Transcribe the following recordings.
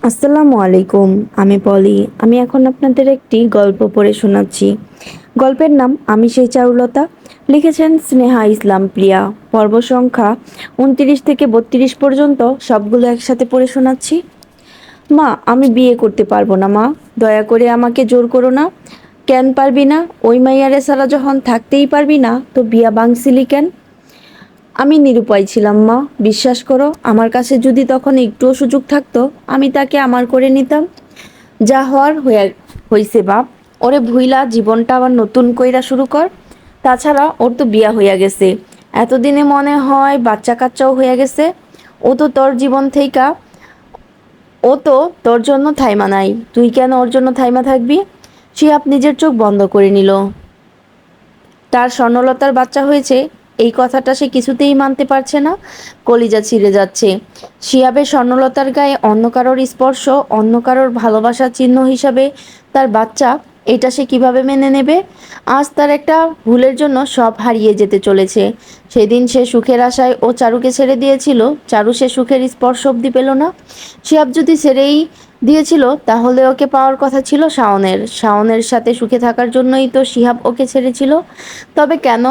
আসসালামু আলাইকুম। আমি পলি। আমি এখন আপনাদের একটি গল্প পড়ে শোনাচ্ছি। গল্পের নাম আমি সেই চারুলতা। লিখেছেন স্নেহা ইসলাম প্রিয়া। পর্ব সংখ্যা ২৯ থেকে ৩২ পর্যন্ত সবগুলো একসাথে পড়ে শোনাচ্ছি। মা, আমি বিয়ে করতে পারবো না মা। দয়া করে আমাকে জোর করো না। কেন পারবি না? ওই মাইয়ারে সারা যখন থাকতেই পারবি না তো বিয়া ভাঙছিলি কেন? আমি নিরুপায় ছিলাম মা। বিশ্বাস করো, আমার কাছে যদি তখন একটুও সুযোগ থাকতো আমি তাকে আমার করে নিতাম। যা হওয়ার হইছে বাপ। ওরে ভুইলা জীবনটা আবার নতুন কইরা শুরু কর। তাছাড়া ওর তো বিয়া হইয়া গেছে। এতদিনে মনে হয় বাচ্চা কাচ্চাও হইয়া গেছে। ও তো তোর জীবন থেইকা ও তো তোর জন্য থাইমা নাই। তুই কেন ওর জন্য থাইমা থাকবি? শিহাব নিজের চোখ বন্ধ করে নিল। তার স্বর্ণলতার বাচ্চা হয়েছে এই কথাটা সে কিছুতেই মানতে পারছে না। কলিজা ছিঁড়ে যাচ্ছে। শিহাবের স্বর্ণলতার গায়ে অন্য কারোর স্পর্শ, অন্য কারোর ভালোবাসার চিহ্ন হিসাবে তার বাচ্চা, এটা সে কিভাবে মেনে নেবে? আজ তার একটা ভুলের জন্য সব হারিয়ে যেতে চলেছে। সেদিন সে সুখের আশায় ও চারুকে ছেড়ে দিয়েছিল। চারু সে সুখের স্পর্শ অব্দি পেল না। শিহাব যদি ছেড়েই দিয়েছিল তাহলে ওকে পাওয়ার কথা ছিল শাওনের সাথে সুখে থাকার জন্যই তো শিহাব ওকে ছেড়েছিল। তবে কেন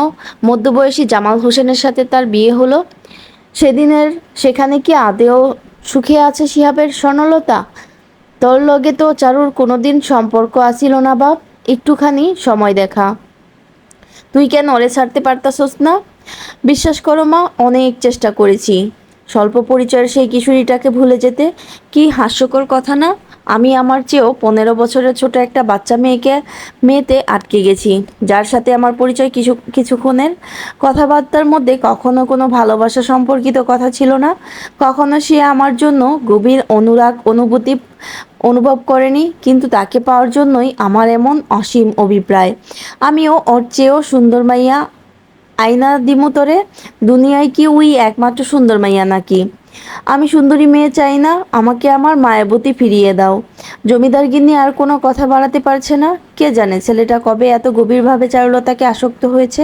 মধ্যবয়সী জামাল হোসেনের সাথে তার বিয়ে হলো? সেদিনের সেখানে কি আদেও সুখে আছে শিহাবের স্বর্ণলতা? তোর লগে তো চারুর কোনোদিন সম্পর্ক আসিল না বাপ। একটুখানি সময় দেখা। তুই কেন ওরে ছাড়তে পারতাছস না? বিশ্বাস করো মা, অনেক চেষ্টা করেছি স্বল্প পরিচয়ের সেই কিশোরীটাকে ভুলে যেতে। কি হাস্যকর কথা না? আমি আমার চেয়েও ১৫ বছরের ছোট একটা বাচ্চা মেয়েতে আটকে গেছি, যার সাথে আমার পরিচয় কিছুক্ষণের কথাবার্তার মধ্যে। কখনো কোনো ভালোবাসা সম্পর্কিত কথা ছিল না। কখনো সে আমার জন্য গভীর অনুরাগ অনুভব করেনি, কিন্তু তাকে পাওয়ার জন্যই আমার এমন অসীম অভিপ্রায়। আমিও ওর চেয়েও সুন্দর মাইয়া আয়না দিমু তোরে। দুনিয়ায় কি উই একমাত্র সুন্দর মাইয়া নাকি? আমি সুন্দরী মেয়ে চাই না, আমাকে আমার মায়াবতী ফিরিয়ে দাও। জমিদার গিন্নি আর কোনো কথা বাড়াতে পারছে না। কে জানে ছেলেটা কবে এত গভীরভাবে চারুলতাকে আসক্ত হয়েছে,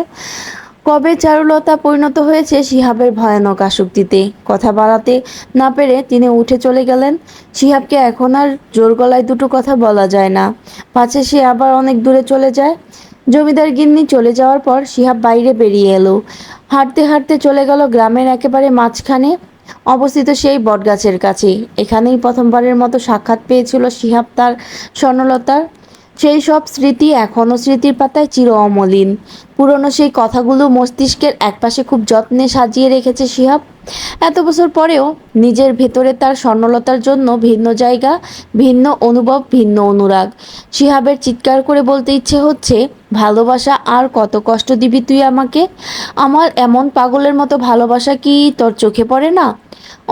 কবে চারুলতা পরিণত হয়েছে শিহাবের ভয়ানক আসক্তিতে। কথা বাড়াতে না পেরে তিনি উঠে চলে গেলেন। শিহাবকে এখন আর জোর গলায় দুটো কথা বলা যায় না, পাছে সে আবার অনেক দূরে চলে যায়। জমিদার গিন্নি চলে যাওয়ার পর শিহাব বাইরে বেরিয়ে এলো। হাঁটতে হাঁটতে চলে গেল গ্রামের একেবারে মাঝখানে অবস্থিত সেই বটগাছের কাছে। এখানেই প্রথমবারের মতো সাক্ষাৎ পেয়েছিল শিহাব তার স্বর্ণলতার। সেই সব স্মৃতি এখনও স্মৃতির পাতায় চির অমলিন। পুরনো সেই কথাগুলো মস্তিষ্কের একপাশে খুব যত্নে সাজিয়ে রেখেছে শিহাব। এত বছর পরেও নিজের ভেতরে তার স্বর্ণলতার জন্য ভিন্ন জায়গা, ভিন্ন অনুভব, ভিন্ন অনুরাগ। শিহাবের চিৎকার করে বলতে ইচ্ছে হচ্ছে, ভালোবাসা আর কত কষ্ট দিবি তুই আমাকে? আমার এমন পাগলের মতো ভালোবাসা কি তোর চোখে পড়ে না?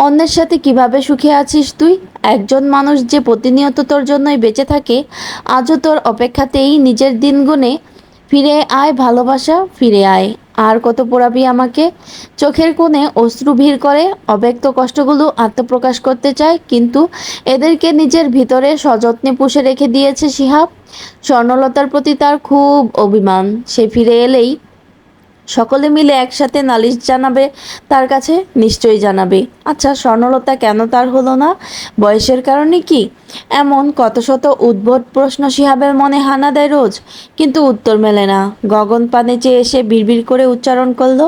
অন্যের সাথে কিভাবে সুখে আছিস তুই? একজন মানুষ যে প্রতিনিয়ত তোর জন্যই বেঁচে থাকে, আজও তোর অপেক্ষাতেই নিজের দিন গুনে। ফিরে আয় ভালোবাসা, ফিরে আয়। আর কত পোড়াবি আমাকে? চোখের কোণে অশ্রু ভিড় করে, অব্যক্ত কষ্টগুলো আত্মপ্রকাশ করতে চায়, কিন্তু এদেরকে নিজের ভিতরে সযত্নে পুষে রেখে দিয়েছে শিহাব। স্বর্ণলতার প্রতি তার খুব অভিমান। সে ফিরে এলেই সকলে মিলে একসাথে নালিশ জানাবে তার কাছে, নিশ্চয়ই জানাবে। আচ্ছা, স্বর্ণলতা কেন তার হলো না? বয়সের কারণে কি? এমন কত শত উদ্ভট প্রশ্ন শিহাবের মনে হানা দেয় রোজ, কিন্তু উত্তর মেলে না। গগন পানে চেয়ে এসে বিড়বিড় করে উচ্চারণ করল,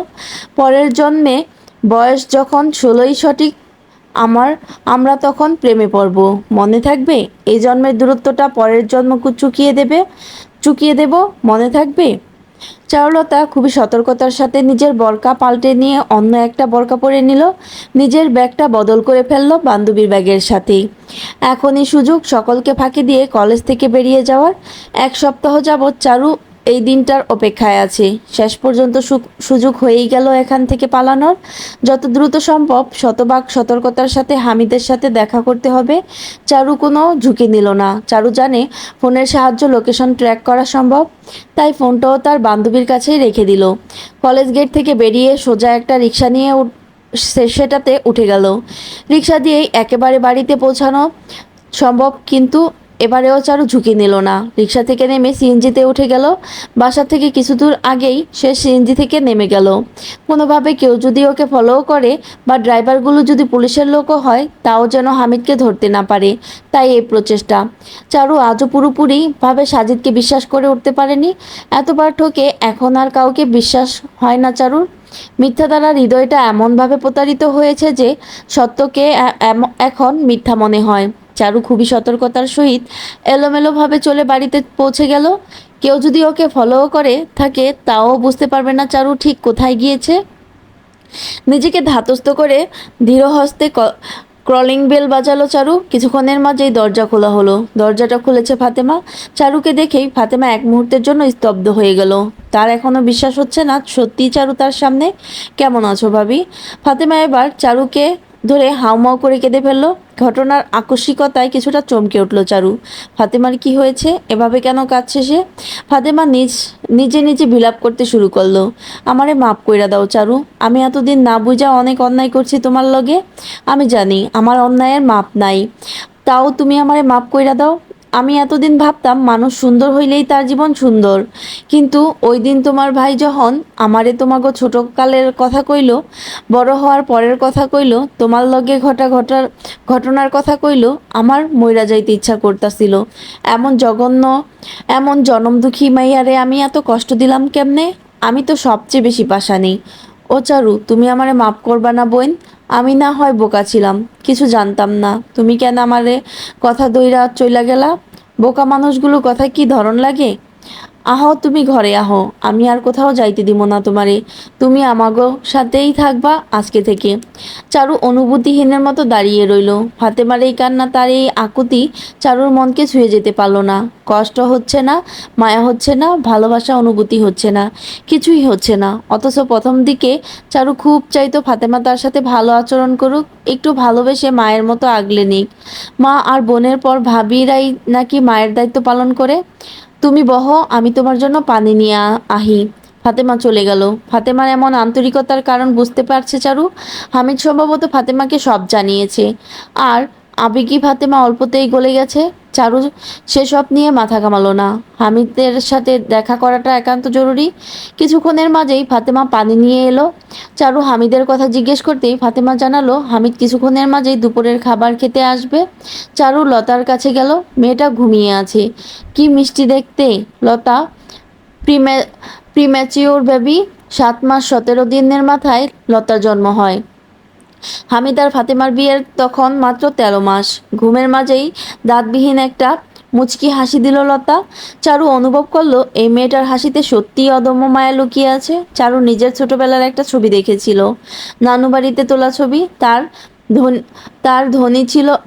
পরের জন্মে বয়স যখন ১৬ই সঠিক, আমার আমরা তখন প্রেমে পড়ব। মনে থাকবে? এই জন্মের দূরত্বটা পরের জন্ম চুকিয়ে দেব, মনে থাকবে? চারুলতা খুবই সতর্কতার সাথে নিজের বরকা পাল্টে নিয়ে অন্য একটা বরকা পরে নিল। নিজের ব্যাগটা বদল করে ফেলল বান্ধবীর ব্যাগের সাথেই। এখনই সুযোগ সকলকে ফাঁকি দিয়ে কলেজ থেকে বেরিয়ে যাওয়ার। ১ সপ্তাহ যাবৎ চারু এই দিনটার অপেক্ষায় আছে। শেষ পর্যন্ত সুযোগ হয়েই গেল এখান থেকে পালানোর। যত দ্রুত সম্ভব শতভাগ সতর্কতার সাথে হামিদের সাথে দেখা করতে হবে। চারু কোনো ঝুঁকি নিল না। চারু জানে ফোনের সাহায্যে লোকেশন ট্র্যাক করা সম্ভব, তাই ফোনটাও তার বান্ধবীর কাছেই রেখে দিল। কলেজ গেট থেকে বেরিয়ে সোজা একটা রিক্সা নিয়ে সেটাতে উঠে গেল। রিক্সা দিয়েই একেবারে বাড়িতে পৌঁছানো সম্ভব, কিন্তু এবারেও চারু ঝুঁকি নিল না, রিক্সা থেকে নেমে সিএনজিতে উঠে গেল। বাসা থেকে কিছু দূর আগেই সে সিএনজি থেকে নেমে গেল। কোনোভাবে কেউ যদি ওকে ফলো করে বা ড্রাইভারগুলো যদি পুলিশের লোকও হয়, তাও যেন হামিদকে ধরতে না পারে, তাই এই প্রচেষ্টা। চারু আজও পুরোপুরিভাবে সাজিদকে বিশ্বাস করে উঠতে পারেনি। এতবার ঠকে এখন আর কাউকে বিশ্বাস হয় না চারুর। মিথ্যা দ্বারা হৃদয়টা এমনভাবে প্রতারিত হয়েছে যে সত্যকে এখন মিথ্যা মনে হয়। চারু খুবই সতর্কতার সহিত এলোমেলোভাবে চলে বাড়িতে পৌঁছে গেল। কেউ যদি ওকে ফলো করে থাকে, তাও বুঝতে পারবে না চারু ঠিক কোথায় গিয়েছে। নিজেকে ধাতস্থ করে ধীর হস্তে ক্রলিং বেল বাজালো চারু। কিছুক্ষণের মাঝেই দরজা খোলা হলো। দরজাটা খুলেছে ফাতেমা। চারুকে দেখেই ফাতেমা এক মুহূর্তের জন্য স্তব্ধ হয়ে গেল। তার এখনো বিশ্বাস হচ্ছে না সত্যিই চারু তার সামনে। কেমন আছো ভাবি? ফাতেমা এবার চারুকে ধরে হাউমাউ করে কেঁদে ফেলল। ঘটনার আকস্মিকতায় কিছুটা চমকে উঠল চারু। ফাতেমার কি হয়েছে? এভাবে কেন কাঁদছে সে? ফাতেমা নিজে নিজে বিলাপ করতে শুরু করলো। আমারে মাপ কইরা দাও চারু, আমি এতদিন না বুঝা অনেক অন্যায় করছি তোমার লগে। আমি জানি আমার অন্যায়ের মাপ নাই, তাও তুমি আমারে মাপ কইরা দাও। আমি এতদিন ভাবতাম মানুষ সুন্দর হইলেই তার জীবন সুন্দর, কিন্তু ওই দিন তোমার ভাই যখন আমারে তোমাগো ছোট কালের কথা কইল, বড় হওয়ার পরের কথা কইল, তোমার লগে ঘটনার কথা কইল, আমার মইরা যাইতে ইচ্ছা করতাছিল। এমন জঘন্য, এমন জনম দুঃখী মাইয়ারে আমি এত কষ্ট দিলাম কেমনে? আমি তো সবচেয়ে বেশি পাশানি। ও চারু, তুমি আমারে মাপ করবা না বোন? আমি না হয় বোকা ছিলাম, কিছু জানতাম না। তুমি কেন আমারে কথা দইরা চইলা গেলা? বোকা মানুষগুলো কথা কি ধরন লাগে? আহো তুমি ঘরে আহো, আমি আর কোথাও যাইতে দিব না তোমারে। তুমি আমাগো সাথেই থাকবা আজকে থেকে। চারু অনুভূতিহীনের মতো দাঁড়িয়ে রইল। ফাতেমার এই কান্না, তার এই আকুতি চারুর মনকে ছুঁয়ে যেতে পারল না। কষ্ট হচ্ছে না, মায়া হচ্ছে না, ভালোবাসা অনুভূতি হচ্ছে না, কিছুই হচ্ছে না। অথচ প্রথম দিকে চারু খুব চাইতো ফাতেমা তার সাথে ভালো আচরণ করুক, একটু ভালোবেসে মায়ের মতো আগলে নিক। মা আর বোনের পর ভাবিরাই নাকি মায়ের দায়িত্ব পালন করে। তুমি বহো, আমি তোমার জন্য পানি নিয়ে আহি। ফাতেমা চলে গেল। ফাতেমার এমন আন্তরিকতার কারণ বুঝতে পারছে চারু। হামিদ সম্ভবত ফাতেমাকে সব জানিয়েছে, আর আবেগী ফাতেমা অল্পতেই গলে গেছে। চারু সেসব নিয়ে মাথা ঘামালো না। হামিদের সাথে দেখা করাটা একান্ত জরুরি। কিছুক্ষণের মাঝেই ফাতেমা পানি নিয়ে এলো। চারু হামিদের কথা জিজ্ঞেস করতেই ফাতেমা জানালো হামিদ কিছুক্ষণের মাঝেই দুপুরের খাবার খেতে আসবে। চারু লতার কাছে গেল। মেয়েটা ঘুমিয়ে আছে। কি মিষ্টি দেখতে লতা, প্রিম্যাচিওর বেবি। 7 মাস 17 দিনের মাথায় লতার জন্ম হয়। হামিদ আর ফাতেমার বিয়ের তখন মাত্র 13 মাস। ঘুমের মাঝেই দাঁতবিহীন একটা মুচকি হাসি দিল লতা। চারু অনুভব করলো এই মেয়েটার হাসিতে সত্যিই অদম্য মায়া লুকিয়ে আছে। চারু নিজের ছোটবেলার একটা ছবি দেখেছিল, নানু বাড়িতে তোলা ছবি। ধন-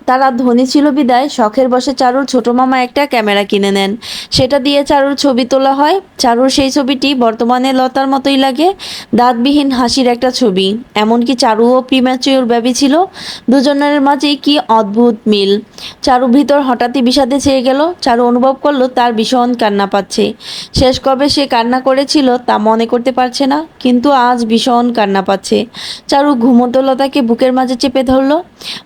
তারা ধনী ছিল বিদায় শখের বশে চারুর ছোট মামা একটা ক্যামেরা কিনে নেন। সেটা দিয়ে চারুর ছবি তোলা হয়। চারুর সেই ছবিটি বর্তমানে লতার মতোই লাগে, দাঁতবিহীন হাসির একটা ছবি। এমনকি চারুও প্রিম্যাচিওর বেবি ছিল। দুজনের মাঝেই কি অদ্ভুত মিল। চারু ভিতর হঠাৎই বিষাদে ছেয়ে গেল। চারু অনুভব করলো তার ভীষণ কান্না পাচ্ছে। শেষ কবে সে কান্না করেছিল তা মনে করতে পারছে না, কিন্তু আজ ভীষণ কান্না পাচ্ছে। চারু ঘুমন্ত লতাকে বুকের মাঝে চেপে ধরল।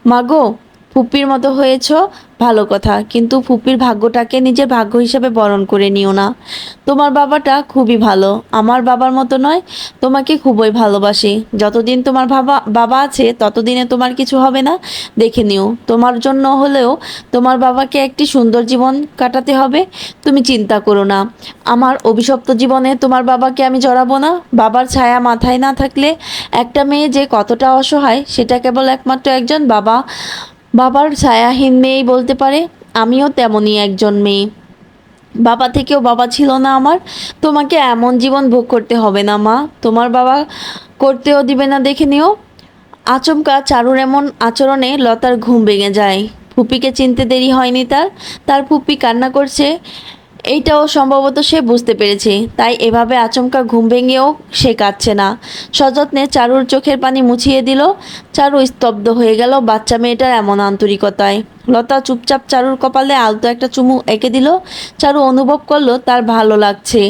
মাগো, ফুপ্পির মতো হয়েছ, ভালো কথা, কিন্তু ফুপ্পির ভাগ্যটাকে নিজের ভাগ্য হিসেবে বরণ করে নিও না। তোমার বাবাটা খুবই ভালো, আমার বাবার মতো নয়, তোমাকে খুবই ভালোবাসে। যতদিন তোমার বাবা আছে ততদিনে তোমার কিছু হবে না, দেখে নিও। তোমার জন্য হলেও তোমার বাবাকে একটি সুন্দর জীবন কাটাতে হবে। তুমি চিন্তা করো না, আমার অভিশপ্ত জীবনে তোমার বাবাকে আমি জড়াবো না। বাবার ছায়া মাথায় না থাকলে একটা মেয়ে যে কতটা অসহায় সেটা কেবল একমাত্র একজন বাবার ছায়াহীন মেয়েই বলতে পারে। আমিও তেমনই একজন মেয়ে। বাবা থেকেও বাবা ছিল না আমার। তোমাকে এমন জীবন ভোগ করতে হবে না মা, তোমার বাবা করতেও দিবে না, দেখে নিও। আচমকা চারুর এমন আচরণে লতার ঘুম ভেঙে যায়। ফুপিকে চিনতে দেরি হয়নি তার। তার ফুপি কান্না করছে এইটাও সম্ভবত সে বুঝতে পেরেছে, তাই এভাবে আচমকা ঘুম ভেঙেও সে কাঁদছে না। সযত্নে চারুর চোখের পানি মুছিয়ে দিল। চারু স্তব্ধ হয়ে গেল বাচ্চা মেয়েটার এমন আন্তরিকতায়। লতা চুপচাপ চারুর কপালে আলতো একটা চুমু এঁকে দিল। চারু অনুভব করলো তার ভালো লাগছে,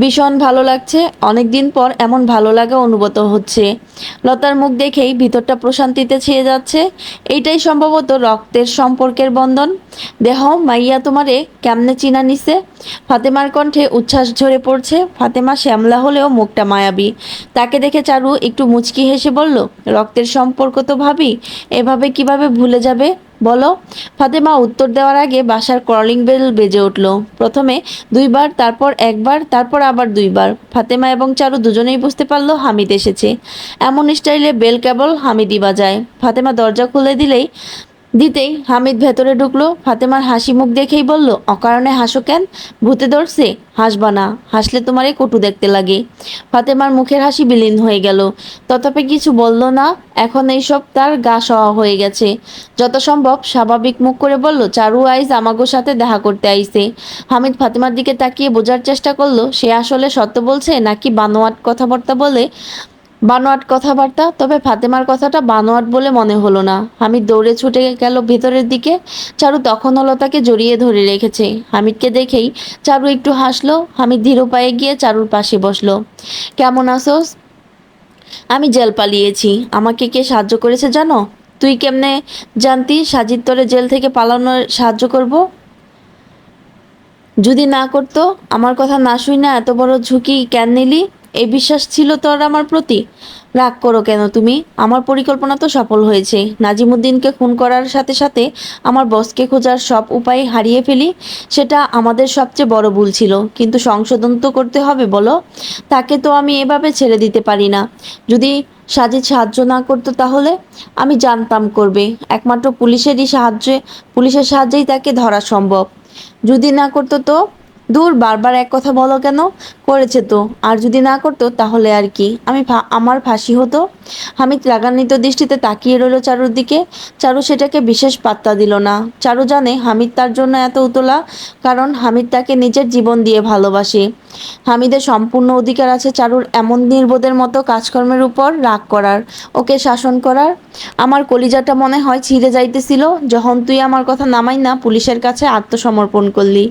ভীষণ ভালো লাগছে। অনেকদিন পর এমন ভালো লাগা অনুভূত হচ্ছে। লতার মুখ দেখেই ভিতরটা প্রশান্তিতে ছেয়ে যাচ্ছে। এইটাই সম্ভবত রক্তের সম্পর্কের বন্ধন। দেহ মাইয়া তোমারে কেমনে চিনা নিছে। ফাতেমার কণ্ঠে উচ্ছ্বাস ঝরে পড়ছে। ফাতেমা শ্যামলা হলেও মুখটা মায়াবী। তাকে দেখে চারু একটু মুচকি হেসে বলল, রক্তের সম্পর্ক তো ভাবি, এভাবে কিভাবে ভুলে যাবে বলো। ফাতেমা উত্তর দেওয়ার আগে বাসার কলিং বেল বেজে উঠল। প্রথমে দুইবার, তারপর একবার, তারপর আবার দুইবার। ফাতেমা এবং চারু দুজনেই বুঝতে পারলো হামিদ এসেছে। এমন স্টাইলে বেল কেবল হামিদই বাজায়। ফাতেমা দরজা খুলে দিতেই হামিদ ভেতরে ঢুকলো। ফাতেমার হাসি মুখ দেখেই বলল, অকারণে হাসো কেন? ভূতে ধরছে? হাসবা না, হাসলে তোমারে কটু দেখতে লাগে। ফাতেমার মুখের হাসি বিলীন হয়ে গেল। তথাপি কিছু বলল না। এখন এইসব তার গা সওয়া হয়ে গেছে। যত সম্ভব স্বাভাবিক মুখ করে বলল, চারু আইজ আমাগো সাথে দেখা করতে আইছে। হামিদ ফাতেমার দিকে তাকিয়ে বোঝার চেষ্টা করলো সে আসলে সত্য বলছে নাকি বানোয়াট কথাবার্তা। তবে ফাতেমার কথাটা বানোয়াট বলে মনে হলো না। হামিদ দৌড়ে ছুটে গেল ভেতরের দিকে। চারু তখনও লতাকে জড়িয়ে ধরে রেখেছে। হামিদকে দেখেই চারু একটু হাসলো। হামিদ ধীর পায়ে গিয়ে চারুর পাশে বসলো। কেমন আছোস? আমি জেল পালিয়েছি। আমাকে কে সাহায্য করেছে জানো? তুই কেমনে জানতি সাজিদ তোরে জেল থেকে পালানোর সাহায্য করব? যদি না করতো, আমার কথা না শুই না এত বড় ঝুঁকি কেন নিলি? এই বিশ্বাস ছিল তোর আমার প্রতি? রাগ করো কেন তুমি? আমার পরিকল্পনা তো সফল হয়েছে। নাজিমুদ্দিনকে খুন করার সাথে সাথে আমার বসকে খোঁজার সব উপায় হারিয়ে ফেলি। সেটা আমাদের সবচেয়ে বড় ভুল ছিল, কিন্তু সংশোধন তো করতে হবে বলো। তাকে তো আমি এভাবে ছেড়ে দিতে পারি না। যদি সাজিদ সাহায্য না করতো তাহলে? আমি জানতাম করবে। একমাত্র পুলিশের সাহায্যেই তাকে ধরা সম্ভব। যদি না করতো তো? দূর, বারবার এক কথা বলো কেন? করেছে তো। আর যদি না করতো তাহলে আর কি? আমার ফাঁসি হতো। হামিদ রাগান্বিত দৃষ্টিতে তাকিয়ে রইল চারুর দিকে। চারু সেটাকে বিশেষ পাত্তা দিল না। চারু জানে হামিদ তার জন্য এত উতলা কারণ হামিদ তাকে নিজের জীবন দিয়ে ভালোবাসে। হামিদের সম্পূর্ণ অধিকার আছে চারুর এমন নির্বোধের মতো কাজকর্মের উপর রাগ করার, ওকে শাসন করার। আমার কলিজাটা মনে হয় ছিঁড়ে যাইতেছিল যখন তুই আমার কথা নামাই না পুলিশের কাছে আত্মসমর্পণ করলি।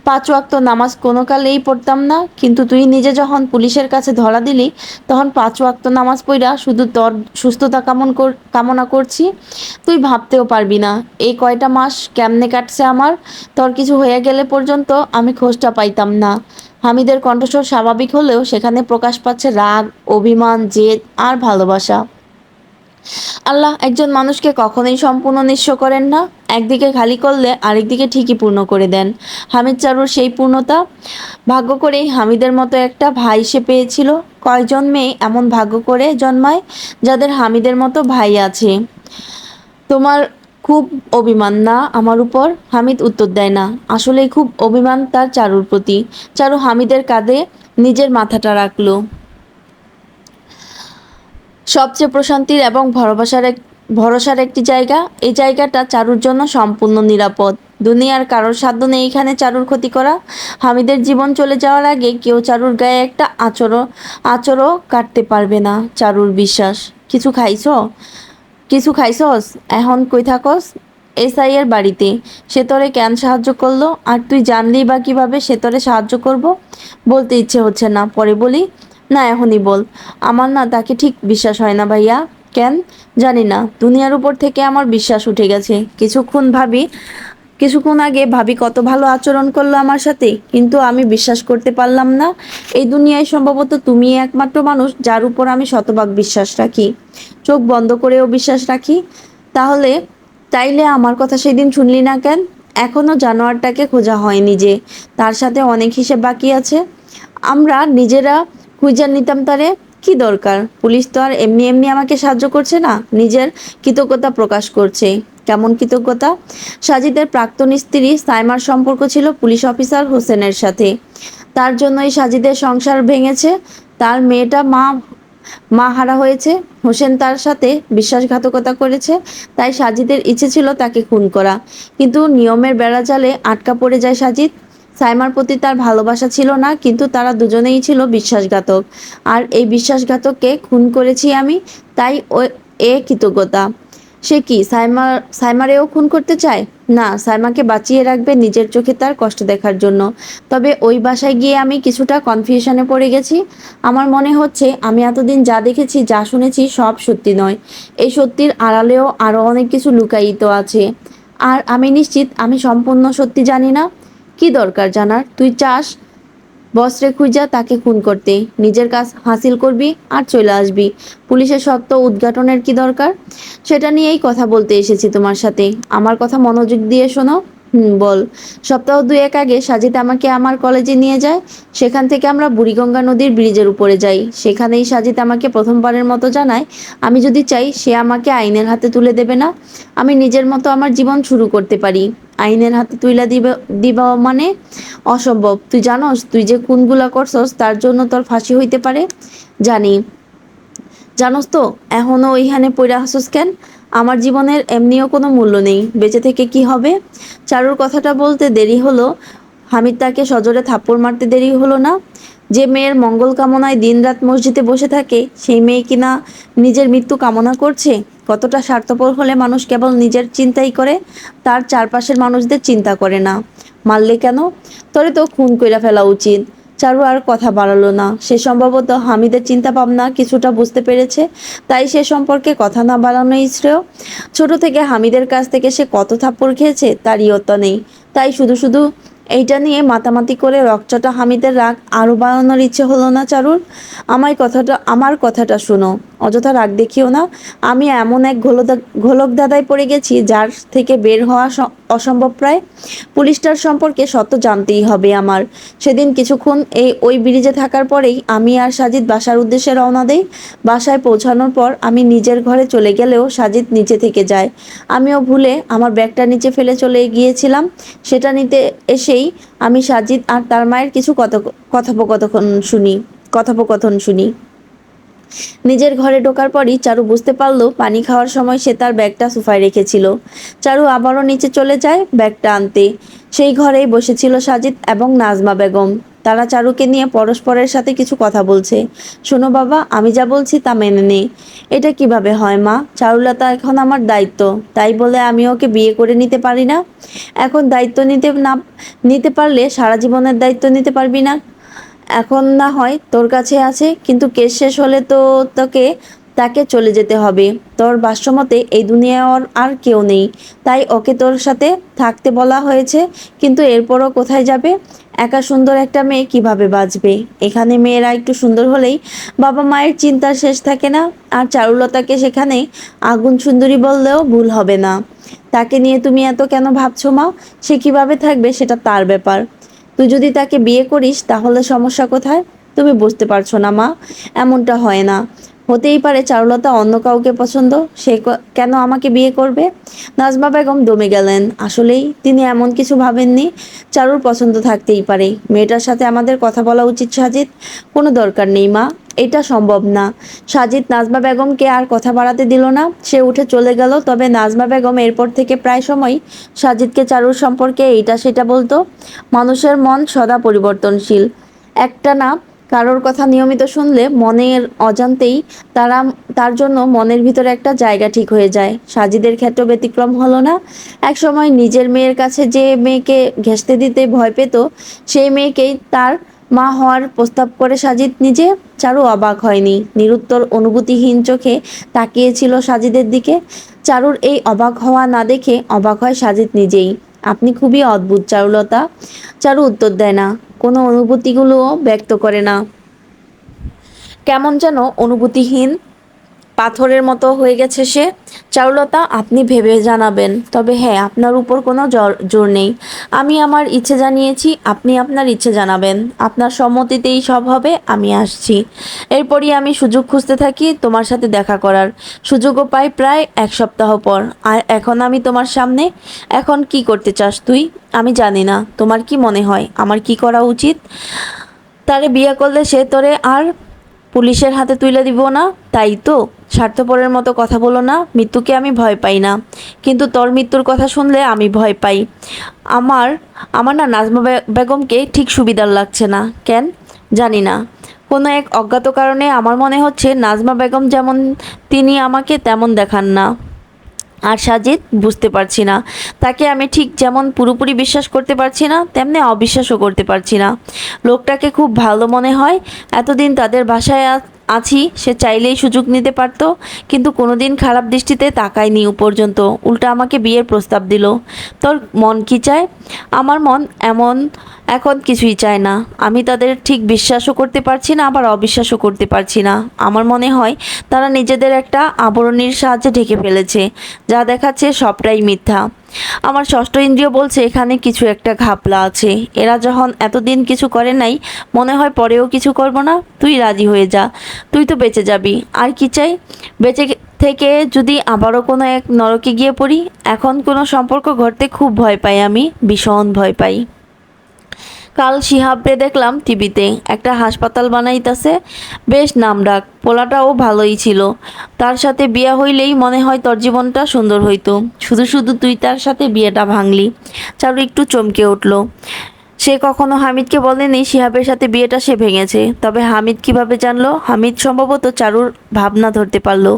5 ওয়াক্ত নামাজ কোনো কালেই পড়তাম না, কিন্তু তুই নিজে যখন পুলিশের কাছে ধরা দিলি তখন 5 ওয়াক্ত নামাজ পড়া শুধু তোর সুস্থতা কামনা করছি। তুই ভাবতেও পারবি না এই কয়টা মাস কেমনে কাটছে আমার। তোর কিছু হয়ে গেলে পর্যন্ত আমি খোঁজটা পাইতাম না। হামিদের কণ্ঠস্বর স্বাভাবিক হলেও সেখানে প্রকাশ পাচ্ছে রাগ, অভিমান, জেদ আর ভালোবাসা। আল্লাহ একজন মানুষকে কখনোই সম্পূর্ণ নিঃস্ব করেন না। একদিকে খালি করলে আরেকদিকে ঠিকই পূর্ণ করে দেন। হামিদ চারুর সেই পূর্ণতা। ভাগ্য করেই হামিদের মতো একটা ভাই সে পেয়েছিল। কয়জন মেয়ে এমন ভাগ্য করে জন্মায় যাদের হামিদের মতো ভাই আছে? তোমার খুব অভিমান না আমার উপর? হামিদ উত্তর দেয় না। আসলেই খুব অভিমান তার চারুর প্রতি। চারু হামিদের কাঁধে নিজের মাথাটা রাখলো। সবচেয়ে প্রশান্তির এবং ভরসার একটি জায়গা। এই জায়গাটা চারুর জন্য সম্পূর্ণ নিরাপদ। দুনিয়ার কারোর সাধ্য নেই এখানে চারুর ক্ষতি করা। হামিদের জীবন চলে যাওয়ার আগে কেউ চারুর গায়ে একটা আঁচড়ও কাটতে পারবে না, চারুর বিশ্বাস। কিছু খাইছস? এখন কই থাকস? এসআই এর বাড়িতে। সে তোরে কেন সাহায্য করলো? আর তুই জানলি বা কিভাবে সে তোরে সাহায্য করব? বলতে ইচ্ছে হচ্ছে না, পরে বলি। না, এখনই বল। আমার না তাকে ঠিক বিশ্বাস হয় না ভাইয়া। কেন? জানি না, দুনিয়ার উপর থেকে আমার বিশ্বাস উঠে গেছে। কিছুক্ষণ আগে ভাবি কত ভালো আচরণ করলো আমার সাথে, কিন্তু আমি বিশ্বাস করতে পারলাম না। এই দুনিয়ায় সম্ভবত তুমি একমাত্র মানুষ যার উপর আমি শতভাগ বিশ্বাস রাখি, চোখ বন্ধ করেও বিশ্বাস রাখি। তাহলে তাইলে আমার কথা সেদিন শুনলি না কেন? এখনো জানোয়ারটাকে খোঁজা হয়নি যে? তার সাথে অনেক হিসেব বাকি আছে। আমরা নিজেরা খুঁজে নিতাম তারে। কি দরকার? পুলিশ তো আর এমনি এমনি আমাকে সাহায্য করছে না, নিজের কৃতজ্ঞতা প্রকাশ করছে। কেমন কৃতজ্ঞতা? সাজিদের প্রাক্তন স্ত্রী সাইমার সম্পর্ক ছিল পুলিশ অফিসার হোসেনের সাথে। তার জন্যই সাজিদের সংসার ভেঙেছে। তার মেয়েটা মা হারা হয়েছে। হোসেন তার সাথে বিশ্বাসঘাতকতা করেছে। তাই সাজিদের ইচ্ছে ছিল তাকে খুন করা, কিন্তু নিয়মের বেড়াজালে আটকা পড়ে যায় সাজিদ। সাইমার প্রতি তার ভালোবাসা ছিল না, কিন্তু তারা দুজনেই ছিল বিশ্বাসঘাতক। আর এই বিশ্বাসঘাতককে খুন করেছি আমি। তাই এ কৃতজ্ঞতা। সে কি সাইমারেও খুন করতে চায়? না, সাইমাকে বাঁচিয়ে রাখবে নিজের চোখে তার কষ্ট দেখার জন্য। তবে ওই বাসায় গিয়ে আমি কিছুটা কনফিউশনে পড়ে গেছি। আমার মনে হচ্ছে আমি এতদিন যা দেখেছি যা শুনেছি সব সত্যি নয়। এই সত্যির আড়ালেও আরো অনেক কিছু লুকায়িত আছে। আর আমি নিশ্চিত আমি সম্পূর্ণ সত্যি জানি না। কি দরকার জানার? তুই চাস বসরে খুঁজা তাকে খুন করতে, নিজের কাজ হাসিল করবি আর চলে আসবি। পুলিশের সত্য উদ্ঘাটনের কি দরকার? সেটা নিয়েই কথা বলতে এসেছি তোমার সাথে। আমার কথা মনোযোগ দিয়ে শোনো। বল। সপ্তাহ দুয়েক আগে সাজিদ আমাকে আমার কলেজে নিয়ে যায়। সেখান থেকে আমরা বুড়িগঙ্গা নদীর ব্রিজের উপরে যাই। সেখানেই সাজিদ আমাকে প্রথমবারের মতো জানায় আমি যদি চাই সে আমাকে আইনের হাতে তুলে দেবে না। আমি নিজের মতো আমার জীবন শুরু করতে পারি। আইনের হাতে তুইলা দিবা মানে? অসম্ভব। তুই জানোস তুই যে খুনগুলা করছস তার জন্য তোর ফাঁসি হইতে পারে। জানি। জানোস তো এখনো ওইখানে পইড়া আছস কেন? আমার জীবনের এমনিও কোনো মূল্য নেই, বেঁচে থেকে কি হবে? চারুর কথাটা বলতে দেরি হলো। হামিদ তাকে সজোরে থাপ্পড় মারতে দেরি হলো না। যে মেয়ের মঙ্গল কামনায় দিনরাত মসজিদে বসে থাকে সেই মেয়ে কিনা নিজের মৃত্যু কামনা করছে? কতটা স্বার্থপর হলে মানুষ কেবল নিজের চিন্তাই করে, তার চারপাশের মানুষদের চিন্তা করে না। মারলে কেন? তোরে তো খুন কইরা ফেলা উচিত। চারু আর কথা বাড়ালো না। সে সম্ভবত হামিদের চিন্তা ভাবনা কিছুটা বুঝতে পেরেছে, তাই সে সম্পর্কে কথা না বাড়ানোই শ্রেয়। ছোট থেকে হামিদের কাছ থেকে সে কত থাপ্পড় খেয়েছে তার ইয়ত্তা নেই, তাই শুধু শুধু এইটা নিয়ে মাতামাতি করে রকচটা হামিদের রাগ আরো বাড়ানোর ইচ্ছে হলো না চারুর। আমার কথাটা শোনো, অযথা রাগ দেখিও না। আমি এমন এক ঘোলক ধাঁধায় পড়ে গেছি যার থেকে বের হওয়া অসম্ভব প্রায়। পুলিশটার সম্পর্কে সত্য জানতেই হবে আমার। সেদিন কিছুক্ষণ ওই ব্রিজে থাকার পরেই আমি আর সাজিদ বাসার উদ্দেশ্যে রওনা দেই। বাসায় পৌঁছানোর পর আমি নিজের ঘরে চলে গেলেও সাজিদ নিচে থেকে যায়। আমিও ভুলে আমার ব্যাগটা নিচে ফেলে চলে গিয়েছিলাম। সেটা নিতে এসেই আমি সাজিদ আর তার মায়ের কিছু কথোপকথন শুনি। নিজের ঘরে ঢোকার পরই চারু বুঝতে পারল পানি খাওয়ার সময় সে তার ব্যাগটা সোফায় রেখেছিল। চারু আবারও নিচে চলে যায় ব্যাগটা আনতে। সেই ঘরেই বসেছিল সাজিদ এবং নাজমা বেগম। তারা চারুকে নিয়ে পরস্পরের সাথে কিছু কথা বলছে। শোনো বাবা, আমি যা বলছি তা মেনে নে। এটা কিভাবে হয় মা? চারুলতা এখন আমার দায়িত্ব, তাই বলে আমি ওকে বিয়ে করে নিতে পারি না? এখন দায়িত্ব নিতে পারলে সারা জীবনের দায়িত্ব নিতে পারবি না? এখন না হয় তোর কাছে আছে, কিন্তু কেস শেষ হলে তো তাকে চলে যেতে হবে। তোর ভাষ্যমতে এই দুনিয়ায় ওর আর কেউ নেই, তাই ওকে তোর সাথে থাকতে বলা হয়েছে। কিন্তু এরপরও কোথায় যাবে? একা সুন্দর একটা মেয়ে কিভাবে বাঁচবে? এখানে মেয়েরা একটু সুন্দর হলেই বাবা মায়ের চিন্তার শেষ থাকে না। আর চারুলতাকে সেখানে আগুন সুন্দরী বললেও ভুল হবে না। তাকে নিয়ে তুমি এত কেন ভাবছো মা? সে কিভাবে থাকবে সেটা তার ব্যাপার। তুই যদি তাকে বিয়ে করিস তাহলে সমস্যা কোথায়? তুমি বুঝতে পারছো না মা? এমনটা হয় না। হতেই পারে চারুলতা অন্য কাউকে পছন্দ, সে কেন আমাকে বিয়ে করবে? নাজমা বেগম দমে গেলেন। আসলেই তিনি এমন কিছু ভাবেননি। চারুর পছন্দ থাকতেই পারে। মেয়েটার সাথে আমাদের কথা বলা উচিত সাজিদ। কোনো দরকার নেই মা, এটা সম্ভব না। সাজিদ নাজমা বেগমকে আর কথা বাড়াতে দিল না। সে উঠে চলে গেল। তবে নাজমা বেগম এরপর থেকে প্রায় সময় সাজিদকে চারুর সম্পর্কে এইটা সেটা বলতো। মানুষের মন সদা পরিবর্তনশীল। একটা না কারোর কথা নিয়মিত শুনলে মনের অজান্তেই তারা তার জন্য মনের ভিতরে একটা জায়গা ঠিক হয়ে যায়। সাজিদের ক্ষেত্রে ব্যতিক্রম হলো না। একসময় নিজের মেয়ের কাছে যে মেয়েকে ঘেঁষতে দিতে ভয় পেত, সেই মেয়েকেই তার মা হওয়ার প্রস্তাব করে সাজিদ নিজে। চারু অবাক হয়নি, নিরুত্তর অনুভূতিহীন চোখে তাকিয়েছিল সাজিদের দিকে। চারুর এই অবাক হওয়া না দেখে অবাক হয় সাজিদ নিজেই। আপনি খুবই অদ্ভুত চারুলতা। চারু উত্তর দেয় না, কোনো অনুভূতিগুলোও ব্যক্ত করে না। কেমন যেন অনুভূতিহীন পাথরের মতো হয়ে গেছে সে। চারুলতা, আপনি ভেবে জানাবেন। তবে হ্যাঁ, আপনার উপর কোনো জোর নেই। আমি আমার ইচ্ছে জানিয়েছি, আপনি আপনার ইচ্ছে জানাবেন। আপনার সম্মতিতেই সব হবে। আমি আসছি। এরপরই আমি সুযোগ খুঁজতে থাকি তোমার সাথে দেখা করার। সুযোগও পাই প্রায় এক সপ্তাহ পর। আর এখন আমি তোমার সামনে। এখন কি করতে চাস তুই? আমি জানি না। তোমার কি মনে হয় আমার কি করা উচিত? তারে বিয়ে করলে সে তোরে আর পুলিশের হাতে তুলে দিব না, তাই তো? স্বার্থপরের মতো কথা বলো না। মৃত্যুকে আমি ভয় পাই না, কিন্তু তোর মৃত্যুর কথা শুনলে আমি ভয় পাই। আমার আমার না নাজমা বেগমকে ঠিক সুবিধার লাগছে না। কেন জানি না, কোনো এক অজ্ঞাত কারণে আমার মনে হচ্ছে নাজমা বেগম যেমন তিনি আমাকে তেমন দেখান না। আর সাজিদ বুঝতে পারছি না, তাকে আমি ঠিক যেমন পুরোপুরি বিশ্বাস করতে পারছি না, তেমনি অবিশ্বাসও করতে পারছি না। লোকটাকে খুব ভালো মনে হয়। এতদিন তাদের বাসায় আছি, সে চাইলেই সুযোগ নিতে পারত, কিন্তু কোনোদিন খারাপ দৃষ্টিতে তাকায়নি পর্যন্ত। উল্টা আমাকে বিয়ের প্রস্তাব দিল। তোর মন কি চায়? আমার মন এখন কিছুই চায় না। আমি তাদের ঠিক বিশ্বাসও করতে পারছি না, আবার অবিশ্বাসও করতে পারছি না। আমার মনে হয় তারা নিজেদের একটা আবরণীর সাহায্যে ঢেকে ফেলেছে, যা দেখাচ্ছে সবটাই মিথ্যা। আমার ষষ্ঠ ইন্দ্রিয় বলছে এখানে কিছু একটা ঘাপলা আছে। এরা যখন এতদিন কিছু করে নাই, মনে হয় পরেও কিছু করব না। তুই রাজি হয়ে যা, তুই তো বেঁচে যাবি। আর কি চাই? বেঁচে থেকে যদি আবারও কোনো এক নরকে গিয়ে পড়ি। এখন কোনো সম্পর্ক গড়তে খুব ভয় পাই, আমি ভীষণ ভয় পাই। কাল শিহাবরে দেখলাম টিভিতে একটা হাসপাতাল বানাইতাছে, বেশ নামডাক। পোলাটাও ভালোই ছিল। তার সাথে বিয়ে হইলেই মনে হয় তোর জীবনটা সুন্দর হইতো। শুধু শুধু তুই তার সাথে বিয়েটা ভাঙলি। চারু একটু চমকে উঠল। সে কখনো হামিদকে বলেনি শিহাবের সাথে বিয়েটা সে ভেঙেছে। তবে হামিদ কিভাবে জানলো? হামিদ সম্ভবত চারুর ভাবনা ধরতে পারলো।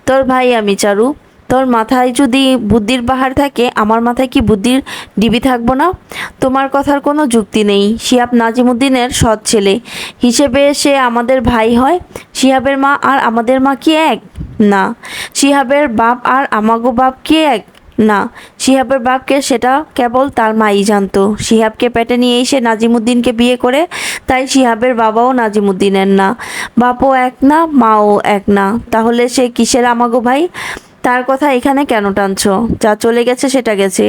তোর ভাই আমি, চারু। তোর মাথায় যদি বুদ্ধির পাহাড় থাকে, আমার মাথায় কি বুদ্ধির ডিবি থাকবো না? তোমার কথার কোনো যুক্তি নেই। শিহাব নাজিমুদ্দিনের সৎ ছেলে হিসেবে সে আমাদের ভাই হয়। শিহাবের মা আর আমাদের মা কি এক? না। শিহাবের বাপ আর আমাগো বাপ কি এক? না। শিহাবের বাপকে সেটা কেবল তার মাই জানতো। শিহাবকে পেটে নিয়ে এসে নাজিমুদ্দিনকে বিয়ে করে, তাই শিহাবের বাবাও নাজিমুদ্দিনের না। বাপও এক না, মাও এক না। তাহলে সে কিসের আমাগো ভাই? তার কথা এখানে কেন টানছো? যা চলে গেছে সেটা গেছে।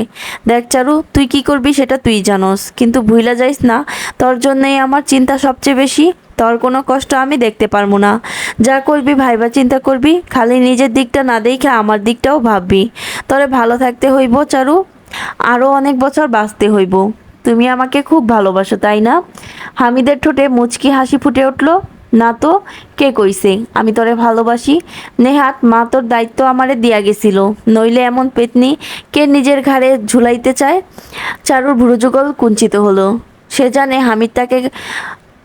দেখ চারু, তুই কি করবি সেটা তুই জানোস, কিন্তু ভুইলা যাইস না, তোর জন্যই আমার চিন্তা সবচেয়ে বেশি। তোর কোনো কষ্ট আমি দেখতে পারবো না। যা করবি ভাইবা চিন্তা করবি, খালি নিজের দিকটা না দেখে আমার দিকটাও ভাববি। তোরে ভালো থাকতে হইব চারু, আরও অনেক বছর বাঁচতে হইব। তুমি আমাকে খুব ভালোবাসো, তাই না? হামিদের ঠোঁটে মুচকি হাসি ফুটে উঠল। না তো, কে কইছে আমি তোরে ভালোবাসি? নেহাত মা তোর দায়িত্ব আমারে দিয়া গেছিল, নইলে এমন পেতনি কে নিজের ঘাড়ে ঝুলাইতে চায়? চারুর ভ্রুযুগল কুঞ্চিত হলো। সে জানে হামিদ তাকে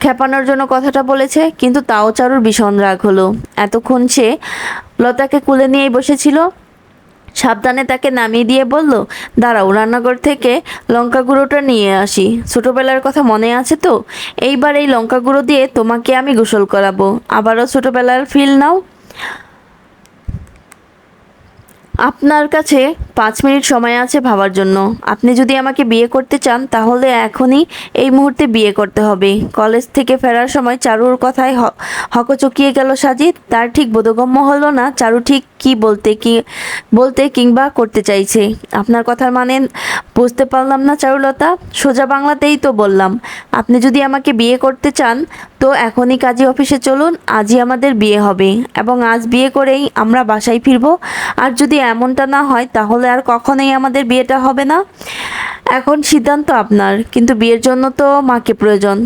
খেপানোর জন্য কথাটা বলেছে, কিন্তু তাও চারুর ভীষণ রাগ হলো। এতক্ষণ সে লতাকে কুলে নিয়েই বসেছিল। সাবধানে তাকে নামিয়ে দিয়ে বলল, দাঁড়াও, রান্নাঘর থেকে লঙ্কা গুঁড়োটা নিয়ে আসি। ছোটবেলার কথা মনে আছে তো? এইবার এই লঙ্কা গুঁড়ো দিয়ে তোমাকে আমি গোসল করাবো। আবারও ছোটবেলার ফিল নাও। আপনার কাছে 5 মিনিট সময় আছে ভাবার জন্য। আপনি যদি আমাকে বিয়ে করতে চান, তাহলে এখনই এই মুহূর্তে বিয়ে করতে হবে। কলেজ থেকে ফেরার সময় চারুর কথায় হকচকিয়ে গেল সাজিদ। তার ঠিক বোধগম্য হলো না চারু ঠিক কি বলতে কিংবা করতে চাইছে। আপনার কথার মানে বুঝতে পারলাম না চারুলতা। সোজা বাংলাতেই তো বললাম, আপনি যদি আমাকে বিয়ে করতে চান তো এখনই কাজী অফিসে চলুন। আজই আমাদের বিয়ে হবে এবং আজ বিয়ে করেই আমরা বাসায় ফিরবো। আর যদি এমনটা না হয়, তাহলে আর কখনোই আমাদের বিয়েটা হবে না। এখন সিদ্ধান্ত আপনার, কিন্তু বিয়ের জন্য তো মাকে প্রয়োজন।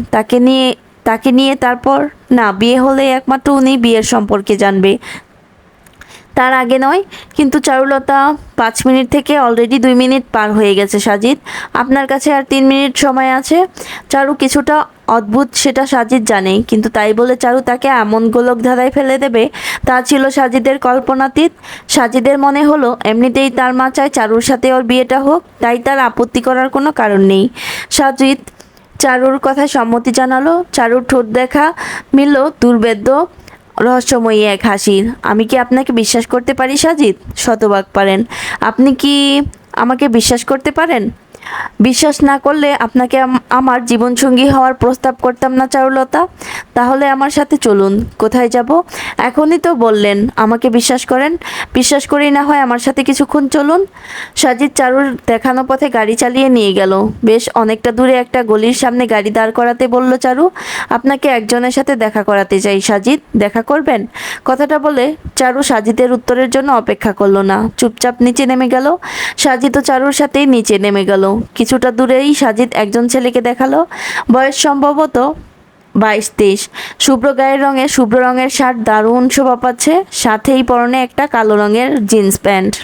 তাকে নিয়ে তারপর না, বিয়ে হলে একমাত্র উনি বিয়ের সম্পর্কে জানবে, তার আগে নয়। কিন্তু চারুলতা, 5 মিনিট থেকে অলরেডি 2 মিনিট পার হয়ে গেছে সাজিদ। আপনার কাছে আর 3 মিনিট সময় আছে। চারু কিছুটা অদ্ভুত, সেটা সাজিদ জানে, কিন্তু তাই বলে চারু তাকে এমন গোলক ধাঁধায় ফেলে দেবে, তা ছিল সাজিদের কল্পনাতীত। সাজিদের মনে হলো এমনিতেই তার মা চায় চারুর সাথে ওর বিয়েটা হোক, তাই তার আপত্তি করার কোনো কারণ নেই। সাজিদ চারুর কথায় সম্মতি জানালো। চারুর ঠোঁট দেখা মিলল দুর্বেদ্য রহস্যময়ী এক হাসির। আমি কি আপনাকে বিশ্বাস করতে পারি সাজিদ? শতভাগ পারেন। আপনি কি আমাকে বিশ্বাস করতে পারেন? বিশ্বাস না করলে আপনাকে আমার জীবনসঙ্গী হওয়ার প্রস্তাব করতাম না চারুলতা। তাহলে আমার সাথে চলুন। কোথায় যাব? এখনই তো বললেন আমাকে বিশ্বাস করেন। বিশ্বাস করেই না হয় আমার সাথে কিছুক্ষণ চলুন। সাজিদ চারুর দেখানো পথে গাড়ি চালিয়ে নিয়ে গেল। বেশ অনেকটা দূরে একটা গলির সামনে গাড়ি দাঁড় করাতে বলল চারু, আপনাকে একজনের সাথে দেখা করাতে চাই সাজিদ, দেখা করবেন? কথাটা বলে চারু সাজিদের উত্তরের জন্য অপেক্ষা করলো না, চুপচাপ নিচে নেমে গেল। সাজিদ ও চারুর সাথেই নিচে নেমে গেল। কিছুটা দূরেই সাজিদ একজন ছেলেকে দেখালো। বয়স সম্ভবত 22-23। শুভ্র গায়ের রঙে শুভ্র রঙের শার্ট দারুণ শোভা পাচ্ছে, সাথেই পরনে একটা কালো রঙের জিন্স প্যান্ট।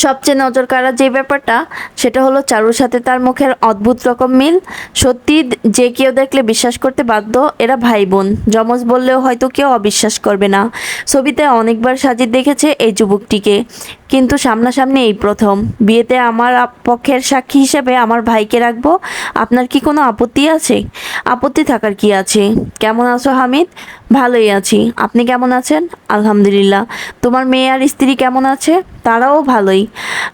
সবচেয়ে নজর কাড়া যে ব্যাপারটা, সেটা হলো চারুর সাথে তার মুখের অদ্ভুত রকম মিল। সত্যি যে কেউ দেখলে বিশ্বাস করতে বাধ্য এরা ভাই বোন। যমজ বললেও হয়তো কেউ অবিশ্বাস করবে না। ছবিতে অনেকবার সাজিদ দেখেছে এই যুবকটিকে। কিন্তু সামনাসামনি এই প্রথম। বিয়েতে আমার পক্ষের সাক্ষী হিসেবে আমার ভাইকে রাখবো। আপনার কি কোনো আপত্তি আছে? আপত্তি থাকার কি আছে? কেমন আছো হামিদ? ভালোই আছি। আপনি কেমন আছেন? আলহামদুলিল্লাহ। তোমার মেয়ে আর স্ত্রী কেমন আছে? তারাও ভালোই।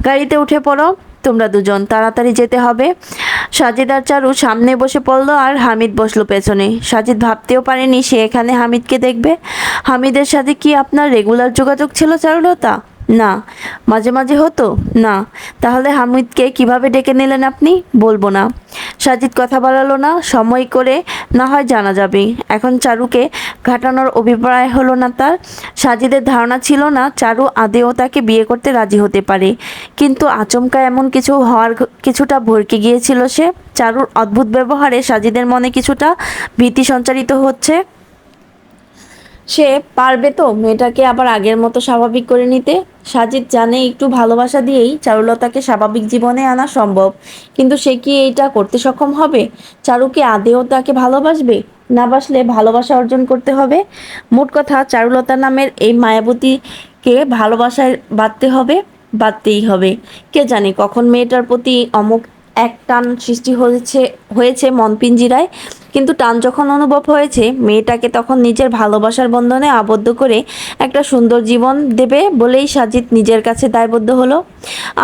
গাড়িতে উঠে পড়ো তোমরা দুজন, তাড়াতাড়ি যেতে হবে। সাজিদ আর চারু সামনে বসে পড়লো আর হামিদ বসলো পেছনে। সাজিদ ভাবতেও পারেনি সে এখানে হামিদকে দেখবে। হামিদের সাথে কি আপনার রেগুলার যোগাযোগ ছিল চারুলতা? না। মাঝে মাঝে হতো? না। তাহলে হামিদকে কিভাবে ডেকে নিলেন আপনি? বলবো না। সাজিদ কথা বাড়ালো না। সময় করে না হয় জানা যাবে। এখন চারুকে ঘাটানোর অভিপ্রায় হলো না তার। সাজিদের ধারণা ছিল না চারু আদেও তাকে বিয়ে করতে রাজি হতে পারে, কিন্তু আচমকা এমন কিছু হওয়ার কিছুটা ভড়কে গিয়েছিল সে। চারুর অদ্ভুত ব্যবহারে সাজিদের মনে কিছুটা ভীতি সঞ্চারিত হচ্ছে। সে পারবে তো মেয়েটাকে আবার আগের মতো স্বাভাবিক করে নিতে? সাজিদ জানে একটু ভালোবাসা দিয়েই চারুলতাকে স্বাভাবিক জীবনে আনা সম্ভব, কিন্তু সে কি এইটা করতে সক্ষম হবে? চারু কি আদেও তাকে ভালোবাসবে? না বাসলে ভালোবাসা অর্জন করতে হবে। মোট কথা চারুলতা নামের এই মায়াবতীকে ভালোবাসায় বাঁধতে হবে, বাঁধতেই হবে। কে জানে কখন মেয়েটার প্রতি অমুক এক টান সৃষ্টি হয়েছে মন পিঞ্জিরায়। কিন্তু টান যখন অনুভব হয়েছে মেয়েটাকে, তখন নিজের ভালোবাসার বন্ধনে আবদ্ধ করে একটা সুন্দর জীবন দেবে বলেই সাজিদ নিজের কাছে দায়বদ্ধ হলো।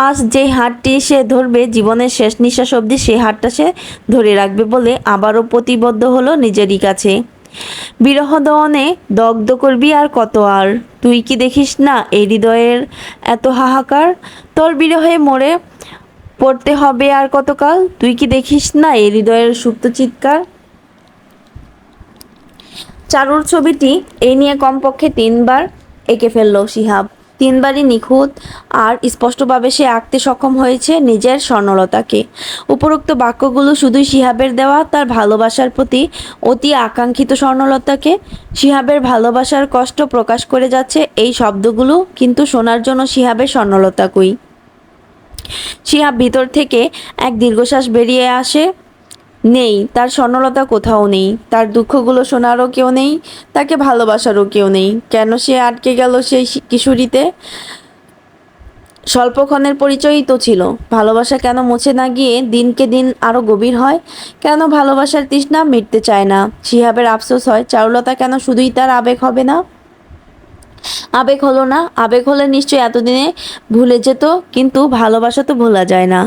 আজ যে হাতটি সে ধরবে জীবনের শেষ নিঃশ্বাস অবধি সেই হাতটা সে ধরে রাখবে বলে আবারও প্রতিবদ্ধ হলো নিজেরই কাছে। বিরহ দহনে দগ্ধ করবি আর কত আর, তুই কি দেখিস না এই হৃদয়ের এত হাহাকার? তোর বিরহে মরে পড়তে হবে আর কতকাল, তুই কি দেখিস না এই হৃদয়ের সুপ্ত চিৎকার? চারুর ছবিটি এই নিয়ে কমপক্ষে 3বার এঁকে ফেলল শিহাব। 3বারই নিখুঁত আর স্পষ্টভাবে সে আঁকতে সক্ষম হয়েছে নিজের স্বর্ণলতাকে। উপরোক্ত বাক্যগুলো শুধুই শিহাবের দেওয়া তার ভালোবাসার প্রতি অতি আকাঙ্ক্ষিত স্বর্ণলতাকে। শিহাবের ভালোবাসার কষ্ট প্রকাশ করে যাচ্ছে এই শব্দগুলো, কিন্তু শোনার জন্য শিহাবের স্বর্ণলতা কই? শিহাব ভিতর থেকে এক দীর্ঘশ্বাস বেরিয়ে আসে। নেই, তার স্বর্ণলতা কোথাও নেই। তার দুঃখগুলো শোনারও কেউ নেই, তাকে ভালোবাসারও কেউ নেই। কেন সে আটকে গেল সেই কিশোরীতে? স্বল্পক্ষণের পরিচয়ই তো ছিল। ভালোবাসা কেন মুছে না গিয়ে দিনকে দিন আরো গভীর হয়? কেন ভালোবাসার তৃষ্ণা মিটতে চায় না? শিহাবের আফসোস হয় চারুলতা কেন শুধুই তার আবেগ হবে না? আবেগ হলো না। আবেগ হলে নিশ্চয়ই এতদিনে ভুলে যেত, কিন্তু ভালোবাসা তো ভোলা যায় না।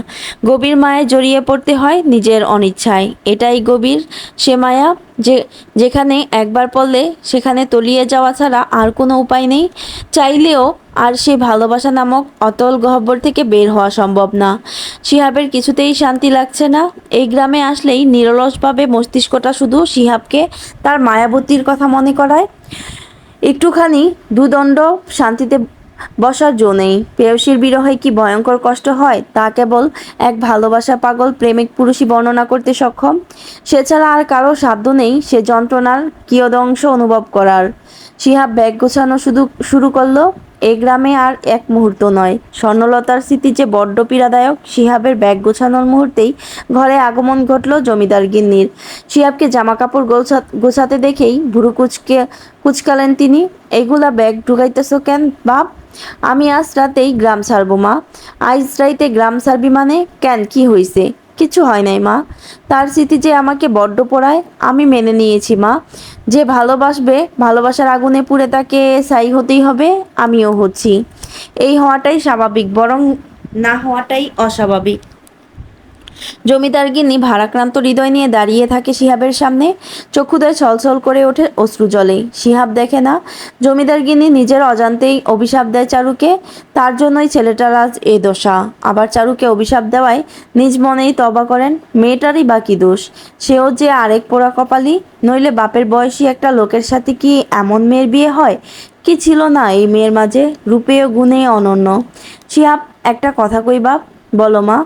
গভীর মায়ে জড়িয়ে পড়তে হয় নিজের অনিচ্ছায়। এটাই গভীর সে মায়া, যেখানে একবার পড়লে সেখানে তলিয়ে যাওয়া ছাড়া আর কোনো উপায় নেই। চাইলেও আর সে ভালোবাসা নামক অতল গহ্বর থেকে বের হওয়া সম্ভব না। শিহাবের কিছুতেই শান্তি লাগছে না। এই গ্রামে আসলেই নিরলসভাবে মস্তিষ্কটা শুধু শিহাবকে তার মায়াবতীর কথা মনে করায়। একটুখানি দুদণ্ড শান্তিতে বসার জো নেই। প্রেয়সীর বিরহে কি ভয়ঙ্কর কষ্ট হয় তা কেবল এক ভালোবাসা পাগল প্রেমিক পুরুষই বর্ণনা করতে সক্ষম। সে ছাড়া আর কারো সাধ্য নেই সে যন্ত্রণার কিয়দংশ অনুভব করার। শিহাব ব্যাগ গোছানো শুরু করলো। এ গ্রামে আর এক মুহূর্ত নয়। স্বর্ণলতার স্মৃতি যে বড্ড পীড়াদায়ক। শিহাবের ব্যাগ গোছানোর মুহূর্তেই ঘরে আগমন ঘটল জমিদার গিন্নির। শিহাবকে জামাকাপড় গোছাতে দেখেই ভুরু কুচকালেন তিনি। এগুলা ব্যাগ ঢুকাইতেছো কেন বাপ? আমি আজ রাতেই গ্রাম ছাড়বো মা। আজ রাইতে গ্রাম ছাড়বি মানে? কেন, কি হইছে? কিছু হয় নাই মা। তার স্মৃতি যে আমাকে বড্ড পোড়ায়। আমি মেনে নিয়েছি মা। যে ভালোবাসবে ভালোবাসার আগুনে পুড়ে তাকে ছাই হতেই হবে। আমিও হচ্ছি। এই হওয়াটাই স্বাভাবিক, বরং না হওয়াটাই অস্বাভাবিক। জমিদার গিন্নি ভারাক্রান্ত হৃদয় নিয়ে দাঁড়িয়ে থাকে শিহাবের সামনে। চক্ষুদয় ছলছল করে ওঠে অশ্রু জলে। শিহাব দেখে না, জমিদার গিন্নি নিজের অজান্তেই অভিশাপ দেয় চারুকে। তার জন্যই ছেলেটার আজ এ দশা। আবার চারুকে অভিশাপ দেওয়ায় নিজ মনেই তবা করেন। মেয়েটারই বাকি দোষ। সেও যে আরেক পোড়া কপালি। নইলে বাপের বয়সী একটা লোকের সাথে কি এমন মেয়ের বিয়ে হয়? কি ছিল না এই মেয়ের মাঝে? রূপে ও গুণে অনন্য। শিহাব, একটা কথা কই বাপ। বলো মা।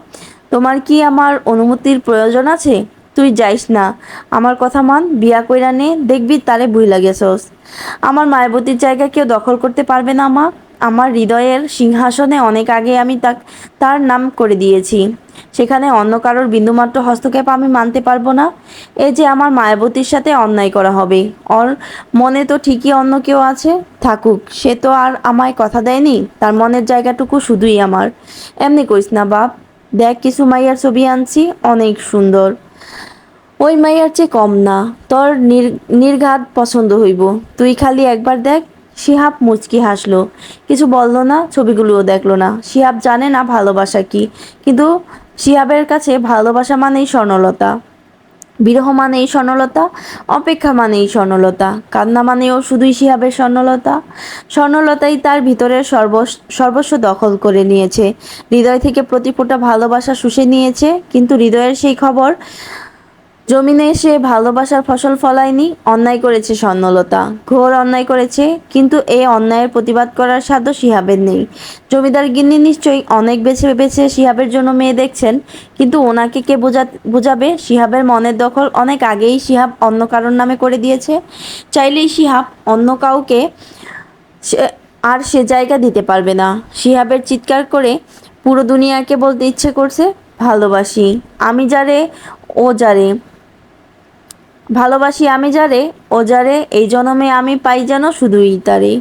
তোমার কি আমার অনুমতির প্রয়োজন আছে? তুই যাইস না, আমার কথা মান, বিয়া কইরা নে, দেখবি তারে ভুইলা গেছস। আমার মায়াবতীর জায়গা কেউ দখল করতে পারবে না মা। আমার হৃদয়ের সিংহাসনে অনেক আগে আমি তার নাম করে দিয়েছি। সেখানে অন্য কারোর বিন্দুমাত্র হস্তক্ষেপ আমি মানতে পারবো না। এই যে আমার মায়াবতীর সাথে অন্যায় করা হবে, ওর মনে তো ঠিকই অন্য কেউ আছে। থাকুক, সে তো আর আমায় কথা দেয়নি, তার মনের জায়গাটুকু শুধুই আমার। এমনি করিস না বাপ, দেখ কিছু মাইয়ার ছবি আনছি, অনেক সুন্দর। ওই মাইয়ার চেয়ে কম না, তোর নির্ঘাত পছন্দ হইব। তুই খালি একবার দেখ। শিহাব মুচকি হাসলো, কিছু বলল না, ছবিগুলোও দেখলো না। শিহাব জানে না ভালোবাসা কি, কিন্তু শিহাবের কাছে ভালোবাসা মানেই স্বর্ণলতা, বিরহ মানেই স্বর্ণলতা, অপেক্ষা মানেই স্বর্ণলতা, কান্না মানেও শুধুই শিহাবের স্বর্ণলতা। স্বর্ণলতাই তার ভিতরের সর্বস্ব দখল করে নিয়েছে, হৃদয় থেকে প্রতি ফোঁটা ভালোবাসা শুষে নিয়েছে। কিন্তু হৃদয়ের সেই খবর, জমিনে সে ভালোবাসার ফসল ফলায়নি। অন্যায় করেছে স্বর্ণলতা, ঘোর অন্যায় করেছে, কিন্তু এই অন্যায়ের প্রতিবাদ করার সাধ্য শিহাবের নেই। জমিদার গিন্নি নিশ্চয়ই অনেক বেছে বেছে শিহাবের জন্য মেয়ে দেখছেন, কিন্তু ওনাকে কে বোঝাবে? শিহাবের মনের দখল অনেক আগেই শিহাব অন্য কারোর নামে করে দিয়েছে। চাইলেই শিহাব অন্য কাউকে আর সে জায়গা দিতে পারবে না। শিহাবের চিৎকার করে পুরো দুনিয়াকে বলতে ইচ্ছে করছে, ভালোবাসি আমি যারে, ও যারে, ভালোবাসি আমি যারে, ও যারে, এই জনমে আমি পাই যেন শুধুই তারে।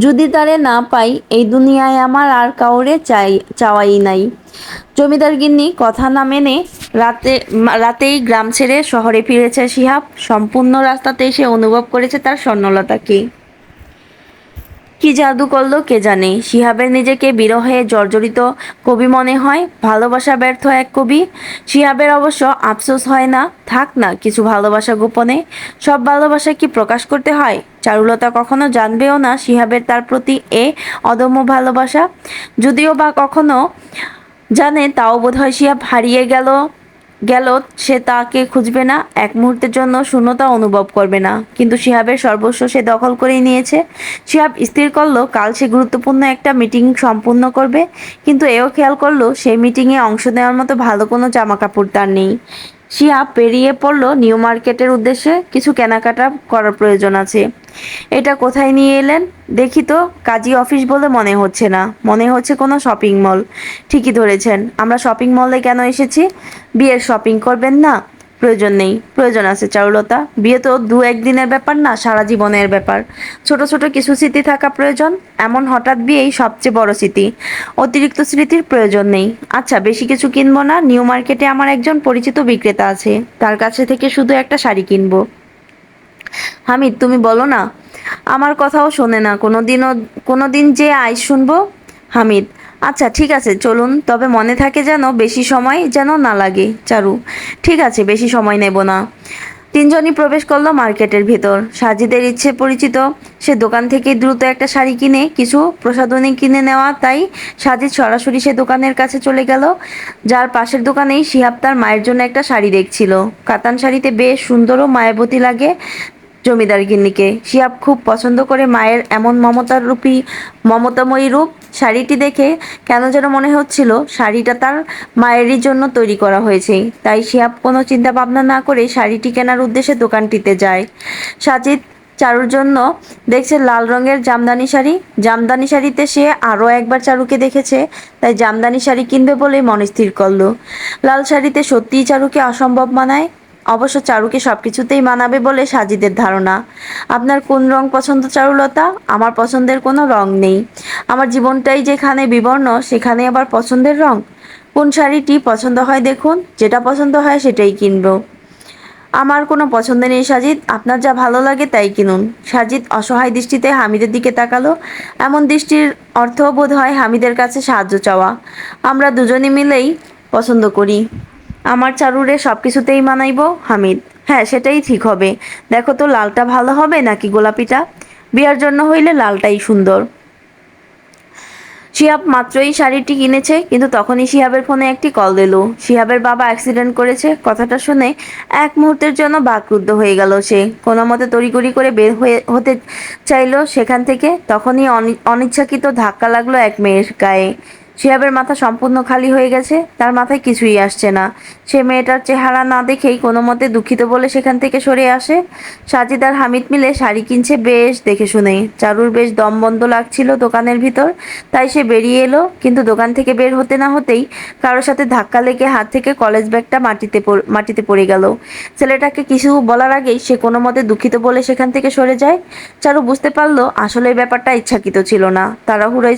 যদি তারে না পাই, এই দুনিয়ায় আমার আর কাউরে চাওয়াই নাই। জমিদার গিন্নি কথা না মেনে রাতেই গ্রাম ছেড়ে শহরে ফিরেছে শিহাব। সম্পূর্ণ রাস্তাতেই সে অনুভব করেছে তার স্বর্ণলতাকে। কি জাদু করলো কে জানে। শিহাবের নিজেকে বিরহে জর্জরিত কবি মনে হয়, ভালোবাসা ব্যর্থ এক কবি। শিহাবের অবশ্য আফসোস হয় না, থাক না কিছু ভালোবাসা গোপনে, সব ভালোবাসা কি প্রকাশ করতে হয়? চারুলতা কখনো জানবেও না শিহাবের তার প্রতি এ অদম্য ভালোবাসা। যদিও বা কখনো জানে, তাও বোধহয় শিহাব হারিয়ে গেল গেল সে তাকে খুঁজবে না, এক মুহূর্তের জন্য শূন্যতা অনুভব করবে না। কিন্তু শিহাবের সর্বস্ব সে দখল করেই নিয়েছে। শিহাব স্থির করলো কাল সে গুরুত্বপূর্ণ একটা মিটিং সম্পূর্ণ করবে, কিন্তু এও খেয়াল করলো সেই মিটিংয়ে অংশ নেওয়ার মতো ভালো কোনো জামা কাপড় তার নেই। শিহাব বেরিয়ে পড়লো নিউ মার্কেটের উদ্দেশ্যে, কিছু কেনাকাটা করার প্রয়োজন আছে। এটা কোথায় নিয়ে এলেন দেখি তো? কাজী অফিস বলে মনে হচ্ছে না, মনে হচ্ছে কোনো শপিং মল। ঠিকই ধরেছেন, আমরা শপিং মলে কেন এসেছি? বিয়ের শপিং করবেন না? প্রয়োজন নেই। প্রয়োজন আছে চারুলতা, বিয়ে তো দু একদিনের ব্যাপার না, সারা জীবনের ব্যাপার। ছোট ছোট কিছু স্মৃতি থাকা প্রয়োজন, এমন হঠাৎ বিয়েই সবচেয়ে বড় স্মৃতি। অতিরিক্ত স্মৃতির প্রয়োজন নেই। আচ্ছা, বেশি কিছু কিনবো না, নিউ মার্কেটে আমার একজন পরিচিত বিক্রেতা আছে, তার কাছে থেকে শুধু একটা শাড়ি কিনবো। হামিদ, তুমি বলো না, আমার কথাও শোনে না কোনোদিনও। কোনোদিন যে আইস শুনবো। হামিদ, আচ্ছা ঠিক আছে চলুন, তবে মনে থাকে যেন বেশি সময় যেন না লাগে। চারু, ঠিক আছে, বেশি সময় নেব না। তিনজনই প্রবেশ করলো মার্কেটের ভেতর। সাজিদের ইচ্ছে পরিচিত, সে দোকান থেকে দ্রুত একটা শাড়ি কিনে কিছু প্রসাধনী কিনে নেওয়া, তাই সাজিদ সরাসরি সে দোকানের কাছে চলে গেল, যার পাশের দোকানেই শিহাব তার মায়ের জন্য একটা শাড়ি দেখছিল। কাতান শাড়িতে বেশ সুন্দর ও মায়াবতী লাগে জমিদার গিন্নিকে। শিহাব খুব পছন্দ করে মায়ের এমন মমতাময়ী রূপ। শাড়িটি দেখে কেন যেন মনে হচ্ছিল শাড়িটা তার মায়েরই জন্য তৈরি করা হয়েছে। তাই শিহাব কোনো চিন্তা ভাবনা না করে শাড়িটি কেনার উদ্দেশ্যে দোকানটিতে যায়। সাজিদ চারুর জন্য দেখছে লাল রঙের জামদানি শাড়ি। জামদানি শাড়িতে সে আরও একবার চারুকে দেখেছে, তাই জামদানি শাড়ি কিনবে বলেই মন স্থির করলো। লাল শাড়িতে সত্যিই চারুকে অসম্ভব মানায়। অবশ্য চারুকে সবকিছুতেই মানাবে বলে সাজিদের ধারণা। আপনার কোন রং পছন্দ চারুলতা? আমার পছন্দের কোনো রং নেই, আমার জীবনটাই যেখানে বিবর্ণ সেখানে আবার পছন্দের রং? কোন শাড়িটি পছন্দ হয় দেখুন, যেটা পছন্দ হয় সেটাই কিনবো। আমার কোনো পছন্দ নেই সাজিদ, আপনার যা ভালো লাগে তাই কিনুন। সাজিদ অসহায় দৃষ্টিতে হামিদের দিকে তাকালো। এমন দৃষ্টির অর্থ বোধ হয় হামিদের কাছে সাহায্য চাওয়া। আমরা দুজনে মিলেই পছন্দ করি, আমার চারুরে সব কিছুতেই মানাইব। হামিদ, হ্যাঁ সেটাই ঠিক হবে। দেখো তো লালটা ভালো হবে নাকি গোলাপিটা? বিয়ার জন্য হইলে লালটাই সুন্দর। শিহাব মাত্রই শাড়িটি কিনেছে, কিন্তু তখনই শিহাবের ফোনে একটি কল দিল। শিহাবের বাবা অ্যাক্সিডেন্ট করেছে। কথাটা শুনে এক মুহূর্তের জন্য বাকরুদ্ধ হয়ে গেল সে। কোনো মতে তড়িঘড়ি করে বের হতে চাইলো সেখান থেকে, তখনই অনিচ্ছাকৃত ধাক্কা লাগলো এক মেয়ের গায়ে। শিহাবের মাথা সম্পূর্ণ খালি হয়ে গেছে, তার মাথায় কিছুই আসছে না। সে মেয়েটার চেহারা না দেখেই কোনো মতে দুঃখিত বলে সেখান থেকে সরে আসে। সাজিদ আর হামিদ মিলে শাড়ি কিনছে বেশ দেখে শুনেই। চারুর বেশ দমবন্ধ লাগছিল দোকানের ভিতর, তাই সে বেরিয়ে এলো, কিন্তু দোকান থেকে বের হতে না হতেই কারোর সাথে ধাক্কা লেগে হাত থেকে কলেজ ব্যাগটা মাটিতে পড়ে গেল। ছেলেটাকে কিছু বলার আগেই সে কোনো মতে দুঃখিত বলে সেখান থেকে সরে যায়। চারু বুঝতে পারলো আসলে এই ব্যাপারটা ইচ্ছাকৃত ছিল না, তাড়াহুড়োয়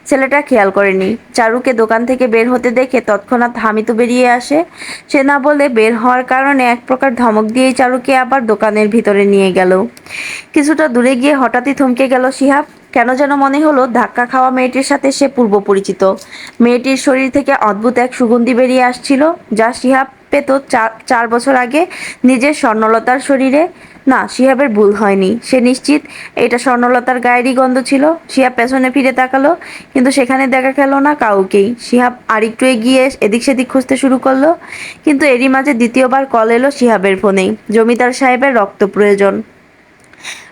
ছেলেটা খেয়াল করেনি। চারুকে দোকান থেকে বের হতে দেখে তৎক্ষণাৎ হামিদও বেরিয়ে আসে। সে না বলে বের হওয়ার কারণে এক প্রকার ধমক দিয়েই চারুকে আবার দোকানের ভিতরে নিয়ে গেল। কিছুটা দূরে গিয়ে হঠাৎই থমকে গেল শিহাব। কেন যেন মনে হলো ধাক্কা খাওয়া মেয়েটির সাথে সে পূর্ব পরিচিত। মেয়েটির শরীর থেকে অদ্ভুত এক সুগন্ধি বেরিয়ে আসছিল, যা শিহাব পেত 4 বছর আগে নিজের স্বর্ণলতার শরীরে। না, শিহাবের ভুল হয়নি, সে নিশ্চিত এটা স্বর্ণলতার গায়েরই গন্ধ ছিল। শিহাব পেছনে ফিরে তাকালো, কিন্তু সেখানে দেখা গেল না কাউকেই। শিহাব আরেকটু এগিয়ে এদিক সেদিক খুঁজতে শুরু করলো, কিন্তু এরই মাঝে দ্বিতীয়বার কল এলো শিহাবের ফোনে। জমিদার সাহেবের রক্ত প্রয়োজন।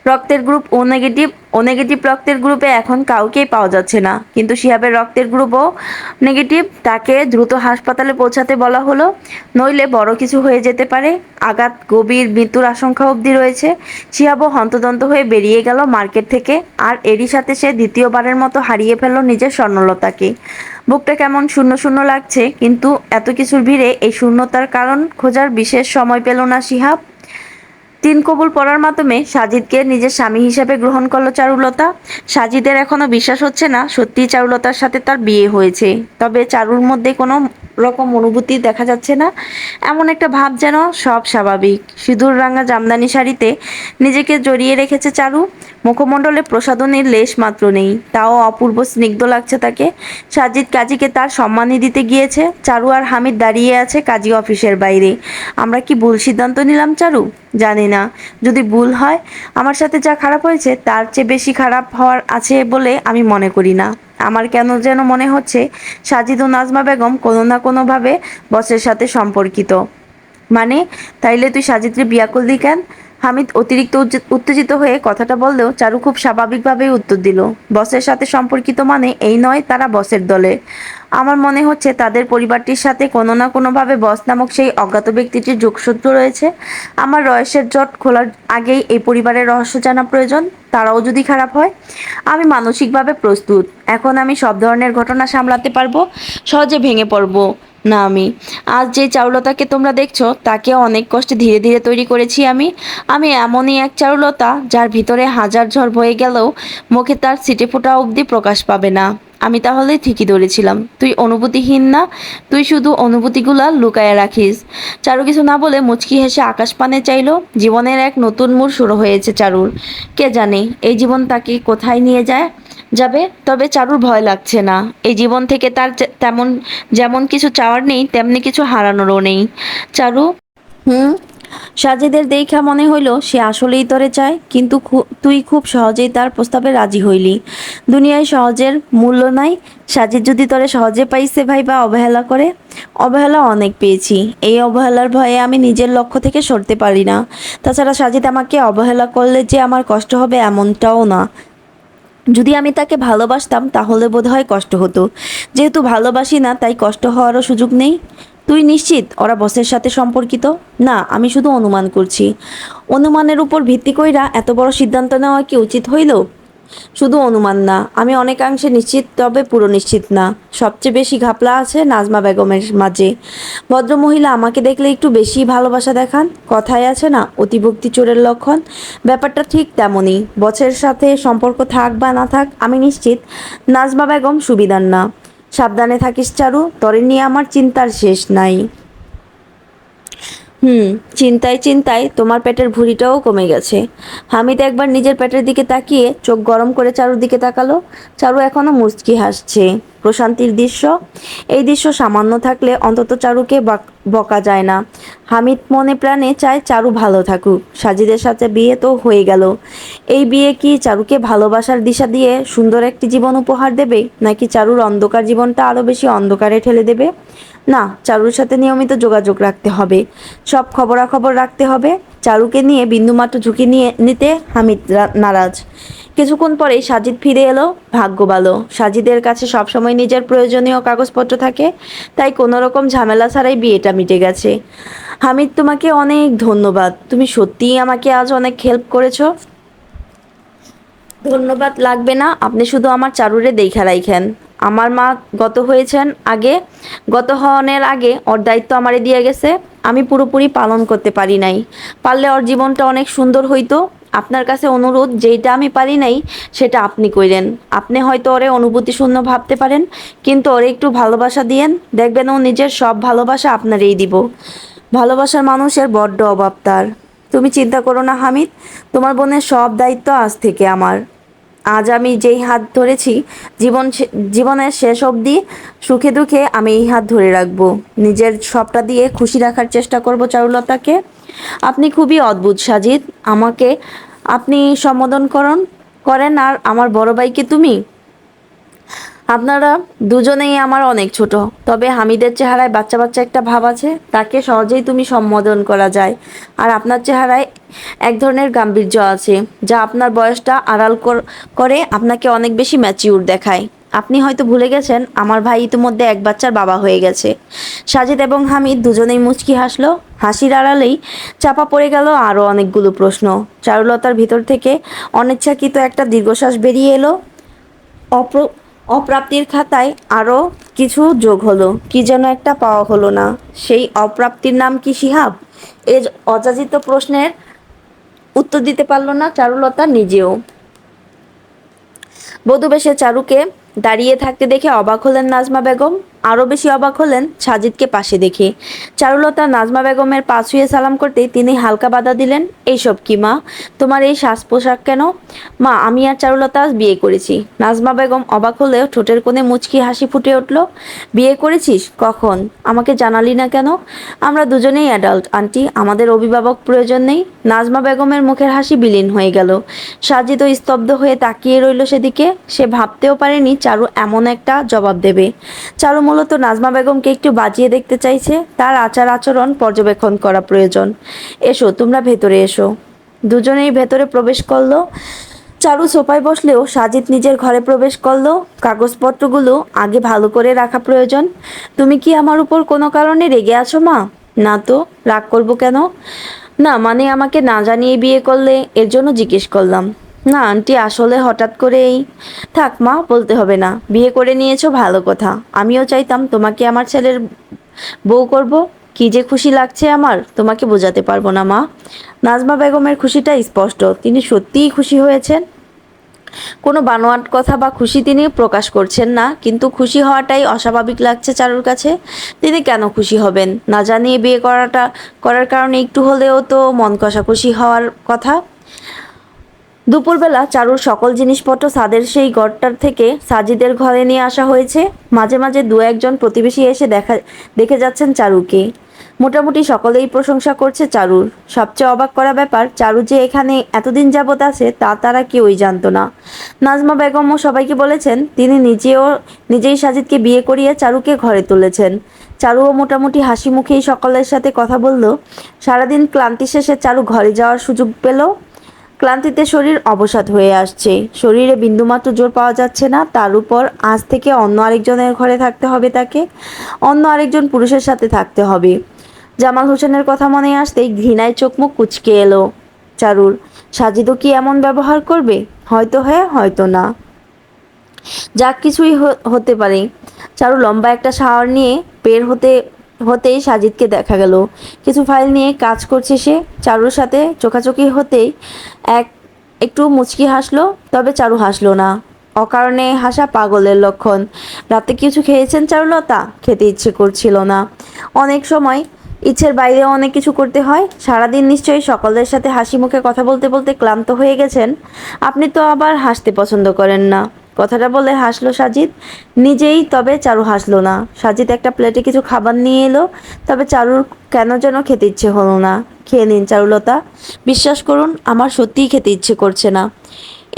রক্তের গ্রুপ ও নেগেটিভ। ও নেগেটিভ রক্তের গ্রুপে এখন কাউকেই পাওয়া যাচ্ছে না, কিন্তু শিহাবের রক্তের গ্রুপ ও নেগেটিভ। তাকে দ্রুত হাসপাতালে পৌঁছাতে বলা হলো, নইলে বড় কিছু হয়ে যেতে পারে। আঘাত গভীর, মৃত্যুর আশঙ্কা অবধি রয়েছে। শিহাবও হন্তদন্ত হয়ে বেরিয়ে গেল মার্কেট থেকে, আর এরই সাথে সে দ্বিতীয়বারের মতো হারিয়ে ফেলল নিজের স্বর্ণলতাকে। বুকটা কেমন শূন্য শূন্য লাগছে, কিন্তু এত কিছুর ভিড়ে এই শূন্যতার কারণ খোঁজার বিশেষ সময় পেল না শিহাব। 3 কবুল পড়ার মাধ্যমে সাজিদকে নিজের স্বামী হিসেবে গ্রহণ করলো চারুলতা। সাজিদের এখনো বিশ্বাস হচ্ছে না সত্যিই চারুলতার সাথে তার বিয়ে হয়েছে, তবে চারুর মধ্যে কোনো রকম অনুভূতি দেখা যাচ্ছে না। এমন একটা ভাব যেন সব স্বাভাবিক। সিঁদুর রাঙা জামদানি শাড়িতে নিজেকে জড়িয়ে রেখেছে চারু। মুখমণ্ডলে প্রসাধনীর লেশ মাত্র নেই, তাও অপূর্ব স্নিগ্ধ লাগছে তাকে। সাজিদ কাজীকে তার সম্মানী দিতে গিয়েছে, চারু আর হামিদ দাঁড়িয়ে আছে কাজী অফিসের বাইরে। আমরা কি ভুল সিদ্ধান্ত নিলাম চারু? জানি না, যদি ভুল হয়, আমার সাথে যা খারাপ হয়েছে তার চেয়ে বেশি খারাপ হওয়ার আছে বলে আমি মনে করি না। আমার কেন যেন মনে হচ্ছে সাজিদ ও নাজমা বেগম কোনো না কোনোভাবে বসের সাথে সম্পর্কিত। মানে, তাইলে তুই সাজিদকে বিয়া করলি কেন? হামিদ অতিরিক্ত উত্তেজিত হয়ে কথাটা বললেও চারু খুব স্বাভাবিকভাবেই উত্তর দিল, বসের সাথে সম্পর্কিত মানে এই নয় তারা বসের দলে। আমার মনে হচ্ছে তাদের পরিবারটির সাথে কোনো না কোনোভাবে বস নামক সেই অজ্ঞাত ব্যক্তিটির যোগসূত্র রয়েছে। আমার রহস্যের জট খোলার আগেই এই পরিবারের রহস্য জানা প্রয়োজন। তারাও যদি খারাপ হয়, আমি মানসিকভাবে প্রস্তুত। এখন আমি সব ধরনের ঘটনা সামলাতে পারবো, সহজে ভেঙে পড়বো না আমি। আজ যে চারুলতাকে তোমরা দেখছো তাকে অনেক কষ্টে ধীরে ধীরে তৈরি করেছি আমি। আমি এমনই এক চারুলতা যার ভিতরে হাজার ঝড় বয়ে গেলেও মুখে তার ছিটে ফোঁটা অবধি প্রকাশ পাবে না। আমি তাহলে ঠিকই ধরেছিলাম, তুই অনুভূতিহীন না, তুই শুধু অনুভূতিগুলা লুকায়া রাখিস। চারু কিছু না বলে মুচকি হেসে আকাশ পানে চাইলো। জীবনের এক নতুন মোড় শুরু হয়েছে চারুর। কে জানে এই জীবন তাকে কোথায় নিয়ে যাবে। তবে চারুর ভয় লাগছে না। এই জীবন থেকে তার যেমন কিছু চাওয়ার নেই, তেমনি কিছু হারানোরও নেই। চারু, হুম। সাজিদের দেখা মনে হইল সে আসলেই তরে চায়, কিন্তু তুই খুব সহজেই তার প্রস্তাবে রাজি হইলি। দুনিয়ায় সহজের মূল্য নাই। সাজিদ যদি তরে সহজে পাইছে ভাইবা অবহেলা করে। অবহেলা অনেক পেয়েছি, এই অবহেলার ভয়ে আমি নিজের লক্ষ্য থেকে সরতে পারি না। তাছাড়া সাজিদ আমাকে অবহেলা করলে যে আমার কষ্ট হবে এমনটাও না। যদি আমি তাকে ভালোবাসতাম তাহলে বোধহয় কষ্ট হতো। যেহেতু ভালোবাসি না, তাই কষ্ট হওয়ারও সুযোগ নেই। তুই নিশ্চিত ওরা বসের সাথে সম্পর্কিত? না, আমি শুধু অনুমান করছি। অনুমানের উপর ভিত্তি কইরা এত বড় সিদ্ধান্ত নেওয়া কি উচিত হইল? শুধু অনুমান না, আমি অনেকাংশে নিশ্চিত, তবে পুরো নিশ্চিত না। সবচেয়ে বেশি ঘাপলা আছে নাজমা বেগমের মাঝে। ভদ্রমহিলা আমাকে দেখলে একটু বেশি ভালোবাসা দেখান। কথায় আছে না, অতিভক্তি চোরের লক্ষণ। ব্যাপারটা ঠিক তেমনই। বছের সাথে সম্পর্ক থাক বা না থাক, আমি নিশ্চিত নাজমা বেগম সুবিধার না। সাবধানে থাকিস চারু, তরে নিয়ে আমার চিন্তার শেষ নাই। চিন্তায় চিন্তায় তোমার পেটের ভুঁড়িটাও কমে গেছে। হামিদ একবার নিজের পেটের দিকে তাকিয়ে চোখ গরম করে চারুর দিকে তাকালো। চারু এখনো মুচকি হাসছে। প্রশান্তির দৃশ্য। এই দৃশ্য সামান্য থাকলে অন্তত চারুকে বকা যায় না। হামিদ মনে প্রাণে চায় চারু ভালো থাকুক। সাজিদের সাথে বিয়ে তো হয়ে গেল। এই বিয়ে কি চারুকে ভালোবাসার দিশা দিয়ে সুন্দর একটি জীবন উপহার দেবে, নাকি চারুর অন্ধকার জীবনটা আরো বেশি অন্ধকারে ঠেলে দেবে? না, চারুর সাথে নিয়মিত যোগাযোগ রাখতে হবে, সব খবরাখবর রাখতে হবে। চারুকে নিয়ে বিন্দুমাত্র ঝুঁকি নিতে হামিদ নারাজ। কিছুক্ষণ পরেই সাজিদ ফিরে এলো। ভাগ্য ভালো, সাজিদের কাছে সবসময় নিজের প্রয়োজনীয় কাগজপত্র থাকে, তাই কোনো রকম ঝামেলা ছাড়াই বিয়েটা মিটে গেছে। হামিদ, তোমাকে অনেক ধন্যবাদ, তুমি সত্যিই আমাকে আজ অনেক হেল্প করেছো। ধন্যবাদ লাগবে না, আপনি শুধু আমার চারুরে দেইখা রাইখেন। আমার মা গত হয়েছেন আগে, গত হওয়ার আগে ওর দায়িত্ব আমারে দিয়ে গেছে, আমি পুরোপুরি পালন করতে পারি নাই। পারলে ওর জীবনটা অনেক সুন্দর হইতো। আপনার কাছে অনুরোধ, যেইটা আমি পারি নাই সেটা আপনি কইরেন। আপনি হয়তো ওরে অনুভূতি শূন্য ভাবতে পারেন, কিন্তু ওরে একটু ভালোবাসা দিয়েন, দেখবেন ও নিজের সব ভালোবাসা আপনারই দিব। ভালোবাসার মানুষের বড্ড অভাব তার। তুমি চিন্তা করো না হামিদ, তোমার বোনের সব দায়িত্ব আজ থেকে আমার। আজ আমি যেই হাত ধরেছি, জীবনের শেষ অবধি সুখে দুঃখে আমি এই হাত ধরে রাখবো। নিজের সবটা দিয়ে খুশি রাখার চেষ্টা করব চারুলতাকে। আপনি খুবই অদ্ভুত সাজিদ, আমাকে আপনি সম্বোধন করেন, আর আমার বড় ভাইকে তুমি। আপনারা দুজনেই আমার অনেক ছোট, তবে হামিদের চেহারায় বাচ্চা বাচ্চা একটা ভাব আছে, তাকে সহজেই তুমি সম্বোধন করা যায়। আর আপনার চেহারায় এক ধরনের গাম্ভীর্য আছে, যা আপনার বয়সটা আড়াল করে আপনাকে অনেক বেশি ম্যাচিউর দেখায়। আপনি হয়তো ভুলে গেছেন আমার ভাই ইতিমধ্যে এক বাচ্চার বাবা হয়ে গেছে। সাজিদ এবং হামিদ দুজনেই মুচকি হাসলো। হাসির আড়ালেই চাপা পড়ে গেল আরও অনেকগুলো প্রশ্ন। চারুলতার ভিতর থেকে অনিচ্ছাকৃত একটা দীর্ঘশ্বাস বেরিয়ে এলো। অপ্রাপ্তির খাতায় আরও কিছু যোগ হলো, কি যেন একটা পাওয়া হলো না। সেই অপ্রাপ্তির নাম কি শিহাব? এই অযাচিত প্রশ্নের উত্তর দিতে পারল না চারুলতা নিজেও। বধূবেশে চারুকে দাঁড়িয়ে থাকতে দেখে অবাক হলেন নাজমা বেগম। আরও বেশি অবাক হলেন সাজিদকে পাশে দেখে। চারুলতা নাজমা বেগমের পা ছুঁয়ে সালাম করতেই তিনি হালকা বাধা দিলেন। এইসব কি মা, তোমার এই সাজ পোশাক কেন? মা, আমি আর চারুলতা আজ বিয়ে করেছি। নাজমা বেগম অবাক হলেও ঠোঁটের কোণে মুচকি হাসি ফুটে উঠল। বিয়ে করেছিস? কখন? আমাকে জানালি না কেন? আমরা দুজনেই অ্যাডাল্ট আন্টি, আমাদের অভিভাবক প্রয়োজন নেই। নাজমা বেগমের মুখের হাসি বিলীন হয়ে গেল। সাজিদও স্তব্ধ হয়ে তাকিয়ে রইল সেদিকে। সে ভাবতেও পারেনি চারু এমন একটা জবাব দেবে। চারু মূলত নাজমা বেগমকে একটু বাজিয়ে দেখতে চাইছে, তার আচার আচরণ পর্যবেক্ষণ করা প্রয়োজন। এসো, তোমরা ভেতরে এসো। দুজনেই ভেতরে প্রবেশ করলো। চারু সোফায় বসলেও সাজিদ নিজের ঘরে প্রবেশ করলো। কাগজপত্রগুলো আগে ভালো করে রাখা প্রয়োজন। তুমি কি আমার উপর কোনো কারণে রেগে আছো মা? না তো, রাগ করবো কেন? না মানে, আমাকে না জানিয়ে বিয়ে করলে, এর জন্য জিজ্ঞেস করলাম। না আন্টি, আসলে হঠাৎ করেই। থাক মা, বলতে হবে না। বিয়ে করে নিয়েছো ভালো কথা, আমিও চাইতাম তোমাকে আমার ছেলের বউ করব। কি যে খুশি লাগছে আমার, তোমাকে বোঝাতে পারবো না মা। নাজমা বেগমের খুশিটা স্পষ্ট, তিনি সত্যিই খুশি হয়েছেন। কোনো বানোয়াট কথা বা খুশি তিনি প্রকাশ করছেন না, কিন্তু খুশি হওয়াটাই অস্বাভাবিক লাগছে চারুর কাছে। তিনি কেন খুশি হবেন? না জানিয়ে বিয়ে করার কারণে একটু হলেও তো মন কষাকষি হওয়ার কথা। দুপুরবেলা চারুর সকল জিনিসপত্র ছাদের সেই ঘরটার থেকে সাজিদের ঘরে নিয়ে আসা হয়েছে। মাঝে মাঝে দু একজন প্রতিবেশী এসে দেখে যাচ্ছেন চারুকে। মোটামুটি সকলেই প্রশংসা করছে চারুর। সবচেয়ে অবাক করা ব্যাপার, চারু যে এখানে এতদিন যাবৎ আছে তা তারা কেউই জানতো না। নাজমা বেগমও সবাইকে বলেছেন তিনি নিজেই সাজিদকে বিয়ে করিয়ে চারুকে ঘরে তুলেছেন। চারুও মোটামুটি হাসি মুখেই সকলের সাথে কথা বলল। সারাদিন ক্লান্তি শেষে চারু ঘরে যাওয়ার সুযোগ পেল। ক্লান্তিতে শরীর অবসাদ হয়ে আসছে, শরীরে বিন্দুমাত্র জোর পাওয়া যাচ্ছে না। তার উপর আজ থেকে অন্য আরেকজনের ঘরে থাকতে হবে তাকে, অন্য আরেকজন পুরুষের সাথে থাকতে হবে। জামাল হোসেনের কথা মনে আসতেই ঘৃণায় চোখ মুখ কুঁচকে এলো চারুর। সাজিদও কি এমন ব্যবহার করবে? হয়তো হ্যাঁ, হয়তো না, যা কিছুই হতে পারে। চারু লম্বা একটা শাওয়ার নিয়ে বের হতেই সাজিদকে দেখা গেল। কিছু ফাইল নিয়ে কাজ করছে সে। চারুর সাথে চোখাচোখি হতেই একটু মুচকি হাসলো, তবে চারু হাসলো না। অকারণে হাসা পাগলের লক্ষণ। রাতে কিছু খেয়েছেন চারুলতা? খেতে ইচ্ছে করছিল না। অনেক সময় ইচ্ছের বাইরে অনেক কিছু করতে হয়। সারাদিন নিশ্চয়ই সকলের সাথে হাসি মুখে কথা বলতে বলতে ক্লান্ত হয়ে গেছেন। আপনি তো আবার হাসতে পছন্দ করেন না। কথাটা বলে হাসলো সাজিদ নিজেই, তবে চারু হাসলো না। সাজিদ একটা প্লেটে কিছু খাবার নিয়ে এলো, তবে চারুর কেন যেন খেতে ইচ্ছে হলো না। খেয়ে নিন চারুলতা, বিশ্বাস করুন আমার সত্যিই খেতে ইচ্ছে করছে না।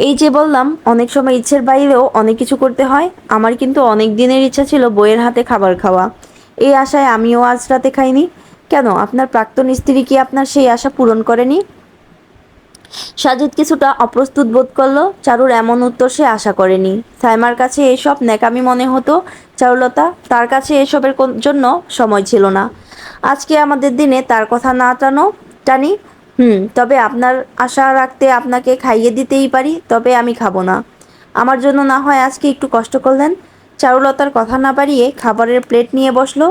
এই যে বললাম, অনেক সময় ইচ্ছের বাইরেও অনেক কিছু করতে হয়। আমার কিন্তু অনেক দিনের ইচ্ছা ছিল বইয়ের হাতে খাবার খাওয়া। এই আশায় আমিও আজ রাতে খাইনি। কেন আপনার প্রাক্তন স্ত্রী কি আপনার সেই আশা পূরণ করেনি? সাজিদ কিছুটা অপ্রস্তুত বোধ করলো। চারুর এমন উত্তর সে আশা করেনি। সাইমার কাছে এসব ন্যাকামি মনে হতো চারুলতা, তার কাছে এসবের জন্য সময় ছিল না। আজকে আমাদের দিনে তার কথা না টানি। তবে আপনার আশা রাখতে আপনাকে খাইয়ে দিতেই পারি, তবে আমি খাবো না। আমার জন্য না হয় আজকে একটু কষ্ট করলেন। চারুলতার কথা না বাড়িয়ে খাবারের প্লেট নিয়ে বসলো।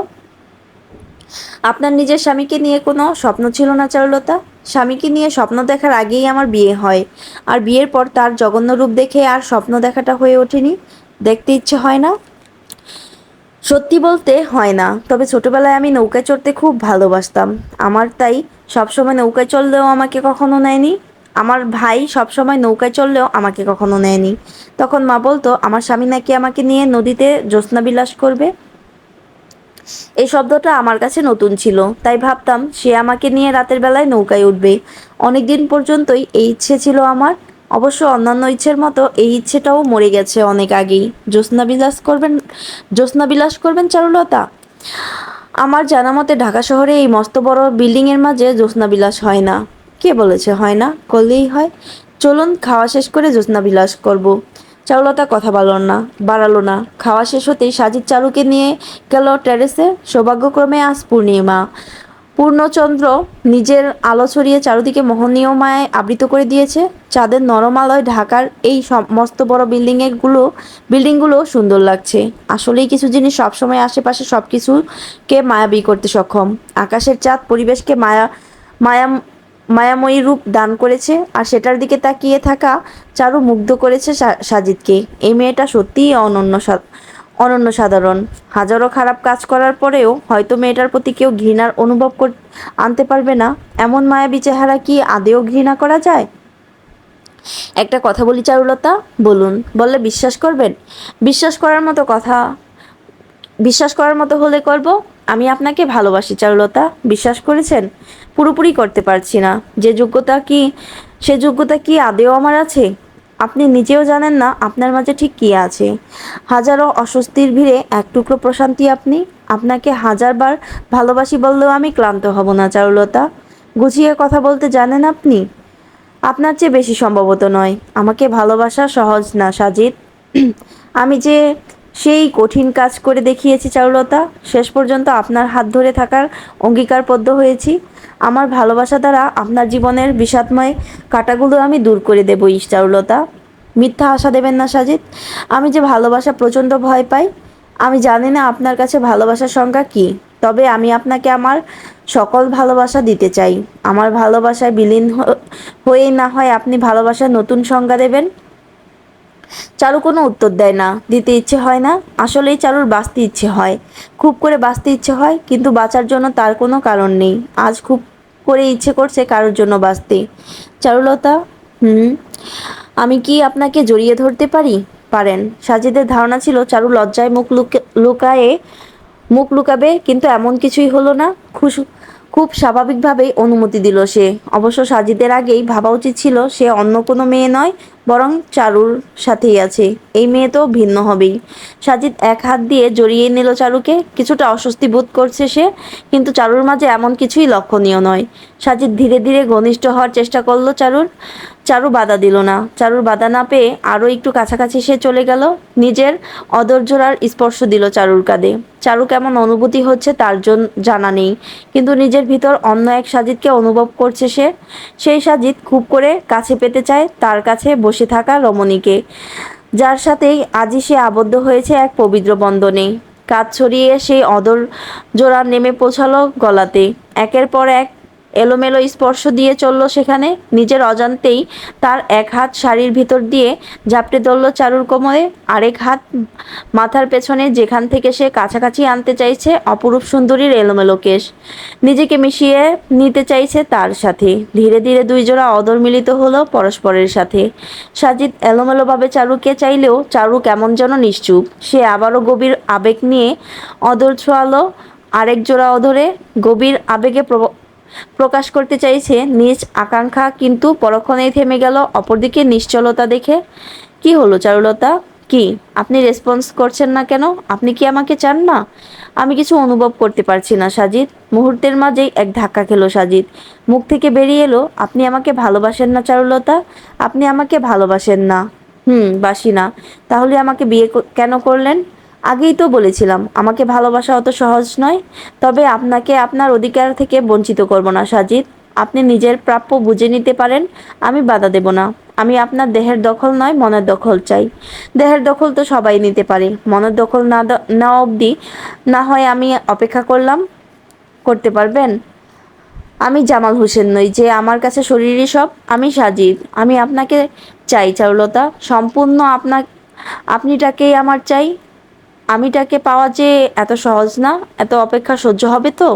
আপনার নিজের স্বামীকে নিয়ে কোনো স্বপ্ন ছিল না চারুলতা? স্বামীকে নিয়ে স্বপ্ন দেখার আগেই আমার বিয়ে হয়, আর বিয়ের পর তার জঘন্য রূপ দেখে আর স্বপ্ন দেখাটা হয়ে ওঠেনি। দেখতে ইচ্ছে হয় না? সত্যি বলতে হয় না, তবে ছোটবেলায় আমি নৌকায় চড়তে খুব ভালোবাসতাম। আমার তাই সবসময় নৌকায় চললেও আমাকে কখনো নেয়নি। আমার ভাই সবসময় নৌকায় চললেও আমাকে কখনো নেয়নি। তখন মা বলতো আমার স্বামী নাকি আমাকে নিয়ে নদীতে জ্যোৎস্না বিলাস করবে। এই শব্দটা আমার কাছে নতুন ছিল, তাই ভাবতাম সে আমাকে নিয়ে রাতের বেলায় নৌকায় উঠবে। অনেকদিন পর্যন্তই এই ইচ্ছে ছিল আমার। অবশ্য অন্যান্য ইচ্ছের মতো এই ইচ্ছেটাও মরে গেছে অনেক আগেই। জ্যোৎস্না বিলাস করবেন চারুলতা? আমার জানা মতে ঢাকা শহরে এই মস্ত বড় বিল্ডিং এর মাঝে জ্যোৎস্না বিলাস হয় না। কে বলেছে হয় না? করলেই হয়। চলুন খাওয়া শেষ করে জ্যোৎস্না বিলাস করব। চারুলতা কথা বাড়ালো না। খাওয়া শেষ হতেই সাজিদ চারুকে নিয়ে গেল টেরেসে। সৌভাগ্যক্রমে আজ পূর্ণিমা। পূর্ণচন্দ্র নিজের আলো ছড়িয়ে চারুদিকে মোহনীয় মায়ায় আবৃত করে দিয়েছে। চাঁদের নরম আলোয় ঢাকার এই মস্ত বড় বিল্ডিংগুলো সুন্দর লাগছে। আসলেই কিছু জিনিস সবসময় আশেপাশে সবকিছুকে মায়াবী করতে সক্ষম। আকাশের চাঁদ পরিবেশকে মায়া মায়াময়ী রূপ দান করেছে, আর সেটার দিকে তাকিয়ে থাকা চারু মুগ্ধ করেছে সাজিদকে। এই মেয়েটা সত্যিই অনন্য সাধারণ। হাজারো খারাপ কাজ করার পরেও হয়তো মেয়েটার প্রতি কেউ ঘৃণার অনুভব আনতে পারবে না। এমন মায়াবী চেহারা কি আদেও ঘৃণা করা যায়? একটা কথা বলি চারুলতা। বলুন। বললে বিশ্বাস করবেন? বিশ্বাস করার মতো কথা বিশ্বাস করার মতো হলে করব। আমি আপনাকে ভালোবাসি চারুলতা। বিশ্বাস করেছেন? পুরোপুরি করতে পারছি না। সে যোগ্যতা কি আদেও আমার আছে? আপনি নিজেও জানেন না আপনার মাঝে ঠিক কী আছে। হাজারো অস্বস্তির ভিড়ে এক টুকরো প্রশান্তি আপনি। আপনাকে হাজারবার ভালোবাসি বললেও আমি ক্লান্ত হব না চারুলতা। গুছিয়ে কথা বলতে জানেন আপনি? আপনার চেয়ে বেশি সম্ভবত নয়। আমাকে ভালোবাসা সহজ না সাজিদ। আমি যে সেই কঠিন কাজ করে দেখিয়েছি চারুলতা। শেষ পর্যন্ত আপনার হাত ধরে থাকার অঙ্গীকারবদ্ধ হয়েছি। আমার ভালোবাসা দ্বারা আপনার জীবনের বিষাদময় কাঁটাগুলো আমি দূর করে দেবই চারুলতা। মিথ্যা আশা দেবেন না সাজিদ। আমি যে ভালোবাসা প্রচণ্ড ভয় পাই। আমি জানি না আপনার কাছে ভালোবাসার সংজ্ঞা কী, তবে আমি আপনাকে আমার সকল ভালোবাসা দিতে চাই। আমার ভালোবাসায় বিলীন হয়েই না হয় আপনি ভালোবাসার নতুন সংজ্ঞা দেবেন। চারু কোনো উত্তর দেয় না। দিতে ইচ্ছে হয় না। আসলেই চারুর বাঁচতে ইচ্ছে হয়, খুব করে বাঁচতে ইচ্ছে হয়, কিন্তু বাঁচার জন্য তার কোনো কারণ নেই। আজ খুব করে ইচ্ছে করছে কারোর জন্য বাঁচতে। চারুলতা, আমি কি আপনাকে জড়িয়ে ধরতে পারি? পারেন। সাজিদের ধারণা ছিল চারু লজ্জায় মুখ লুকাবে, কিন্তু এমন কিছুই হলো না। খুব স্বাভাবিকভাবেই অনুমতি দিল সে। অবশ্য সাজিদের আগেই ভাবা উচিত ছিল সে অন্য কোনো মেয়ে নয়, বরং চারুর সাথেই আছে। এই মেয়ে তো ভিন্ন হবেই। সাজিদ এক হাত দিয়ে জড়িয়ে নিল চারুকে। কিছুটা অস্বস্তি বোধ করছে সে, কিন্তু চারুর মাঝে এমন কিছুই লক্ষণীয় নয়। সাজিদ ধীরে ধীরে ঘনিষ্ঠ হওয়ার চেষ্টা করলো চারু বাধা দিল না। চারুর বাধা না পেয়ে আরও একটু কাছাকাছি সে চলে গেল। নিজের অধৈর্যের স্পর্শ দিল চারুর কাঁধে। চারু কেমন অনুভূতি হচ্ছে তার জানা নেই, কিন্তু নিজের ভিতর অন্য এক সাজিদকে অনুভব করছে সে। সেই সাজিদ খুব করে কাছে পেতে চায় তার কাছে বসে থাকা রমণীকে, যার সাথেই আজই সে আবদ্ধ হয়েছে এক পবিত্র বন্ধনে। কাঁধ ছড়িয়ে সেই অধর জোড়া নেমে পৌঁছালো গলাতে। একের পর এক এলোমেলো স্পর্শ দিয়ে চলল সেখানে। নিজের অজান্তেই তার এক হাত শাড়ির ভিতর দিয়ে ঝাপটে ধরল চারুর কোমরে, আরেক হাত মাথার পেছনে, যেখান থেকে সে কাছাকাছি আনতে চাইছে অপরূপ সুন্দরীর এলোমেলো কেশ। নিজেকে মিশিয়ে নিতে চাইছে তার সাথে। ধীরে ধীরে দুই জোড়া অধর মিলিত হলো পরস্পরের সাথে। সাজিদ এলোমেলোভাবে চারুকে চাইলেও চারু কেমন যেন নিশ্চুপ। সে আবারও গভীর আবেগ নিয়ে অধর ছোঁয়ালো আরেক জোড়া অধরে। গভীর আবেগে প্রকাশ করতে চাইছে নিজ আকাঙ্ক্ষা, কিন্তু পরক্ষণেই থেমে গেল অপরদিকে নিশ্চলতা দেখে। কি হলো চারুলতা? কি আপনি রেসপন্স করছেন না কেন? আপনি কি আমাকে চান না? আমি কিছু অনুভব করতে পারছি না সাজিদ। মুহূর্তের মাঝেই এক ধাক্কা খেলো সাজিদ। মুখ থেকে বেরিয়ে এলো, আপনি আমাকে ভালোবাসেন না চারুলতা? আপনি আমাকে ভালোবাসেন না? বাসি না। তাহলে আমাকে বিয়ে কেন করলেন? আগেই তো বলেছিলাম আমাকে ভালোবাসা অত সহজ নয়। তবে আপনাকে আপনার অধিকার থেকে বঞ্চিত করব না সাজিদ। আপনি নিজের প্রাপ্য বুঝে নিতে পারেন, আমি বাধা দেব না। আমি আপনার দেহের দখল নয়, মনের দখল চাই। দেহের দখল তো সবাই নিতে পারে, মনের দখল না অবধি না হয় আমি অপেক্ষা করতে পারবেন? আমি জামাল হোসেন নই যে আমার কাছে শরীরই সব। আমি সাজিদ। আমি আপনাকে চাই চারুলতা, সম্পূর্ণ আপনিটাকেই আমার চাই। আমিটাকে পাওয়া যে এত সহজ না। এত অপেক্ষা সহ্য হবে তো?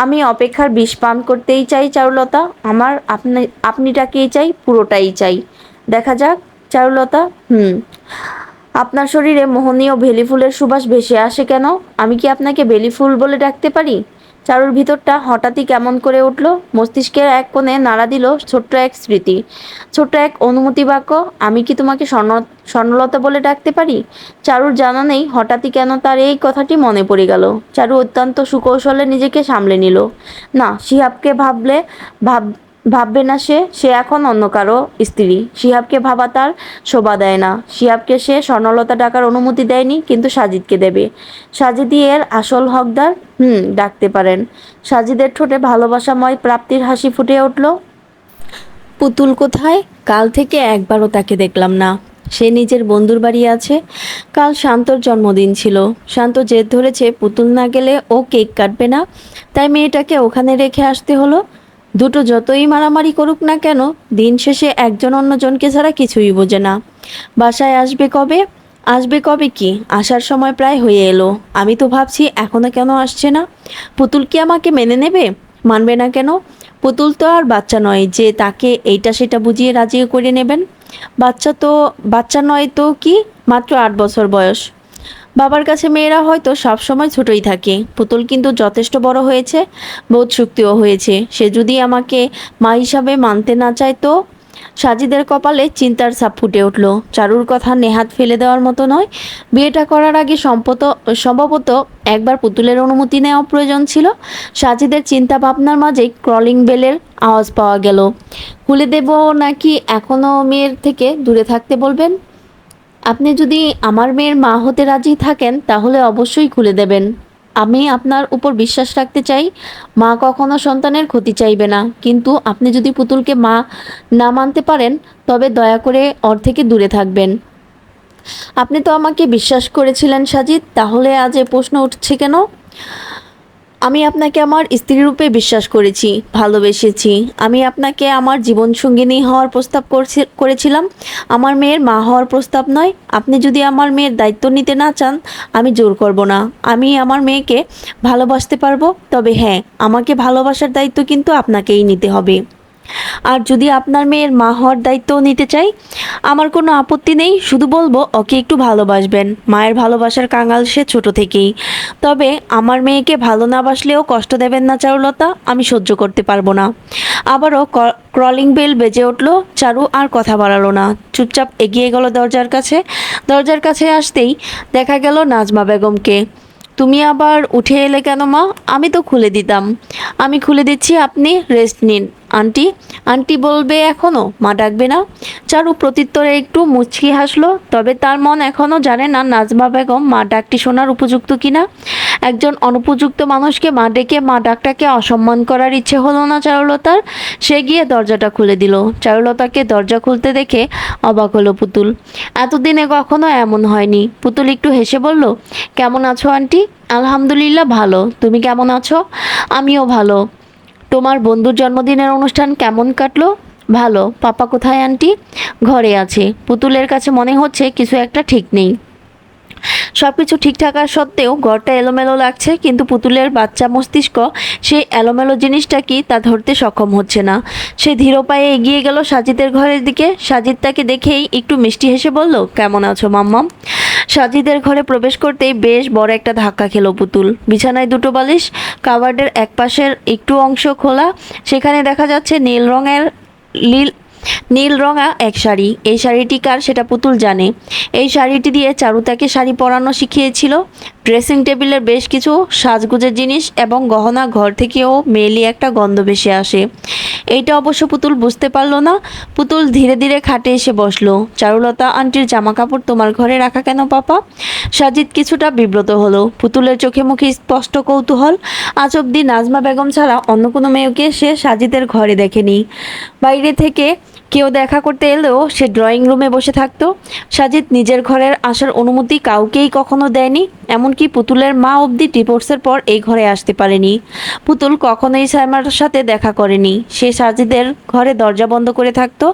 আমি অপেক্ষার বিষ পান করতেই চাই চারুলতা। আমার আপনিটাকেই চাই, পুরোটাই চাই। দেখা যাক চারুলতা। আপনার শরীরে মোহনীয় বেলি ফুলের সুবাস ভেসে আসে কেন? আমি কি আপনাকে বেলি ফুল বলে ডাকতে পারি? চারুর ভিতরটা হঠাৎই কেমন করে উঠল। মস্তিষ্কের এক কোণে নাড়া দিল ছোট্ট এক স্মৃতি, ছোট্ট এক অনুমতি বাক্য। আমি কি তোমাকে স্বর্ণলতা বলে ডাকতে পারি? চারুর জানা নেই হঠাৎই কেন তার এই কথাটি মনে পড়ে গেল। চারু অত্যন্ত সুকৌশলে নিজেকে সামলে নিল। না, শিহাবকে ভাব ভাববে না সে। সে এখন অন্য কারো স্ত্রী। শিহাবকে ভাবা তার শোভা দেয় না। শিহাবকে সে স্বর্ণলতা ডাকার অনুমতি দেয়নি, কিন্তু সাজিদকে দেবে। সাজিদই এর আসল হকদার। ডাকতে পারেন। সাজিদের ঠোঁটে ভালোবাসাময় প্রাপ্তির হাসি ফুটে উঠল। পুতুল কোথায়? কাল থেকে একবারও তাকে দেখলাম না। সে নিজের বন্ধুর বাড়ি আছে। কাল শান্তর জন্মদিন ছিল। শান্ত জেদ ধরেছে পুতুল না গেলে ও কেক কাটবে না, তাই মেয়েটাকে ওখানে রেখে আসতে হলো। দুটো যতই মারামারি করুক না কেন, দিন শেষে একজন অন্যজনকে ছাড়া কিছুই বোঝে না। বাসায় আসবে কবে কি? আসার সময় প্রায় হয়ে এলো। আমি তো ভাবছি এখনো কেন আসছে না। পুতুল কি আমাকে মেনে নেবে? মানবে না কেন? পুতুল তো আর বাচ্চা নয় যে তাকে এইটা সেটা বুঝিয়ে রাজি করে নেবেন। বাচ্চা নয় তো কি, মাত্র 8 বছর বয়স। বাবার কাছে মেয়েরা হয়তো সবসময় ছোটই থাকে। পুতুল কিন্তু যথেষ্ট বড় হয়েছে, বোধ শক্তিও হয়েছে। সে যদি আমাকে মা হিসাবে মানতে না চায় তো? সাজিদের কপালে চিন্তার ছাপ ফুটে উঠল। চারুর কথা নেহাত ফেলে দেওয়ার মতো নয়। বিয়েটা করার আগে সম্ভবত একবার পুতুলের অনুমতি নেওয়া প্রয়োজন ছিল। সাজিদের চিন্তা ভাবনার মাঝেই কলিং বেলের আওয়াজ পাওয়া গেল। খুলে দেব নাকি এখনো মেয়ের থেকে দূরে থাকতে বলবেন? আপনি যদি আমার মেয়ের মা হতে রাজি থাকেন তাহলে অবশ্যই খুলে দেবেন। আমি আপনার উপর বিশ্বাস রাখতে চাই। মা কখনো সন্তানের ক্ষতি চাইবে না, কিন্তু আপনি যদি পুতুলকে মা না মানতে পারেন তবে দয়া করে ওর থেকে দূরে থাকবেন। আপনি তো আমাকে বিশ্বাস করেছিলেন সাজিদ, তাহলে আজ এ প্রশ্ন উঠছে কেন? আমি আপনাকে আমার স্ত্রীরূপে বিশ্বাস করেছি, ভালোবেসেছি। আমি আপনাকে আমার জীবনসঙ্গিনী হওয়ার প্রস্তাব করেছিলাম, আমার মেয়ের মা হওয়ার প্রস্তাব নয়। আপনি যদি আমার মেয়ের দায়িত্ব নিতে না চান, আমি জোর করব না। আমি আমার মেয়েকে ভালোবাসতে পারবো, তবে হ্যাঁ, আমাকে ভালোবাসার দায়িত্ব কিন্তু আপনাকেই নিতে হবে। আর যদি আপনার মেয়ের মা হওয়ার দায়িত্বও নিতে চাই, আমার কোনো আপত্তি নেই। শুধু বলবো ওকে একটু ভালোবাসবেন। মায়ের ভালোবাসার কাঙাল সে ছোট থেকেই। তবে আমার মেয়েকে ভালো না বাসলেও কষ্ট দেবেন না চারুলতা, আমি সহ্য করতে পারবো না। আবারও ক্রলিং বেল বেজে উঠল। চারু আর কথা বাড়ালো না, চুপচাপ এগিয়ে গেল দরজার কাছে। দরজার কাছে আসতেই দেখা গেল নাজমা বেগমকে। তুমি আবার উঠে এলে কেন মা? আমি তো খুলে দিতাম। আমি খুলে দিচ্ছি, আপনি রেস্ট নিন। আন্টি আন্টি বলবে এখনো? মা ডাকবে না? চারু প্রত্যুত্তরে একটু মুচকি হাসলো। তবে তার মন এখনও জানে না নাজমা বেগম মা ডাকটি শোনার উপযুক্ত কিনা। একজন অনুপযুক্ত মানুষকে মা ডেকে মা ডাকটাকে অসম্মান করার ইচ্ছে হলো না চারুলতার। সে গিয়ে দরজাটা খুলে দিল। চারুলতাকে দরজা খুলতে দেখে অবাক হলো পুতুল। এতদিনে কখনো এমন হয়নি। পুতুল একটু হেসে বলল, কেমন আছো আন্টি? আলহামদুলিল্লাহ ভালো। তুমি কেমন আছো? আমিও ভালো। তোমার বন্ধুর জন্মদিনের অনুষ্ঠান কেমন কাটলো? ভালো। পাপা কোথায় আন্টি? ঘরে আছে। পুতুলের কাছে মনে হচ্ছে কিছু একটা ঠিক নেই। সবকিছু ঠিক থাকার সত্ত্বেও ঘরটা এলোমেলো লাগছে, কিন্তু পুতুলের বাচ্চা মস্তিষ্ক সেই এলোমেলো জিনিসটা কি তা ধরতে সক্ষম হচ্ছে না। সে ধীর পায়ে এগিয়ে গেল সাজিদের ঘরের দিকে। সাজিদ তাকে দেখেই একটু মিষ্টি হেসে বলল, কেমন আছো মাম্মাম? সাজিদের ঘরে প্রবেশ করতেই বেশ বড় একটা ধাক্কা খেলো পুতুল। বিছানায় দুটো বালিশ, কাবার্ডের এক পাশের একটু অংশ খোলা। সেখানে দেখা যাচ্ছে নীল নীল রঙা এক শাড়ি। এই শাড়িটি কার সেটা পুতুল জানে। এই শাড়িটি দিয়ে চারু তাকে শাড়ি পরানো শিখিয়েছিল। ড্রেসিং টেবিলের বেশ কিছু সাজগোজের জিনিস এবং গহনা ঘর থেকেও মেয়েলি একটা গন্ধ ভেসে আসে। এইটা অবশ্য পুতুল বুঝতে পারলো না। পুতুল ধীরে ধীরে খাটে এসে বসলো। চারুলতা আন্টির জামা কাপড় তোমার ঘরে রাখা কেন পাপা? সাজিদ কিছুটা বিব্রত হলো। পুতুলের চোখে মুখে স্পষ্ট কৌতূহল। আজ অব্দি নাজমা বেগম ছাড়া অন্য কোনো মেয়েকে সে সাজিদের ঘরে দেখেনি। বাইরে থেকে কেউ দেখা করতে এলেও সে ড্রয়িং রুমে বসে থাকতো। সাজিদ নিজের ঘরের আসার অনুমতি কাউকেই কখনো দেয়নি। এমনকি পুতুলের মা অবধি ডিভোর্সের পর এই ঘরে আসতে পারেনি। পুতুল কখনোই সাইমার সাথে দেখা করেনি। সে সাজিদের ঘরে দরজা বন্ধ করে থাকতো।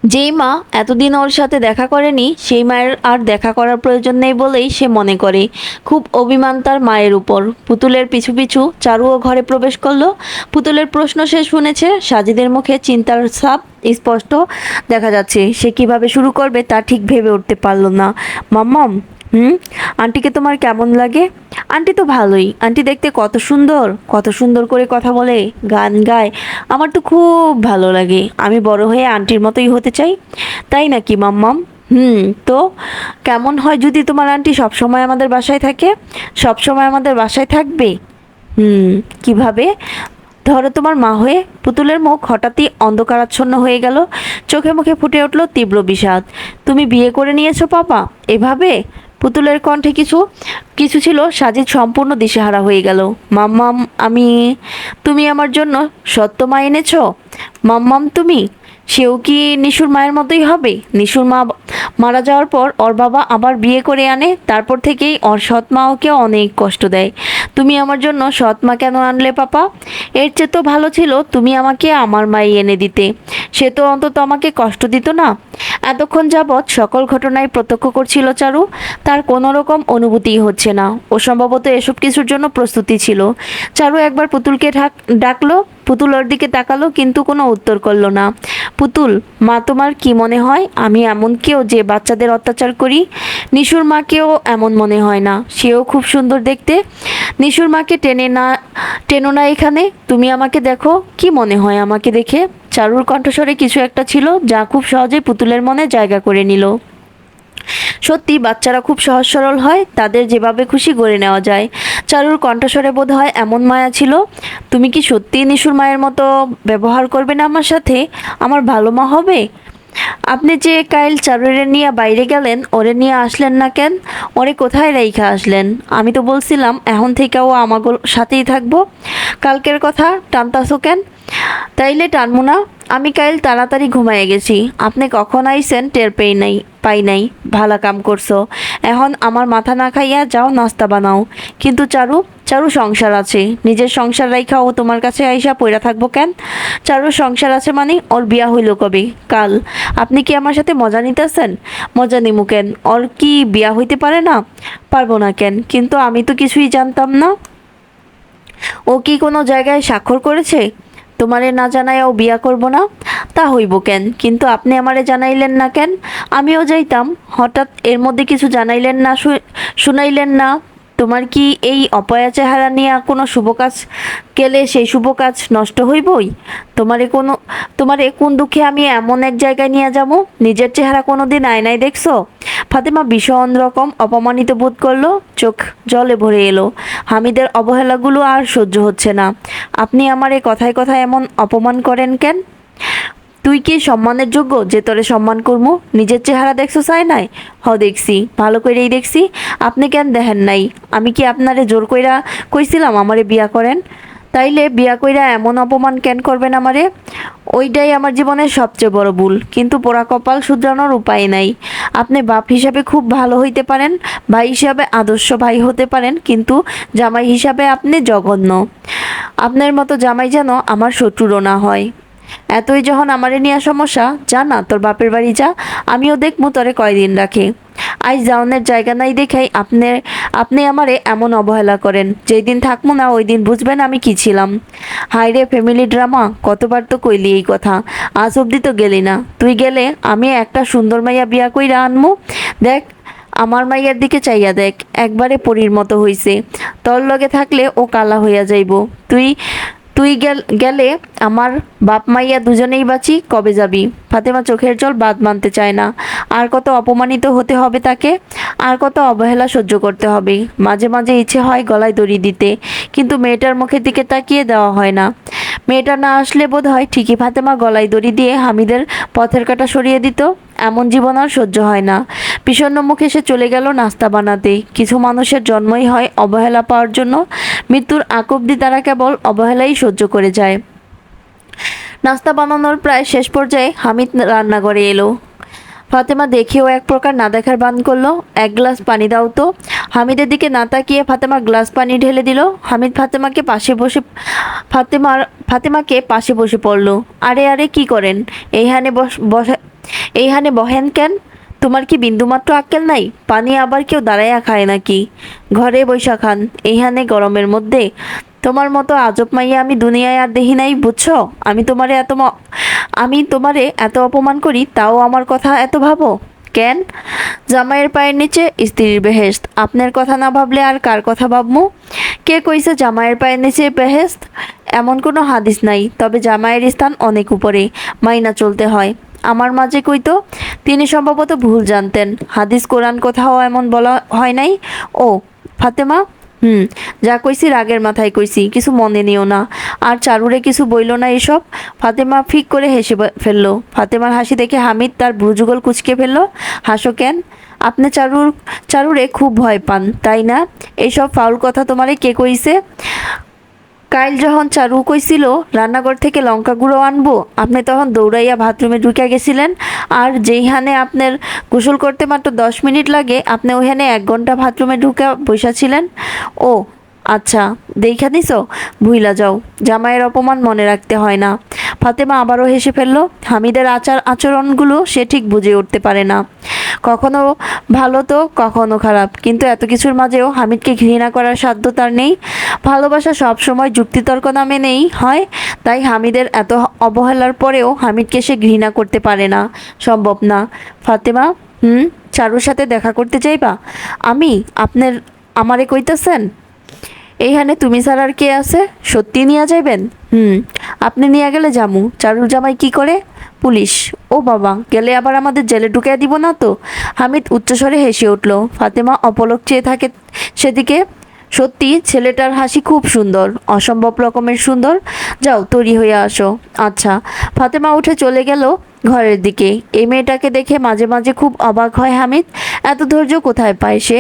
যেই মা এতদিন ওর সাথে দেখা করেনি সেই মায়ের আর দেখা করার প্রয়োজন নেই বলেই সে মনে করে। খুব অভিমান তার মায়ের উপর। পুতুলের পিছু পিছু চারুও ঘরে প্রবেশ করলো। পুতুলের প্রশ্ন সে শুনেছে। সাজিদের মুখে চিন্তার ছাপ স্পষ্ট দেখা যাচ্ছে। সে কিভাবে শুরু করবে তা ঠিক ভেবে উঠতে পারল না। মাম্মাম, আন্টিকে তোমার কেমন লাগে? আন্টি তো ভালোই। আন্টি দেখতে কত সুন্দর করে কথা বলে, গান গায়। আমার তো খুব ভালো লাগে। আমি বড় হয়ে আন্টির মতোই হতে চাই। তাই নাকি মাম্মাম? তো কেমন হয় যদি তোমার আন্টি সবসময় আমাদের বাসায় থাকে? সবসময় আমাদের বাসায় থাকবে? কিভাবে? ধরো তোমার মা হয়ে। পুতুলের মুখ হঠাৎই অন্ধকারাচ্ছন্ন হয়ে গেল। চোখে মুখে ফুটে উঠল তীব্র বিষাদ। তুমি বিয়ে করে নিয়েছো পাপা? এভাবে? পুতুলের কণ্ঠে কিছু কিছু ছিল। সাজিদ সম্পূর্ণ দিশেহারা হয়ে গেল। মাম্মাম, তুমি আমার জন্য সত্য মা এনেছো? মাম্মাম তুমি? সেও কি নিশুর মায়ের মতোই হবে? নিশুর মা মারা যাওয়ার পর ওর বাবা আবার বিয়ে করে আনে। তারপর থেকেই ওর সৎ মা ওকে অনেক কষ্ট দেয়। তুমি আমার জন্য সৎ মা কেন আনলে পাপা? এর চেয়ে তো ভালো ছিল তুমি আমাকে আমার মাই এনে দিতে। সে তো অন্তত আমাকে কষ্ট দিত না। এতক্ষণ যাবৎ সকল ঘটনায় প্রত্যক্ষ করছিল চারু। তার কোনো রকম অনুভূতিই হচ্ছে না। ও সম্ভবত এসব কিছুর জন্য প্রস্তুতি ছিল। চারু একবার পুতুলকে ডাকলো। পুতুল ওর দিকে তাকালো কিন্তু কোনো উত্তর করলো না। পুতুল, মা তোমার কি মনে হয় আমি এমন কেউ যে বাচ্চাদের অত্যাচার করি? নিশুর মাকেও এমন মনে হয় না। সেও খুব সুন্দর দেখতে। নিশুর মাকে টেনো না এখানে। তুমি আমাকে দেখো। কি মনে হয় আমাকে দেখে? চারুর কণ্ঠস্বরে কিছু একটা ছিল যা খুব সহজে পুতুলের মনে জায়গা করে নিল। সত্যি বাচ্চারা খুব সহজ সরল হয়। তাদের যেভাবে খুশি গড়ে নেওয়া যায়। চারুর কণ্ঠস্বরে বোধ হয় এমন মায়া ছিল। তুমি কি সত্যিই নিশুর মায়ের মতো ব্যবহার করবে না আমার সাথে? আমার ভালো মা হবে? আপনি যে কাইল চারুরে নিয়ে বাইরে গেলেন, ওরে নিয়ে আসলেন না কেন? ওরে কোথায় রাইখা আসলেন? আমি তো বলছিলাম এখন থেকে ও আমাগো সাথেই থাকবো। কালকের কথা টানতাছো কেন? তাইলে টানমু না। আমি কাইল তাড়াতাড়ি ঘুমাইয়া গেছি। আপনি কখন আইসেন টের পাই নাই। ভালা কাম করছো। এখন আমার মাথা না খাইয়া যাও নাস্তা বানাও। কিন্তু চারু সংসার আছে। নিজের সংসার রাইখা ও তোমার কাছে আইসা পইরা থাকবো কেন? চারুর সংসার আছে মানে ওর বিয়া হইল কবে? কাল। আপনি কি আমার সাথে মজা নিতেছেন? মজা নিমু কেন? ওর কি বিয়া হইতে পারে না? পারবো না কেন? কিন্তু আমি তো কিছুই জানতাম না। ও কি কোনো জায়গায় স্বাক্ষর করেছে? তোমারে না জানাই ও বিয়া করব না? তা হইব কেন? কিন্তু আপনি আমারে জানাইলেন না কেন? আমিও যাইতাম। হঠাৎ এর মধ্যে কিছু জানাইলেন না, শুনাইলেন না। তোমার কি এই অপয়া চেহারা নিয়ে কোনো শুভ কাজ গেলে সেই শুভ কাজ নষ্ট হইবই? তোমারে কোন দুঃখে আমি এমন এক জায়গায় নিয়ে যাব? নিজের চেহারা কোনোদিন আয়নায় দেখছো? ফাতেমা ভীষণ রকম অপমানিত বোধ করলো। চোখ জলে ভরে এলো। হামিদের অবহেলাগুলো আর সহ্য হচ্ছে না। আপনি আমার এই কথায় কথায় এমন অপমান করেন কেন? তুই কি সম্মানের যোগ্য যে তোরে সম্মান করমু? নিজের চেহারা দেখছো চাই নাই? দেখছি, ভালো করেই দেখছি। আপনি কেন দেখেন নাই? আমি কি আপনারে জোর কইরা কইছিলাম আমারে বিয়া করেন? তাইলে বিয়া কইরা এমন অপমান কেন করবেন আমারে? ওইটাই আমার জীবনের সবচেয়ে বড় ভুল। কিন্তু পোড়া কপাল শুধরানোর উপায় নাই। আপনি বাপ হিসাবে খুব ভালো হইতে পারেন, ভাই হিসাবে আদর্শ ভাই হতে পারেন, কিন্তু জামাই হিসাবে আপনি জঘন্য। আপনার মতো জামাই যেন আমার শত্রুরও না হয়। এতই যখন আমারে নিয়ে সমস্যা, যা না তোর বাপের বাড়ি যা। আমিও দেখমু তোরে কয়দিন রাখে। আজ যাওনের জায়গা নাই দেখাই আপনি আমারে এমন অবহেলা করেন। যেই দিন থাকবো না ওই দিন বুঝবেন আমি কি ছিলাম। হায়রে ফ্যামিলি ড্রামা, কতবার তো কইলি এই কথা। আজ অব্দি তো গেলি না। তুই গেলে আমি একটা সুন্দর মাইয়া বিয়া কইরা আনমু। দেখ আমার মাইয়ার দিকে চাইয়া দেখ, একবারে পরীর মতো হইছে। তোর লগে থাকলে ও কালা হইয়া যাইব। তুই তুই গেলে আমার বাপ মাইয়া দুজনেই বাঁচি, কবে যাবি? ফাতেমা চোখের জল বাদ মানতে চায় না। আর কত অপমানিত হতে হবে তাকে, আর কত অবহেলা সহ্য করতে হবে। মাঝে মাঝে ইচ্ছে হয় গলায় দড়ি দিতে, কিন্তু মেয়েটার মুখের দিকে তাকিয়ে দেওয়া হয় না। মেয়েটা না আসলে বোধ হয় ঠিকই ফাতেমা গলায় দড়ি দিয়ে হামিদের পথের কাঁটা সরিয়ে দিত। এমন জীবন আর সহ্য হয় না। বিষণ্ণ মুখে সে চলে গেল নাস্তা বানাতে। কিছু মানুষের জন্মই হয় অবহেলা পাওয়ার জন্য, মৃত্যুর আগ অবধি তারা কেবল অবহেলাই সহ্য করে যায়। নাস্তা বানানোর প্রায় শেষ পর্যায়ে হামিদ রান্নাঘরে এলো। ফাতেমা দেখেও এক প্রকার না দেখার ভান করলো। এক গ্লাস পানি দাও তো। হামিদের দিকে না তাকিয়ে ফাতেমা গ্লাস পানি ঢেলে দিল। হামিদ ফাতেমাকে পাশে বসে পড়ল। আরে আরে কি করেন? এইখানে বহেন কেন? তোমার কি বিন্দুমাত্র আক্কেল নাই? পানি আবার কেউ দাঁড়াইয়া খায় নাকি? ঘরে বৈশা খান, এইখানে গরমের মধ্যে। তোমার মতো আজব মাইয়া আমি দুনিয়ায় আর দেখি নাই, বুঝছো? আমি তোমারে এত অপমান করি, তাও আমার কথা এত ভাবো কেন? জামাইয়ের পায়ের নিচে স্ত্রীর বেহেশত। আপনার কথা না ভাবলে আর কার কথা ভাবমু? কে কইছে জামাইয়ের পায়ের নিচে বেহেশত? এমন কোনো হাদিস নাই, তবে জামাইয়ের স্থান অনেক উপরে, মাইনা চলতে হয়। আমার মাঝে কইতো, তিনি সম্ভবত ভুল জানতেন। হাদিস কোরআন কোথাও এমন বলা হয় নাই। ও ফাতেমা, যা কইছি রাগের মাথায় কইছি, কিছু মনে নিও না। আর চারুরে কিছু বইল না এসব। ফাতেমা ফিক করে হেসে ফেললো। ফাতেমার হাসি দেখে হামিদ তার ভ্রুযুগল কুঁচকে ফেললো। হাসো কেন? আপনি চারুরে খুব ভয় পান, তাই না? এইসব ফাউল কথা তোমারে কে কইছে? কাইল যখন চারু কইছিল রান্নাঘর থেকে লঙ্কা গুঁড়ো আনবো, আপনি তখন দৌড়াইয়া বাথরুমে ঢুকে গেছিলেন। আর যেইখানে আপনার গোসল করতে মাত্র 10 মিনিট লাগে, আপনি ওইখানে 1 ঘন্টা বাথরুমে ঢুকে বসা ছিলেন। ও আচ্ছা, দেখা দিছো? ভুইলা যাও, জামাইয়ের অপমান মনে রাখতে হয় না। ফাতেমা আবারও হেসে ফেলল। হামিদের আচরণগুলো সে ঠিক বুঝে উঠতে পারে না। কখনো ভালো তো কখনো খারাপ, কিন্তু এত কিছুর মাঝেও হামিদকে ঘৃণা করার সাধ্য তার নেই। ভালোবাসা সব সময় যুক্তিতর্ক না মেনেই হয়। তাই হামিদের এত অবহেলার পরেও হামিদকে সে ঘৃণা করতে পারে না, সম্ভব না। ফাতেমা, চারুর সাথে দেখা করতে চাইবা? আমি আমারে কইতেছেন? এইখানে তুমি ছাড়া আর কে আছে? সত্যি নিয়ে যাইবেন? আপনি নিয়ে গেলে জামু। চারুর জামাই কি করে? পুলিশ। ও বাবা, গেলে আবার আমাদের জেলে ঢুকিয়ে দিব না তো? হামিদ উচ্চস্বরে হেসে উঠল। ফাতেমা অপলক চেয়ে থাকে সেদিকে। সত্যি ছেলেটার হাসি খুব সুন্দর, অসম্ভব রকমের সুন্দর। যাও তৈরি হয়ে আসো। আচ্ছা। ফাতেমা উঠে চলে গেল ঘরের দিকে। এই মেয়েটাকে দেখে মাঝে মাঝে খুব অবাক হয় হামিদ। এত ধৈর্য কোথায় পায় সে?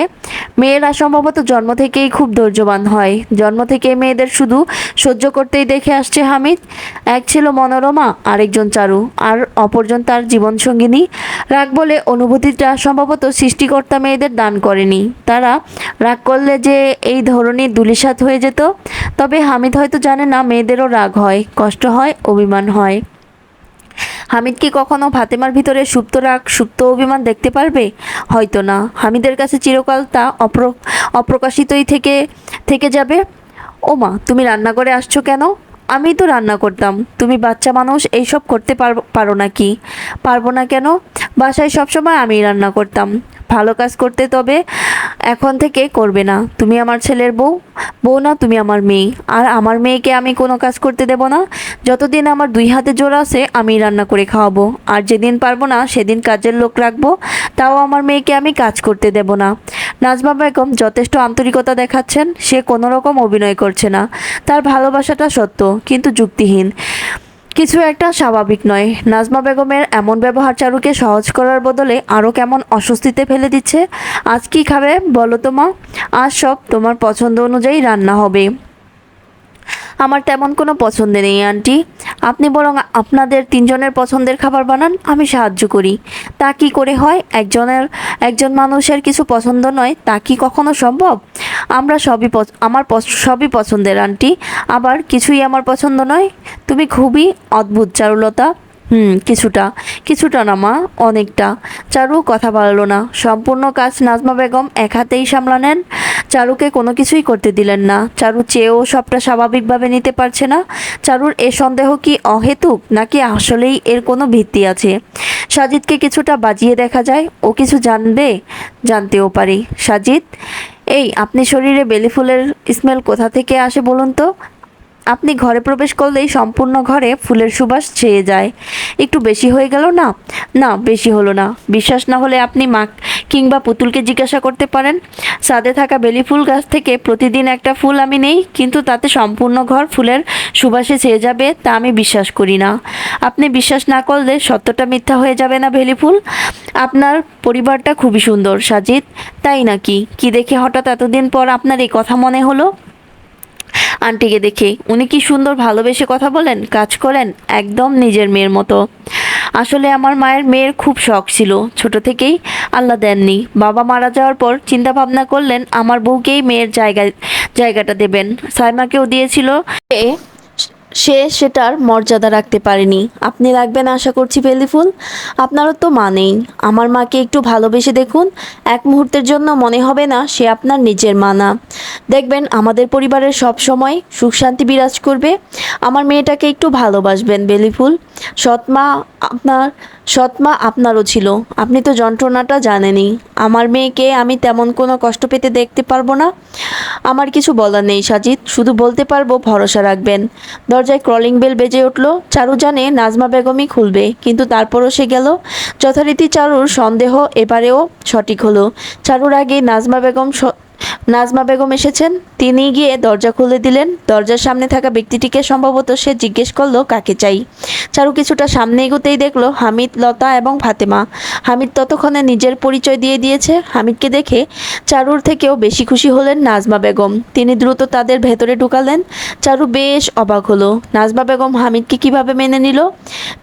মেয়েরা সম্ভবত জন্ম থেকেই খুব ধৈর্যবান হয়। জন্ম থেকে মেয়েদের শুধু সহ্য করতেই দেখে আসছে হামিদ। এক ছিল মনোরমা, আরেকজন চারু, আর অপরজন তার জীবনসঙ্গিনী। রাগ বলে অনুভূতিটা সম্ভবত সৃষ্টিকর্তা মেয়েদের দান করেনি। তারা রাগ করলে যে এই ধরনের দুলিশাত হয়ে যেত। তবে হামিদ হয়তো জানে না মেয়েদেরও রাগ হয়, কষ্ট হয়, অভিমান হয়। হামিদ কি কখনো ফাতেমার ভিতরে সুপ্ত রাগ, সুপ্ত অভিমান দেখতে পারবে? হয়তো না। হামিদের কাছে চিরকাল তা অপ্রকাশিতই থেকে থেকে যাবে। ও মা, তুমি রান্নাঘরে আসছো কেন? আমি তো রান্না করতাম। তুমি বাচ্চা মানুষ, এইসব করতে পারো নাকি? পারবো না কেন? বাসায় সবসময় আমি রান্না করতাম। ভালো কাজ করতে, তবে এখন থেকে করবে না। তুমি আমার ছেলের বউ না, তুমি আমার মেয়ে। আর আমার মেয়েকে আমি কোনো কাজ করতে দেব না। যতদিন আমার 2 হাতে জোর আছে আমি রান্না করে খাওয়াবো। আর যেদিন পারবো না সেদিন কাজের লোক রাখবো। তাও আমার মেয়েকে আমি কাজ করতে দেব না। নাজমা বেগম যথেষ্ট আন্তরিকতা দেখাচ্ছেন। সে কোনো রকম অভিনয় করছে না। তার ভালোবাসাটা সত্য, কিন্তু যুক্তিহীন। কিছু একটা স্বাভাবিক নয়। নাজমা বেগমের এমন ব্যবহার চারুকে সহজ করার বদলে আরও কেমন অস্বস্তিতে ফেলে দিচ্ছে। আজ কি খাবে বলো তো মা? আজ সব তোমার পছন্দ অনুযায়ী রান্না হবে। আমার তেমন কোনো পছন্দ নেই আন্টি। আপনি বরং আপনাদের 3জনের পছন্দের খাবার বানান, আমি সাহায্য করি। তা কি করে হয়? একজন মানুষের কিছু পছন্দ নয়, তা কি কখনো সম্ভব? সবই পছন্দের আন্টি, আবার কিছুই আমার পছন্দ নয়। তুমি খুবই অদ্ভুত চারুলতা। কিছুটা না মা, অনেকটা। চারু কথা বাড়ল না। সম্পূর্ণ কাজ নাজমা বেগম এক হাতেই সামলানেন। চারুকে কোনো কিছুই করতে দিলেন না। চারু চেয়েও সবটা স্বাভাবিকভাবে নিতে পারছে না। চারুর এ সন্দেহ কি অহেতুক, নাকি আসলেই এর কোনো ভিত্তি আছে? সাজিদকে কিছুটা বাজিয়ে দেখা যায়, ও কিছু জানতেও পারে। সাজিদ, এই আপনি শরীরে বেলি ফুলের স্মেল কোথা থেকে আসে বলুন তো? আপনি ঘরে প্রবেশ করলেই সম্পূর্ণ ঘরে ফুলের সুবাস ছেয়ে যায়। একটু বেশি হয়ে গেল না? না, বেশি হলো না। বিশ্বাস না হলে আপনি মা কিংবা পুতুলকে জিজ্ঞাসা করতে পারেন। ছাদে থাকা বেলি ফুল গাছ থেকে প্রতিদিন একটা ফুল আমি নেই, কিন্তু তাতে সম্পূর্ণ ঘর ফুলের সুবাসে ছেয়ে যাবে তা আমি বিশ্বাস করি না। আপনি বিশ্বাস না করলে সত্যটা মিথ্যা হয়ে যাবে না বেলি ফুল? আপনার পরিবারটা খুবই সুন্দর সাজিদ। তাই নাকি? কি দেখে হঠাৎ এতদিন পর আপনার এই কথা মনে হলো? আন্টিকে দেখে। উনি কি সুন্দর ভালোবেসে কথা বলেন, কাজ করেন, একদম নিজের মেয়ের মতো। আসলে আমার মায়ের মেয়ের খুব শখ ছিল, ছোট থেকেই। আল্লাহ দেননি। বাবা মারা যাওয়ার পর চিন্তা ভাবনা করলেন আমার বউকেই মেয়ের জায়গাটা দেবেন। সাইমাকেও দিয়েছিল, এ সে সেটার মর্যাদা রাখতে পারেনি। আপনি রাখবেন আশা করছি বেলি ফুল। আপনারও তো মা নেই। আমার মাকে একটু ভালোবেসে দেখুন, এক মুহূর্তের জন্য মনে হবে না সে আপনার নিজের মা না। দেখবেন আমাদের পরিবারের সব সময় সুখ শান্তি বিরাজ করবে। আমার মেয়েটাকে একটু ভালোবাসবেন বেলি ফুল। সৎমা আপনার সৎমা আপনারও ছিল, আপনি তো যন্ত্রণাটা জানেনই। আমার মেয়েকে আমি তেমন কোনো কষ্ট পেতে দেখতে পারবো না। আমার কিছু বলার নেই সাজিদ, শুধু বলতে পারবো ভরসা রাখবেন। দরজায় কলিং বেল বেজে উঠল। চারু জানে নাজমা বেগমই খুলবে, কিন্তু তারপরও সে গেল। যথারীতি চারুর সন্দেহ এবারেও সঠিক হলো। চারুর আগে নাজমা বেগম এসেছেন। তিনি গিয়ে দরজা খুলে দিলেন। দরজার সামনে থাকা ব্যক্তিটিকে সম্ভবত সে জিজ্ঞেস করলো কাকে চাই। চারু কিছুটা সামনে এগোতেই দেখলো হামিদ, লতা এবং ফাতেমা। হামিদ ততক্ষণে নিজের পরিচয় দিয়ে দিয়েছে। হামিদকে দেখে চারুর থেকেও বেশি খুশি হলেন নাজমা বেগম। তিনি দ্রুত তাদের ভেতরে ঢুকালেন। চারু বেশ অবাক হলো, নাজমা বেগম হামিদকে কিভাবে মেনে নিল।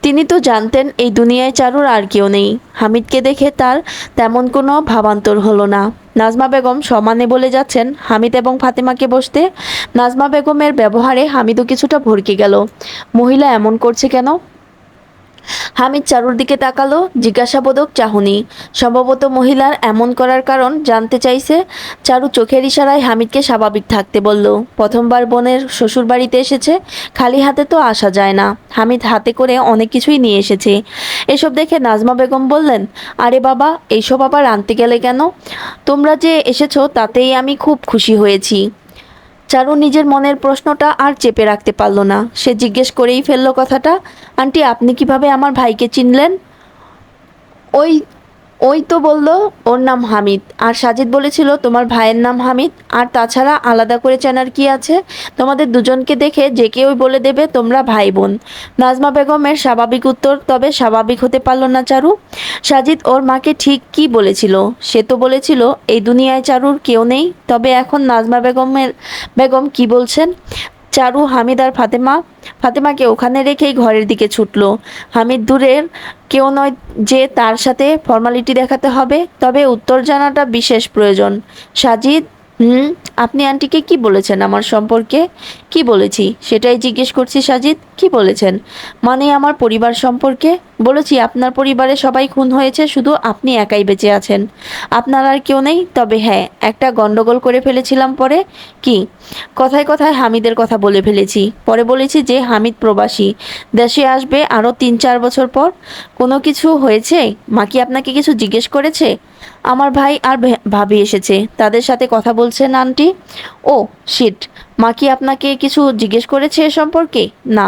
তিনি তো জানতেন এই দুনিয়ায় চারুর আর কেউ নেই। হামিদকে দেখে তার তেমন কোনো ভাবান্তর হলো না। নাজমা বেগম সমানে বলে যাচ্ছেন হামিদ এবং ফাতেমাকে বসতে। নাজমা বেগমের ব্যবহারে হামিদও কিছুটা ভড়কে গেল। মহিলা এমন করছে কেন? হামিদ চারুর দিকে তাকালো, জিজ্ঞাসাবোধক চাহনি। সম্ভবত মহিলার এমন করার কারণ জানতে চাইছে। চারু চোখের ইশারায় হামিদকে স্বাভাবিক থাকতে বলল। প্রথমবার বোনের শ্বশুর বাড়িতে এসেছে, খালি হাতে তো আসা যায় না। হামিদ হাতে করে অনেক কিছুই নিয়ে এসেছে। এসব দেখে নাজমা বেগম বললেন, আরে বাবা, এইসব আবার আনতে গেলে কেন? তোমরা যে এসেছো তাতেই আমি খুব খুশি হয়েছি। চারু নিজের মনের প্রশ্নটা আর চেপে রাখতে পারল না। সে জিজ্ঞেস করেই ফেলল কথাটা, আন্টি আপনি কিভাবে আমার ভাইকে চিনলেন? ওই ওই তো বলল ওর নাম হামিদ, আর সাজিদ বলেছিল তোমার ভাইয়ের নাম হামিদ। আর তাছাড়া আলাদা করে চেনার কি আছে? তোমাদের দুজনকে দেখে যে কেউই বলে দেবে তোমরা ভাই বোন। নাজমা বেগমের স্বাভাবিক উত্তর তবে স্বাভাবিক হতে পারল না চারু। সাজিদ ওর মাকে ঠিক কি বলেছিল? সে তো বলেছিল এই দুনিয়ায় চারুর কেউ নেই। তবে এখন নাজমা বেগম কি বলছেন? চারু হামিদ আর ফাতেমাকে ওখানে রেখেই ঘরের দিকে ছুটল। হামিদ দূরের কেউ নয় যে তার সাথে ফর্মালিটি দেখাতে হবে, তবে উত্তর জানাটা বিশেষ প্রয়োজন। সাজিদ, আপনি আন্টিকে কি বলেছেন আমার সম্পর্কে? কি বলেছি সেটাই জিজ্ঞেস করছি সাজিদ। কি বলেছেন? মানে আমার পরিবার সম্পর্কে বলেছি। আপনার পরিবারে সবাই খুন হয়েছে, শুধু আপনি একাই বেঁচে আছেন। আপনার আর কেউ নেই। তবে হ্যাঁ, একটা গন্ডগোল করে ফেলেছিলাম পরে। কি? কথায় কথায় হামিদের কথা বলে ফেলেছি। পরে বলেছি যে হামিদ প্রবাসী, দেশে আসবে আরও 3-4 বছর পর। কোনো কিছু হয়েছে? মা কি আপনাকে কিছু জিজ্ঞেস করেছে? আমার ভাই আর ভাবি এসেছে, তাদের সাথে কথা বলছেন আন্টি। ও শিট, মা কি আপনাকে কিছু জিজ্ঞেস করেছে এ সম্পর্কে? না,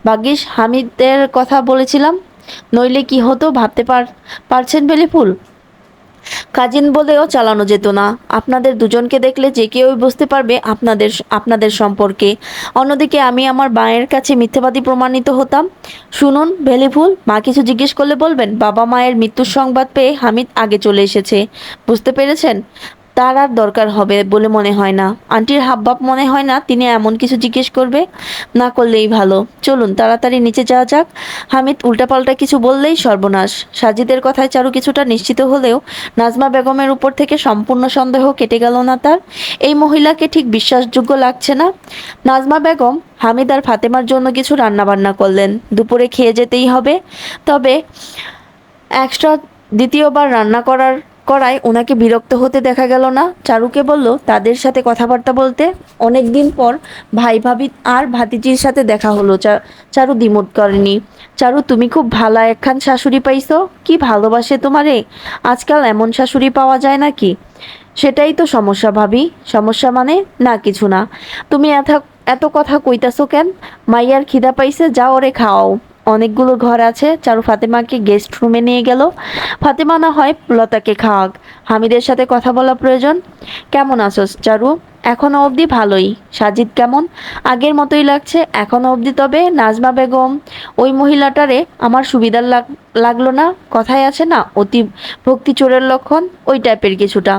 ভাগ্যিস হামিদের কথা বলেছিলাম, নইলে কি হতো ভাবতে পারছেন বেলি ফুল? কাজিন বলেও চালানো যেত না। আপনাদের দুজনকে দেখলে যে কেউই বুঝতে পারবে আপনাদের সম্পর্কে। অন্যদিকে আমি আমার মায়ের কাছে মিথ্যাবাদী প্রমাণিত হতাম। শুনুন ভেলিফুল, মা কিছু জিজ্ঞেস করলে বলবেন বাবা মায়ের মৃত্যুর সংবাদ পেয়ে হামিদ আগে চলে এসেছে। বুঝতে পেরেছেন? তার আর দরকার হবে বলে মনে হয় না। আন্টির হাবভাব মনে হয় না তিনি এমন কিছু জিজ্ঞেস করবে। না করলেই ভালো। চলুন তাড়াতাড়ি নিচে যাওয়া যাক। হামিদ উল্টাপাল্টা কিছু বললেই সর্বনাশ। সাজিদের কথায় চারু কিছুটা নিশ্চিত হলেও নাজমা বেগমের উপর থেকে সম্পূর্ণ সন্দেহ কেটে গেল না তার। এই মহিলাকে ঠিক বিশ্বাসযোগ্য লাগছে না। নাজমা বেগম হামিদ আর ফাতেমার জন্য কিছু রান্নাবান্না করলেন। দুপুরে খেয়ে যেতেই হবে। তবে এক্সট্রা দ্বিতীয়বার রান্না করায় ওনাকে বিরক্ত হতে দেখা গেল না। চারুকে বলল তাদের সাথে কথাবার্তা বলতে। অনেক দিন পর ভাই ভাবি আর ভাতিজির সাথে দেখা হলো। চারু দ্বিমত করেনি। চারু, তুমি খুব ভালো একখান শাশুড়ি পাইছো। কি ভালোবাসে তোমারে! আজকাল এমন শাশুড়ি পাওয়া যায় নাকি? সেটাই তো সমস্যা ভাবি। সমস্যা মানে? না কিছু না। তুমি এত কথা কইতাছো কেন? মাইয়ার খিদা পাইছে, যাও ওরে খাওয়াও। অনেকগুলো ঘর আছে। চারু ফাতেমাকে গেস্ট রুমে নিয়ে গেল। ফাতেমা না হয় লতাকে খাওয়াক, হামিদের সাথে কথা বলা প্রয়োজন। কেমন আছোস চারু? এখনো অবধি ভালোই। সাজিদ কেমন? আগের মতোই লাগছে এখনো অবধি। তবে নাজমা বেগম, ওই মহিলাটারে আমার সুবিধার লাগলো না। কথায় আছে না, অতি ভক্তি চোরের লক্ষণ, ওই টাইপের কিছুটা।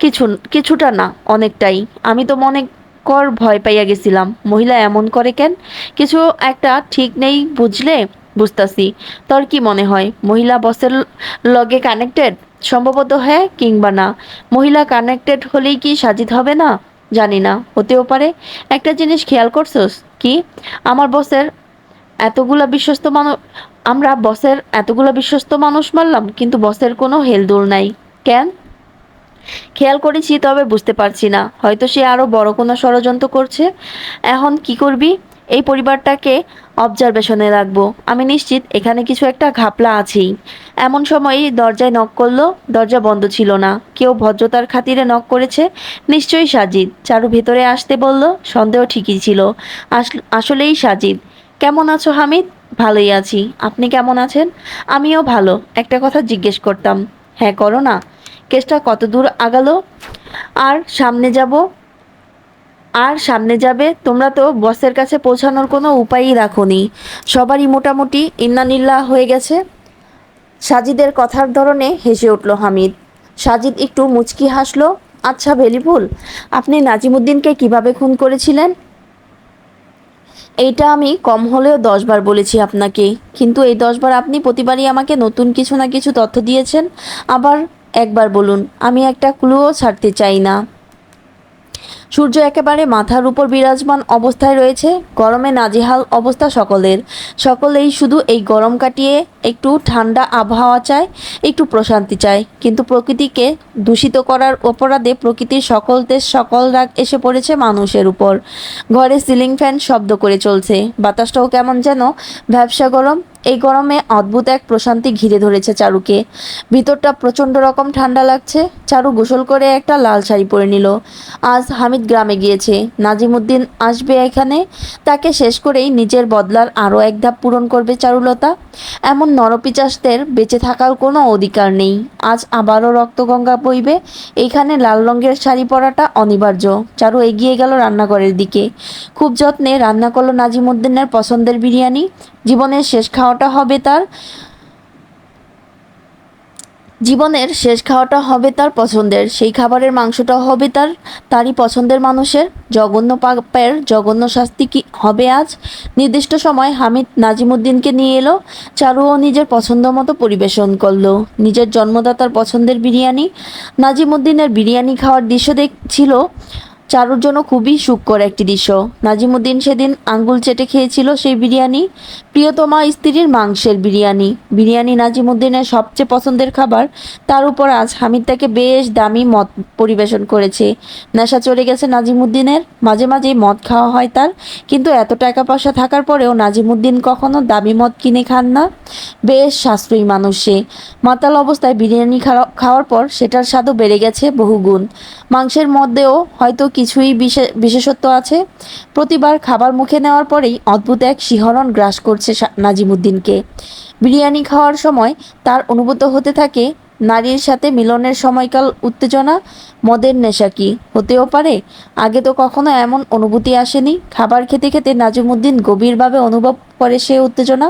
কিছু কিছুটা না, অনেকটাই। আমি তো মনে কর ভয় পাইয়া গেছিলাম। মহিলা এমন করে কেন? কিছু একটা ঠিক নেই, বুঝলে? বুঝতাছি। তোর কি মনে হয় মহিলা বসের লগে কানেক্টেড? সম্ভবত হ্যাঁ, কিংবা না। মহিলা কানেক্টেড হলেই কি সাজিদ হবে না? জানি না, হতেও পারে। একটা জিনিস খেয়াল করছোস কি? আমার বসের এতগুলা বিশ্বস্ত মানুষ আমরা বসের এতগুলা বিশ্বস্ত মানুষ মারলাম, কিন্তু বসের কোনো হেলদোল নাই। কেন? খেয়াল করেছি, তবে বুঝতে পারছি না। হয়তো সে আরো বড় কোনো ষড়যন্ত্র করছে। এখন কি করবি? এই পরিবারটাকে অবজারভেশনে রাখবো। আমি নিশ্চিত এখানে কিছু একটা ঘাপলা আছেই। এমন সময়ই দরজায় নক করলো। দরজা বন্ধ ছিল না। কেউ ভদ্রতার খাতিরে নক করেছে। নিশ্চয়ই সাজিদ। চারু ভেতরে আসতে বলল। সন্দেহ ঠিকই ছিল। আসলেই সাজিদ। কেমন আছো হামিদ? ভালোই আছি। আপনি কেমন আছেন? আমিও ভালো। একটা কথা জিজ্ঞেস করতাম। হ্যাঁ, করো না। কেসটা কত দূর আগালো? আর সামনে যাব? আর সামনে যাবে? তোমরা তো বসের কাছে পৌঁছানোর কোনো উপায়ই রাখোনি। সবারই মোটামুটি ইন্নানিল্লাহ হয়ে গেছে। সাজিদের কথার ধরনে হেসে উঠল হামিদ। সাজিদ একটু মুচকি হাসলো। আচ্ছা ভেলিফুল, আপনি নাজিমুদ্দিনকে কিভাবে খুন করেছিলেন? এইটা আমি কম হলেও 10 বার বলেছি আপনাকে, কিন্তু এই 10 বার আপনি প্রতিবারই আমাকে নতুন কিছু না কিছু তথ্য দিয়েছেন। আবার একবার বলুন, আমি একটা ক্লুও ছাড়তে চাই না। সূর্য একেবারে মাথার উপর বিরাজমান অবস্থায় রয়েছে। গরমে নাজেহাল অবস্থা সকলের। সকলেই শুধু এই গরম কাটিয়ে একটু ঠান্ডা আবহাওয়া চায়, একটু প্রশান্তি চায়। কিন্তু প্রকৃতিকে দূষিত করার অপরাধে প্রকৃতির সকল দেশ সকল রাগ এসে পড়েছে মানুষের উপর। ঘরে সিলিং ফ্যান শব্দ করে চলছে। বাতাসটাও কেমন যেন ভ্যাপসা গরম। এই গরমে অদ্ভুত এক প্রশান্তি ঘিরে ধরেছে চারুকে। ভিতরটা প্রচণ্ড রকম ঠান্ডা লাগছে। চারু গোসল করে একটা লাল শাড়ি পরে নিল। আজ হামিদ গ্রামে গিয়েছে। নাজিমুদ্দিন আসবে এখানে। তাকে শেষ করেই নিজের বদলার আরও এক ধাপ পূরণ করবে চারুলতা। এমন নরপিচাসদের বেঁচে থাকার কোনো অধিকার নেই। আজ আবারও রক্তগঙ্গা বইবে। এইখানে লাল রঙের শাড়ি পরাটা অনিবার্য। চারু এগিয়ে গেল রান্নাঘরের দিকে। খুব যত্নে রান্না করলো নাজিমুদ্দিনের পছন্দের বিরিয়ানি। জীবনের শেষ খাওয়াটা হবে তার। জীবনের শেষ খাওয়াটা হবে তার পছন্দের। সেই খাবারের মাংসটাও হবে তারই পছন্দের মানুষের। জঘন্য পাপের জঘন্য শাস্তি কি হবে আজ? নির্দিষ্ট সময় হামিদ নাজিমুদ্দিনকে নিয়ে এলো। চারুও নিজের পছন্দ মতো পরিবেশন করলো নিজের জন্মদাতার পছন্দের বিরিয়ানি। নাজিমুদ্দিনের বিরিয়ানি খাওয়ার দৃশ্য ছিল চারুর জন্য খুবই সুখকর একটি দৃশ্য। নাজিমুদ্দিন সেদিন আঙ্গুল চেটে খেয়েছিল সেই বিরিয়ানি। প্রিয়তমা স্ত্রীর মাংসের বিরিয়ানি। বিরিয়ানি নাজিমুদ্দিনের সবচেয়ে পছন্দের খাবার। তার উপর আজ হামিদ তাকে বেশ দামি মদ পরিবেশন করেছে। নেশা চড়ে গেছে নাজিমুদ্দিনের। মাঝে মাঝেই মদ খাওয়া হয় তার, কিন্তু এত টাকা পয়সা থাকার পরেও নাজিমুদ্দিন কখনো দামি মদ কিনে খান না। বেশ সাশ্রয়ী মানুষ সে। মাতাল অবস্থায় বিরিয়ানি খাওয়ার পর সেটার স্বাদও বেড়ে গেছে বহুগুণ। মাংসের মধ্যেও হয়তো কিছুই বিশেষত্ব আছে। প্রতিবার খাবার মুখে নেওয়ার পরেই অদ্ভুত এক শিহরণ গ্রাস করছে নাজিমুদ্দিনকে। বিরিয়ানি খাওয়ার সময় তার অনুভূত হতে থাকে নারীর সাথে মিলনের সময়কাল উত্তেজনা। মদের নেশা কি হতেও পারে? আগে তো কখনো এমন অনুভূতি আসেনি। খাবার খেতে খেতে নাজিমুদ্দিন গভীরভাবে অনুভব করে সে উত্তেজনা।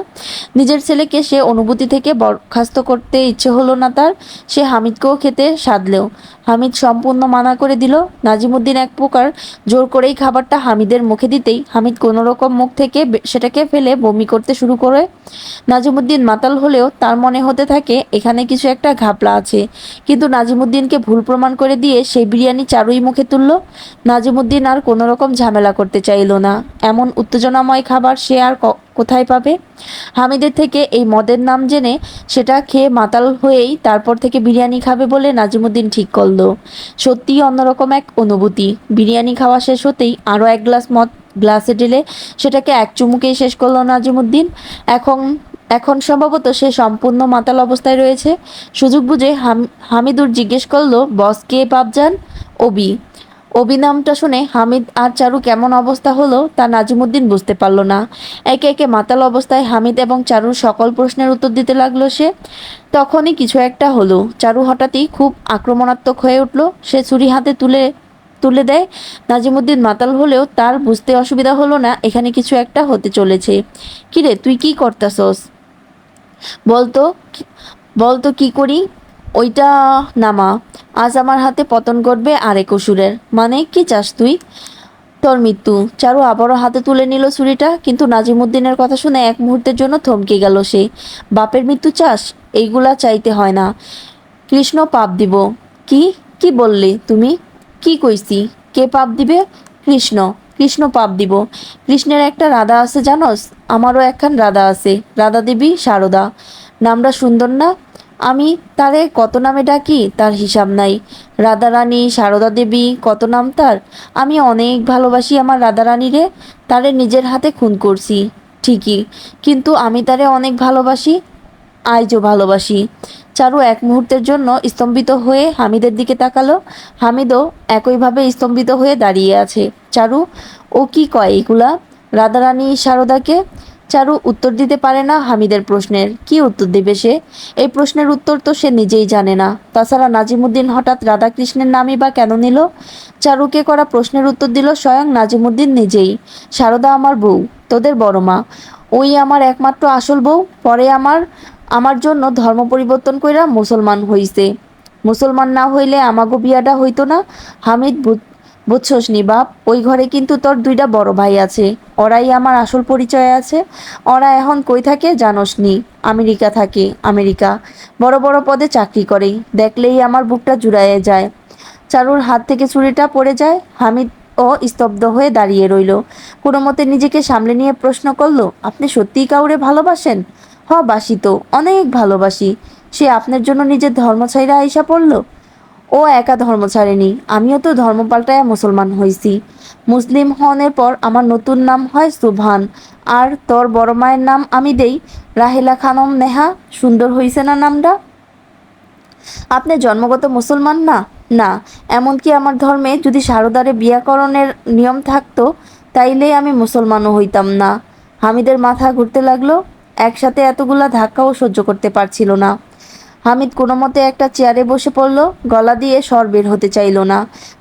নিজের ছেলেকে সে অনুভূতি থেকে বরখাস্ত করতে ইচ্ছে হলো না তার। সে হামিদকেও খেতে সাধলেও হামিদ সম্পূর্ণ মানা করে দিল। নাজিমুদ্দিন এক প্রকার জোর করেই খাবারটা হামিদের মুখে দিতেই হামিদ কোনো রকম মুখ থেকে সেটাকে ফেলে বমি করতে শুরু করে। নাজিমুদ্দিন মাতাল হলেও তার মনে হতে থাকে এখানে কিছু একটা ঘাপলা আছে। কিন্তু নাজিমুদ্দিনকে ভুল প্রমাণ করে দিয়ে সেই বিরিয়ানি চারুই মুখে তুলল। নাজিমুদ্দিন আর কোনো রকম ঝামেলা করতে চাইল না। এমন উত্তেজনাময় খাবার সে আর কোথায় পাবে? হামিদের থেকে এই মদের নাম জেনে সেটা খেয়ে মাতাল হয়েই তারপর থেকে বিরিয়ানি খাবে বলে নাজিমুদ্দিন ঠিক করলো। সত্যিই অন্যরকম এক অনুভূতি। বিরিয়ানি খাওয়া শেষ হতেই আরও এক গ্লাস মদ গ্লাসে ঢেলে সেটাকে এক চুমুকেই শেষ করলো নাজিমুদ্দিন। এখন এখন সম্ভবত সে সম্পূর্ণ মাতাল অবস্থায় রয়েছে। সুযোগ বুঝে হামিদুর জিজ্ঞেস করলো, বস কে বাপজান? অবি। অভিনামটা শুনে হামিদ আর চারু কেমন অবস্থা হলো তা নাজিমুদ্দিন বুঝতে পারল না। একে একে মাতাল অবস্থায় হামিদ এবং চারুর সকল প্রশ্নের উত্তর দিতে লাগলো সে। তখনই কিছু একটা হলো। চারু হঠাৎই খুব আক্রমণাত্মক হয়ে উঠল। সে ছুরি হাতে তুলে তুলে দেয়। নাজিমুদ্দিন মাতাল হলেও তার বুঝতে অসুবিধা হলো না এখানে কিছু একটা হতে চলেছে। কিরে, তুই কি করতাছস? বলতো বলতো কি করি? ওইটা নামা। আজ আমার হাতে পতন ঘটবে আরেক অসুরের। মানে কি চাস তুই? তোর মৃত্যু। চারু আবারও হাতে তুলে নিল ছুরিটা, কিন্তু নাজিমুদ্দিনের কথা শুনে এক মুহূর্তের জন্য থমকে গেল সে। বাপের মৃত্যু চাস? এইগুলা চাইতে হয় না। কৃষ্ণ পাপ দিব। কি কি বললে তুমি? কি কইছি? কে পাপ দিবে? কৃষ্ণ। কৃষ্ণ পাপ দিব? কৃষ্ণের একটা রাধা আছে জানোস? আমারও একখান রাধা আছে, রাধা দেবী সারদা। নামটা সুন্দর না? আমি তারে কত নামে ডাকি তার হিসাব নাই। রাধারানী, সারদা দেবী, কত নাম তার। আমি অনেক ভালোবাসি আমার রাধারানীরে। তারে নিজের হাতে খুন করছি ঠিকই, কিন্তু আমি তারে অনেক ভালোবাসি, আজও ভালোবাসি। চারু এক মুহূর্তের জন্য স্তম্ভিত হয়ে হামিদের দিকে তাকালো। হামিদও একইভাবে স্তম্ভিত হয়ে দাঁড়িয়ে আছে। চারু, ও কি কয় এগুলা? রাধারানী সারদাকে? চারু উত্তর দিতে পারে না হামিদের প্রশ্নের। কি উত্তর দেবে সে? এই প্রশ্নের উত্তর তো সে নিজেই জানে না। তাছাড়া নাজিমুদ্দিন হঠাৎ রাধাকৃষ্ণের নামই বা কেন নিল? চারুকে করা প্রশ্নের উত্তর দিল স্বয়ং নাজিমুদ্দিন নিজেই। সারদা আমার বউ, তোদের বড় মা। ওই আমার একমাত্র আসল বউ। পরে আমার আমার জন্য ধর্ম পরিবর্তন কইরা মুসলমান হইছে। মুসলমান না হইলে আমাগো বিয়াটা হইতো না। হামিদ, বুঝছস নি বাপ? ওই ঘরে কিন্তু তোর দুইটা বড় ভাই আছে। ওরাই আমার আসল পরিচয় আছে। ওরা এখন কই থাকে জানোস নি? আমেরিকা থাকে, আমেরিকা। বড় বড় পদে চাকরি করে। দেখলেই আমার বুকটা জুড়াইয়ে যায়। চারুর হাত থেকে ছুরিটা পড়ে যায়। হামিদ ও স্তব্ধ হয়ে দাঁড়িয়ে রইল। কোনো মতে নিজেকে সামলে নিয়ে প্রশ্ন করলো, আপনি সত্যিই কাউরে ভালোবাসেন? হ, বাসি তো, অনেক ভালোবাসি। সে আপনার জন্য নিজের ধর্ম ছাইরা আইসা পড়ল? ও একা ধর্ম ছাড়েনি, আমিও তো ধর্ম পাল্টায়া মুসলমান হইছি। মুসলিম হনের পর আমার নতুন নাম হয় সুবহান। আর তোর বড় মায়ের নাম আমি দেই রাহেলা খানম নেহা। সুন্দর হইছে না নামটা? আপনি জন্মগত মুসলমান না? না। এমনকি আমার ধর্মে যদি সারদারে বিয়াকরণের নিয়ম থাকতো, তাইলে আমি মুসলমানও হইতাম না। হামিদের মাথা ঘুরতে লাগলো। একসাথে এতগুলা ধাক্কাও সহ্য করতে পারছিল না। হামিদ কোনো মতে একটা চেয়ারে বসে পড়ল। গলা দিয়ে স্বর বের হতে চাইল না,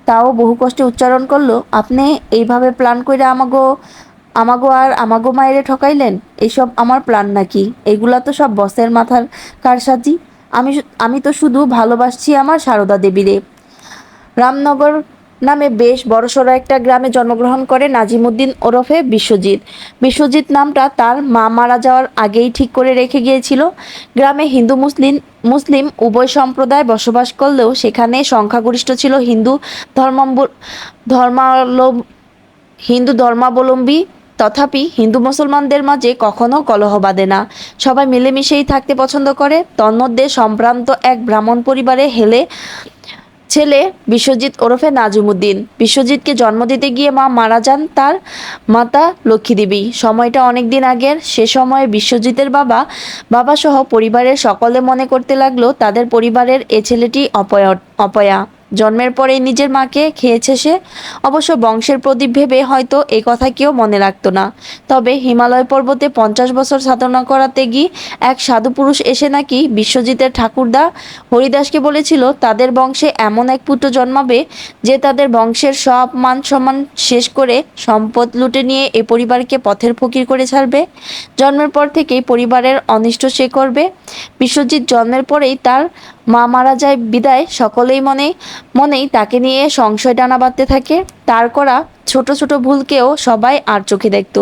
তাও বহু কষ্টে উচ্চারণ করলো, আপনি এইভাবে প্ল্যান কইরা আমাগো আমাগো আর আমাগো মায়েরে ঠকাইলেন? এইসব আমার প্ল্যান নাকি? এগুলা তো সব বসের মাথার কারসাজি। আমি তো শুধু ভালোবাসছি আমার সারদা দেবীরে। রামনগর নামে বেশ বড়সড় একটা গ্রামে জন্মগ্রহণ করে নাজিমুদ্দিন ওরফে বিশ্বজিৎ। বিশ্বজিৎ নামটা তার মা মারা যাওয়ার আগেই ঠিক করে রেখে গিয়েছিল। গ্রামে হিন্দু মুসলিম মুসলিম উভয় সম্প্রদায় বসবাস করলেও সেখানে সংখ্যাগরিষ্ঠ ছিল ধর্মাবলম্বী হিন্দু ধর্মাবলম্বী। তথাপি হিন্দু মুসলমানদের মাঝে কখনো কলহ বাধে না। সবাই মিলেমিশেই থাকতে পছন্দ করে। তন্মধ্যে সম্ভ্রান্ত এক ব্রাহ্মণ পরিবারে ছেলে বিশ্বজিৎ ওরফে নাজিমুদ্দিন। বিশ্বজিৎকে জন্ম দিতে গিয়ে মা মারা যান তার মাতা লক্ষ্মী দেবী। সময়টা অনেক দিন আগের। সে সময়ে বিশ্বজিতের বাবা সহ পরিবারের সকলে মনে করতে লাগলো তাদের পরিবারের এ ছেলেটি অপয়া। জন্মের পরেই নিজের মাকে খেয়েছে সে। অবশ্য বংশের প্রদীপ ভেবে হয়তো এ কথা কেউ মনে রাখতো না। তবে হিমালয় পর্বতে 50 বছর সাধনা করাতে গিয়ে এক সাধু পুরুষ এসে নাকি বিশ্বজিতের ঠাকুরদা হরিদাসকে বলেছিল তাদের বংশে এমন এক পুত্র জন্মাবে যে তাদের বংশের সব মান সম্মান শেষ করে সম্পদ লুটে নিয়ে এ পরিবারকে পথের ফকির করে ছাড়বে। জন্মের পর থেকেই পরিবারের অনিষ্ট সে করবে। বিশ্বজিৎ জন্মের পরেই তার মা মারা যায় বিদায় সকলেই মনেই তাকে নিয়ে সংশয় টানা বাঁধতে থাকে। তার করা ছোট ছোট ভুলকেও সবাই আর চোখে দেখত।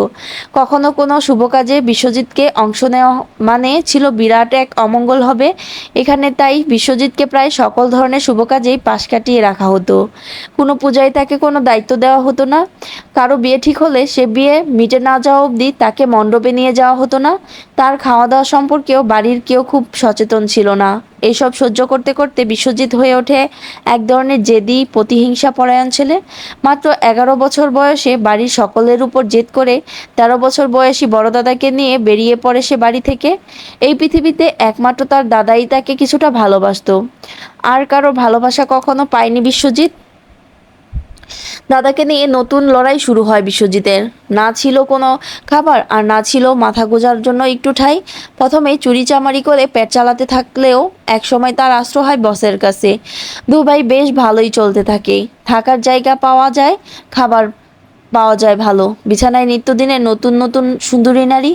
কখনো কোনো শুভ কাজে বিশ্বজিৎকে অংশ নেওয়া মানে ছিল বিরাট এক অমঙ্গল হবে এখানে। তাই বিশ্বজিৎকে প্রায় সকল ধরনের শুভ কাজেই পাশ কাটিয়ে রাখা হতো। কোনো পূজায় তাকে কোনো দায়িত্ব দেওয়া হতো না। কারো বিয়ে ঠিক হলে সে বিয়ে মিটে না যাওয়া অবধি তাকে মণ্ডপে নিয়ে যাওয়া হতো না। তার খাওয়া দাওয়া সম্পর্কেও বাড়ির কেউ খুব সচেতন ছিল না। এইসব সহ্য করতে করতে বিশ্বজিৎ হয়ে ওঠে এক ধরনের জেদি প্রতিহিংসা পরায়ণ ছেলে। মাত্র 11 বছর বয়সে বাড়ির সকলের উপর জেদ করে 13 বছর বয়সী বড় দাদাকে নিয়ে বেরিয়ে পড়ে সে বাড়ি থেকে। এই পৃথিবীতে একমাত্র তার দাদাই তাকে কিছুটা ভালোবাসতো। আর কারো ভালোবাসা কখনো পায়নি বিশ্বজিৎ। দাদাকে নিয়ে নতুন লড়াই শুরু হয় বিশ্বজিতের। না ছিল কোনো খাবার আর না ছিল মাথা গোঁজার জন্য একটু ঠাঁই। প্রথমে চুরি চামারি করে পেট চালাতে থাকলেও একসময় তার আশ্রয় হয় বসের কাছে। দু ভাই বেশ ভালোই চলতে থাকে। থাকার জায়গা পাওয়া যায়, খাবার পাওয়া যায় ভালো, বিছানায় নিত্যদিনের নতুন নতুন সুন্দরী নারী,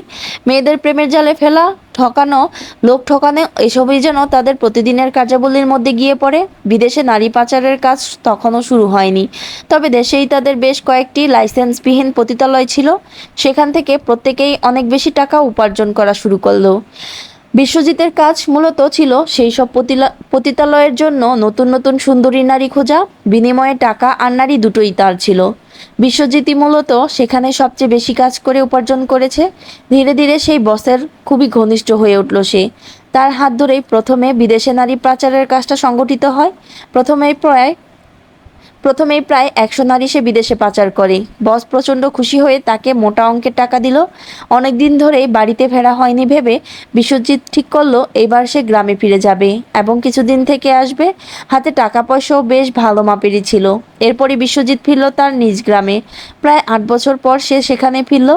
মেয়েদের প্রেমের জালে ফেলা, ঠকানো, লোক ঠকানো, এসবই যেন তাদের প্রতিদিনের কার্যাবলীর মধ্যে গিয়ে পড়ে। বিদেশে নারী পাচারের কাজ তখনও শুরু হয়নি, তবে দেশেই তাদের বেশ কয়েকটি লাইসেন্সবিহীন পতিতালয় ছিল। সেখান থেকে প্রত্যেকেই অনেক বেশি টাকা উপার্জন করা শুরু করলো। বিশ্বজিতের কাজ মূলত ছিল সেই সব পতিতালয়ের জন্য নতুন নতুন সুন্দরী নারী খোঁজা, বিনিময়ে টাকা আর নারী দুটোই তার ছিল। বিশ্বজিৎই মূলত সেখানে সবচেয়ে বেশি কাজ করে উপার্জন করেছে। ধীরে ধীরে সেই বসের খুবই ঘনিষ্ঠ হয়ে উঠল সে। তার হাত ধরেই প্রথমে বিদেশে নারী পাচারের কাজটা সংগঠিত হয়। প্রথমেই প্রায় প্রথমেই প্রায় 100 নারী সে বিদেশে পাচার করে। বস প্রচণ্ড খুশি হয়ে তাকে মোটা অঙ্কের টাকা দিল। অনেক দিন ধরেই বাড়িতে ফেরা হয়নি ভেবে বিশ্বজিৎ ঠিক করলো এবার সে গ্রামে ফিরে যাবে এবং কিছুদিন থেকে আসবে। হাতে টাকা পয়সাও বেশ ভালো মাপেরই ছিল। এরপরই বিশ্বজিৎ ফিরল তার নিজ গ্রামে। প্রায় 8 বছর পর সে সেখানে ফিরল।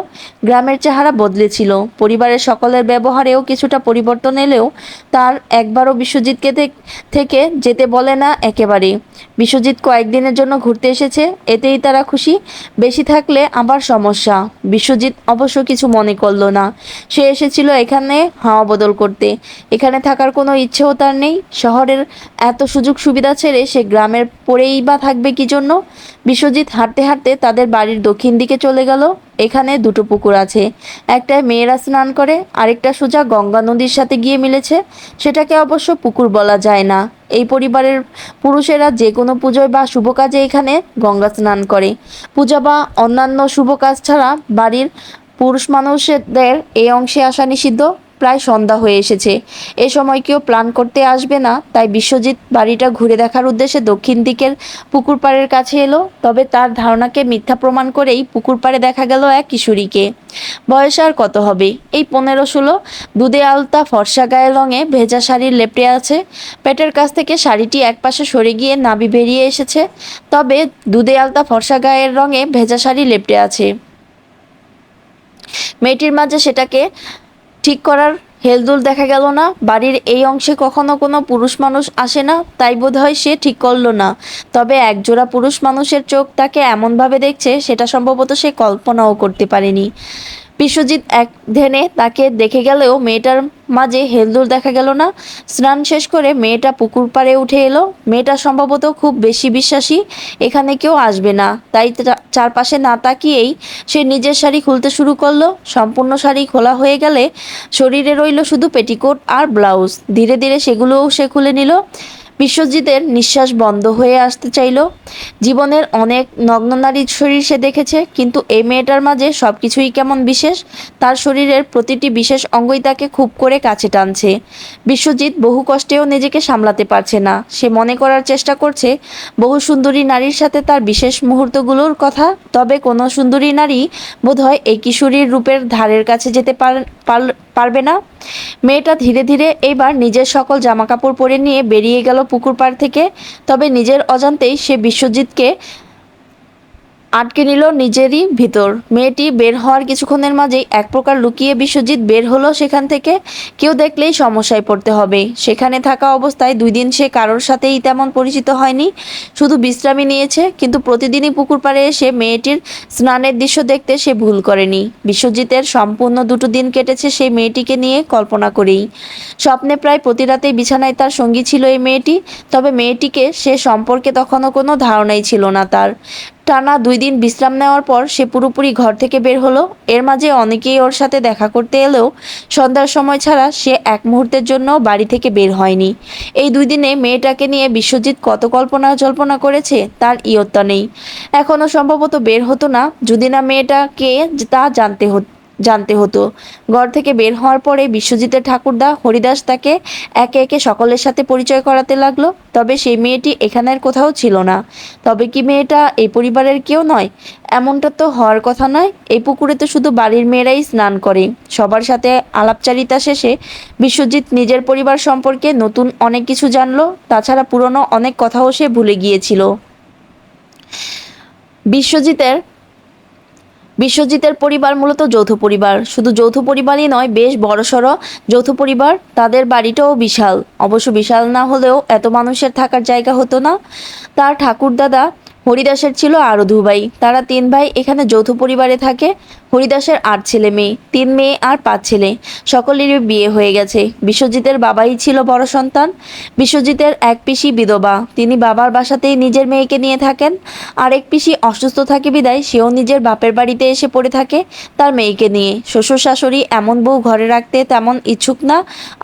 গ্রামের চেহারা বদলেছিল, পরিবারের সকলের ব্যবহারেও কিছুটা পরিবর্তন এলেও তার একবারও বিশ্বজিৎকে থেকে যেতে বলে না একেবারে। বিশ্বজিৎ কয়েকদিনের জন্য ঘুরতে এসেছে, এতেই তারা খুশি। বেশি থাকলে আবার সমস্যা। বিশ্বজিৎ অবশ্য কিছু মনে করল না। সে এসেছিল এখানে হাওয়া বদল করতে। এখানে থাকার কোনো ইচ্ছেও তার নেই। শহরের এত সুযোগ সুবিধা ছেড়ে সে গ্রামের পড়েই বা থাকবে কি জন্য। বিশ্বজিৎ হাঁটতে হাঁটতে তাদের বাড়ির দক্ষিণ দিকে চলে গেল। এখানে দুটো পুকুর আছে, একটায় মেয়েরা স্নান করে, আরেকটা সোজা গঙ্গা নদীর সাথে গিয়ে মিলেছে। সেটাকে অবশ্য পুকুর বলা যায় না। এই পরিবারের পুরুষেরা যে কোনো পুজোয় বা শুভ কাজে এখানে গঙ্গা স্নান করে। পূজা বা অন্যান্য শুভ কাজ ছাড়া বাড়ির পুরুষ মানুষদের এই অংশে আসা নিষিদ্ধ। প্রায় সন্ধ্যা হয়ে এসেছে, এ সময় কেউ প্ল্যান করতে আসবে না, তাই বিশ্বজিৎ বাড়িটা ঘুরে দেখার উদ্দেশ্যে দক্ষিণ দিকের পুকুর পাড়ের কাছে এলো। তবে তার ধারণাকে মিথ্যা প্রমাণ করেই পুকুর পাড়ে দেখা গেল এক কিশোরীকে। বয়স আর কত হবে, এই 15-16। দুধে আলতা, ফর্সা গায়ের রঙে ভেজা শাড়ির লেপটে আছে। পেটের কাছ থেকে শাড়িটি একপাশে সরে গিয়ে নাভি বেরিয়ে এসেছে। তবে দুধে আলতা, ফর্সা গায়ের রঙে ভেজা শাড়ি লেপটে আছে। মেয়েটির মাঝে সেটাকে ঠিক করার হেলদোল দেখা গেল না। বাড়ির এই অংশে কখনো কোনো পুরুষ মানুষ আসে না, তাই বোধহয় সে ঠিক করলো না। তবে একজোড়া পুরুষ মানুষের চোখ তাকে এমনভাবে দেখছে সেটা সম্ভবত সে কল্পনাও করতে পারেনি। বিশ্বজিৎ এক ধ্যানে তাকে দেখে গেলেও মেয়েটার মাঝে হেলদোল দেখা গেল না। স্নান শেষ করে মেয়েটা পুকুর পাড়ে উঠে এলো। মেয়েটা সম্ভবত খুব বেশি বিশ্বাসী এখানে কেউ আসবে না, তাই চারপাশে না তাকিয়েই সে নিজের শাড়ি খুলতে শুরু করলো। সম্পূর্ণ শাড়ি খোলা হয়ে গেলে শরীরে রইল শুধু পেটিকোট আর ব্লাউজ। ধীরে ধীরে সেগুলোও সে খুলে নিল। বিশ্বজিতের নিঃশ্বাস বন্ধ হয়ে আসতে চাইল। জীবনের অনেক নগ্ন নারীর শরীর সে দেখেছে, কিন্তু এই মেয়েটার মাঝে সব কিছুই কেমন বিশেষ। তার শরীরের প্রতিটি বিশেষ অঙ্গই তাকে খুব করে কাছে টানছে। বিশ্বজিৎ বহু কষ্টেও নিজেকে সামলাতে পারছে না। সে মনে করার চেষ্টা করছে বহু সুন্দরী নারীর সাথে তার বিশেষ মুহূর্তগুলোর কথা। তবে কোনো সুন্দরী নারী বোধহয় এই কিশোরীর রূপের ধারের কাছে যেতে পারবে না। মেয়েটা ধীরে ধীরে এইবার নিজের সকল জামাকাপড় পরে নিয়ে বেরিয়ে গেল পুকুর পাড় থেকে। তবে নিজের অজান্তেই সে বিশ্বজিৎকে আটকে নিল নিজেরই ভিতর। মেয়েটি বের হওয়ার কিছুক্ষণের মাঝেই এক প্রকার লুকিয়ে বিশ্বজিৎ বের হলো সেখান থেকে। কেউ দেখলেই সমস্যায় পড়তে হবে। সেখানে থাকা অবস্থায় 2 দিন সে কারোর সাথেই তেমন পরিচিত হয়নি, শুধু বিশ্রামই নিয়েছে। কিন্তু প্রতিদিনই পুকুর পাড়ে এসে মেয়েটির স্নানের দৃশ্য দেখতে সে ভুল করেনি। বিশ্বজিতের সম্পূর্ণ 2 দিন কেটেছে সেই মেয়েটিকে নিয়ে কল্পনা করেই। স্বপ্নে প্রায় প্রতি রাতেই বিছানায় তার সঙ্গী ছিল এই মেয়েটি। তবে মেয়েটিকে সে সম্পর্কে তখনও কোনো ধারণাই ছিল না তার। টানা 2 দিন বিশ্রাম নেওয়ার পর সে পুরোপুরি ঘর থেকে বের হলো। এর মাঝে অনেকেই ওর সাথে দেখা করতে এলেও সন্ধ্যার সময় ছাড়া সে এক মুহূর্তের জন্য বাড়ি থেকে বের হয়নি। এই 2 দিনে মেয়েটাকে নিয়ে বিশ্বজিৎ কত কল্পনা জল্পনা করেছে তার ইয়ত্তা নেই। এখনও সম্ভবত বের হতো না যদি না মেয়েটাকে তা জানতে হতো। ঘর থেকে বের হওয়ার পরে বিশ্বজিতের ঠাকুরদা হরিদাস তাকে একে একে সকলের সাথে পরিচয় করাতে লাগলো। তবে সেই মেয়েটি এখানের কোথাও ছিল না। তবে কি মেয়েটা এই পরিবারের কেউ নয়? এমনটা তো হওয়ার কথা নয়। এই পুকুরে তো শুধু বাড়ির মেয়েরাই স্নান করে। সবার সাথে আলাপচারিতা শেষে বিশ্বজিৎ নিজের পরিবার সম্পর্কে নতুন অনেক কিছু জানলো। তাছাড়া পুরনো অনেক কথাও সে ভুলে গিয়েছিল। বিশ্বজিতের বিশ্বজিতের পরিবার মূলত যৌথ পরিবার। শুধু যৌথ পরিবারই নয়, বেশ বড়সড় যৌথ পরিবার। তাদের বাড়িটাও বিশাল। অবশ্য বিশাল না হলেও এত মানুষের থাকার জায়গা হতো না। তার ঠাকুরদাদা হরিদাসের ছিল আরও 2 ভাই। তারা 3 ভাই এখানে যৌথ পরিবারে থাকে। হরিদাসের 8 ছেলে মেয়ে, 3 মেয়ে আর 5 ছেলে। সকলেরই বিয়ে হয়ে গেছে। বিশ্বজিতের বাবাই ছিল বড় সন্তান। বিশ্বজিতের এক পিসি বিধবা, তিনি বাবার বাসাতেই নিজের মেয়েকে নিয়ে থাকেন। আরেক পিসি অসুস্থ থাকে বিদায় সেও নিজের বাপের বাড়িতে এসে পড়ে থাকে তার মেয়েকে নিয়ে। শ্বশুর শাশুড়ি এমন বউ ঘরে রাখতে তেমন ইচ্ছুক না।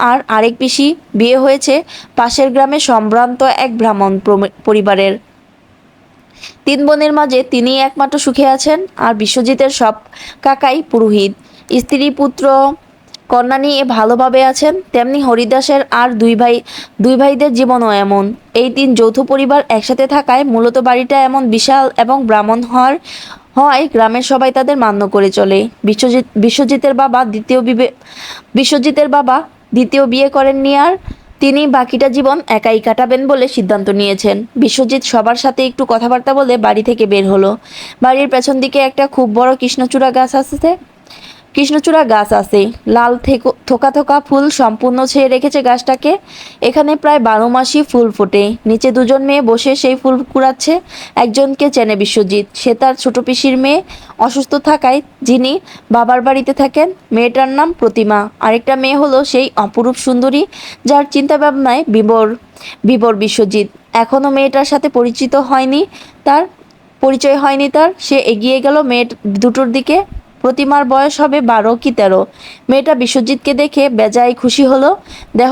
আর আরেক পিসি বিয়ে হয়েছে পাশের গ্রামে সম্ভ্রান্ত এক ব্রাহ্মণ পরিবারের। 3 বোনের মাঝে তিনিই একমাত্র সুখে আছেন। আর বিশ্বজিতের সব কাকাই পুরোহিত। স্ত্রী পুত্র কন্যা নিয়ে ভালোভাবে আছেন। তেমনি হরিদাসের আর 2 ভাইদের জীবনও এমন। এই 3 যৌথ পরিবার একসাথে থাকায় মূলত বাড়িটা এমন বিশাল এবং ব্রাহ্মণ হয় গ্রামের সবাই তাদের মান্য করে চলে। বিশ্বজিতের বাবা দ্বিতীয় বিয়ে করেননি আর। তিনি বাকিটা জীবন একাই কাটাবেন বলে সিদ্ধান্ত নিয়েছেন। বিশ্বজিৎ সবার সাথে একটু কথাবার্তা বলে বাড়ি থেকে বের হলো। বাড়ির পেছন দিকে একটা খুব বড় কৃষ্ণচূড়া গাছ আছে। লাল থোকা থোকা ফুল সম্পূর্ণ ছেয়ে রেখেছে গাছটাকে। এখানে প্রায় 12 মাসই ফুল ফোটে। নিচে 2জন মেয়ে বসে সেই ফুল কুড়াচ্ছে। একজনকে চেনে বিশ্বজিৎ, সে তার ছোট পিসির মেয়ে। অসুস্থ থাকায় যিনি বাবার বাড়িতে থাকেন। মেয়েটার নাম প্রতিমা। আরেকটা মেয়ে হলো সেই অপরূপ সুন্দরী যার চিন্তা ভাবনায় বিবর বিশ্বজিৎ। এখনও মেয়েটার সাথে পরিচয় হয়নি তার। সে এগিয়ে গেল মেয়ে দুটোর দিকে। প্রতিমার বয়স হবে 12 কি 13। মেয়েটা বিশ্বজিৎকে দেখে বেজায় খুশি হলো। দেহ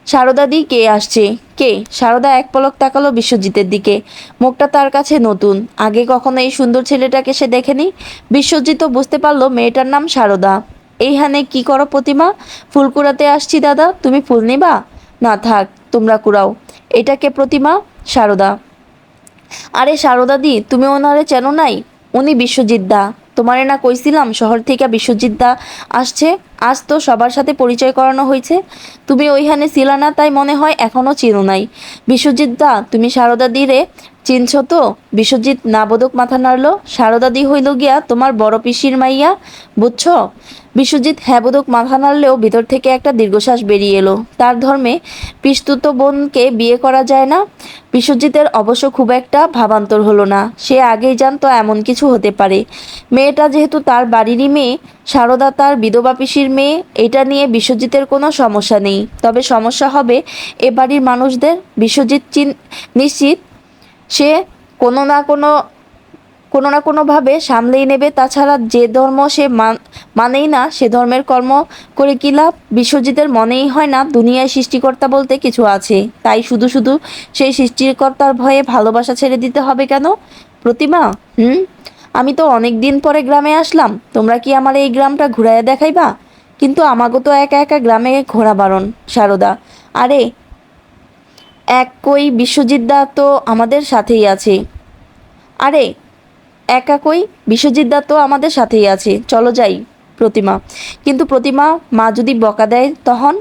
সারদা দি কে আসছে? কে? সারদা এক পলক তাকালো বিশ্বজিতের দিকে। মুখটা তার কাছে নতুন, আগে কখনো এই সুন্দর ছেলেটাকে সে দেখেনি। বিশ্বজিৎও বুঝতে পারলো মেয়েটার নাম সারদা। এইখানে কি করো প্রতিমা? ফুল কুড়াতে আসছি দাদা, তুমি ফুল নিবা? না থাক, তোমরা কুড়াও। এটা কে প্রতিমা? সারদা। আরে সারদা দি, তুমি ওনারে চেনো নাই? উনি বিশ্বজিৎ দা। তোমারে না কইছিলাম শহর থেকে বিশ্বজিৎ দা আসছে। আজ তো সবার সাথে পরিচয় করানো হয়েছে। তুমি ওইখানে ছিলা না, তাই মনে হয় এখনো চিনো নাই। বিশ্বজিৎ দা, তুমি সারদা দি রে চিনছ তো? বিশ্বজিৎ নাবোধক মাথা নাড়ল। সারদা দি হইল গিয়া তোমার বড় পিসির মাইয়া, বুঝছো? বিশ্বজিৎ হ্যাবোধক মাথা নাড়লেও ভিতর থেকে একটা দীর্ঘশ্বাস বেরিয়ে এলো। তার ধর্মে পিস্তুত বোনকে বিয়ে করা যায় না। বিশ্বজিতের অবশ্য খুব একটা ভাবান্তর হলো না। সে আগেই জানতো এমন কিছু হতে পারে। মেয়েটা যেহেতু তার বাড়িরই মেয়ে, সারদা তার বিধবা পিসির মেয়ে, এটা নিয়ে বিশ্বজিতের কোনো সমস্যা নেই। তবে সমস্যা হবে এ বাড়ির মানুষদের। বিশ্বজিৎ নিশ্চিত সে কোনো না কোনোভাবে সামলেই নেবে। তাছাড়া যে ধর্ম সে মানেই না, সে ধর্মের কর্ম করে কী লাভ? বিশ্বজিতের মনেই হয় না দুনিয়ায় সৃষ্টিকর্তা বলতে কিছু আছে। তাই শুধু শুধু সেই সৃষ্টিকর্তার ভয়ে ভালোবাসা ছেড়ে দিতে হবে কেন? প্রতিমা, আমি তো অনেক দিন পরে গ্রামে আসলাম। তোমরা কি আমার এই গ্রামটা ঘুরাইয়া দেখাইবা? কিন্তু আমাগো তো একা একা গ্রামে ঘোরা বারণ। সারদা, আরে কই, বিশ্বজিৎ দা তো আমাদের সাথেই আছে। আরে একা কই, বিশ্বজিৎ দা তো আমাদের সাথেই আছে, চলো যাই। প্রতিমা, কিন্তু প্রতিমা, মা যদি বকা দেয় তখন?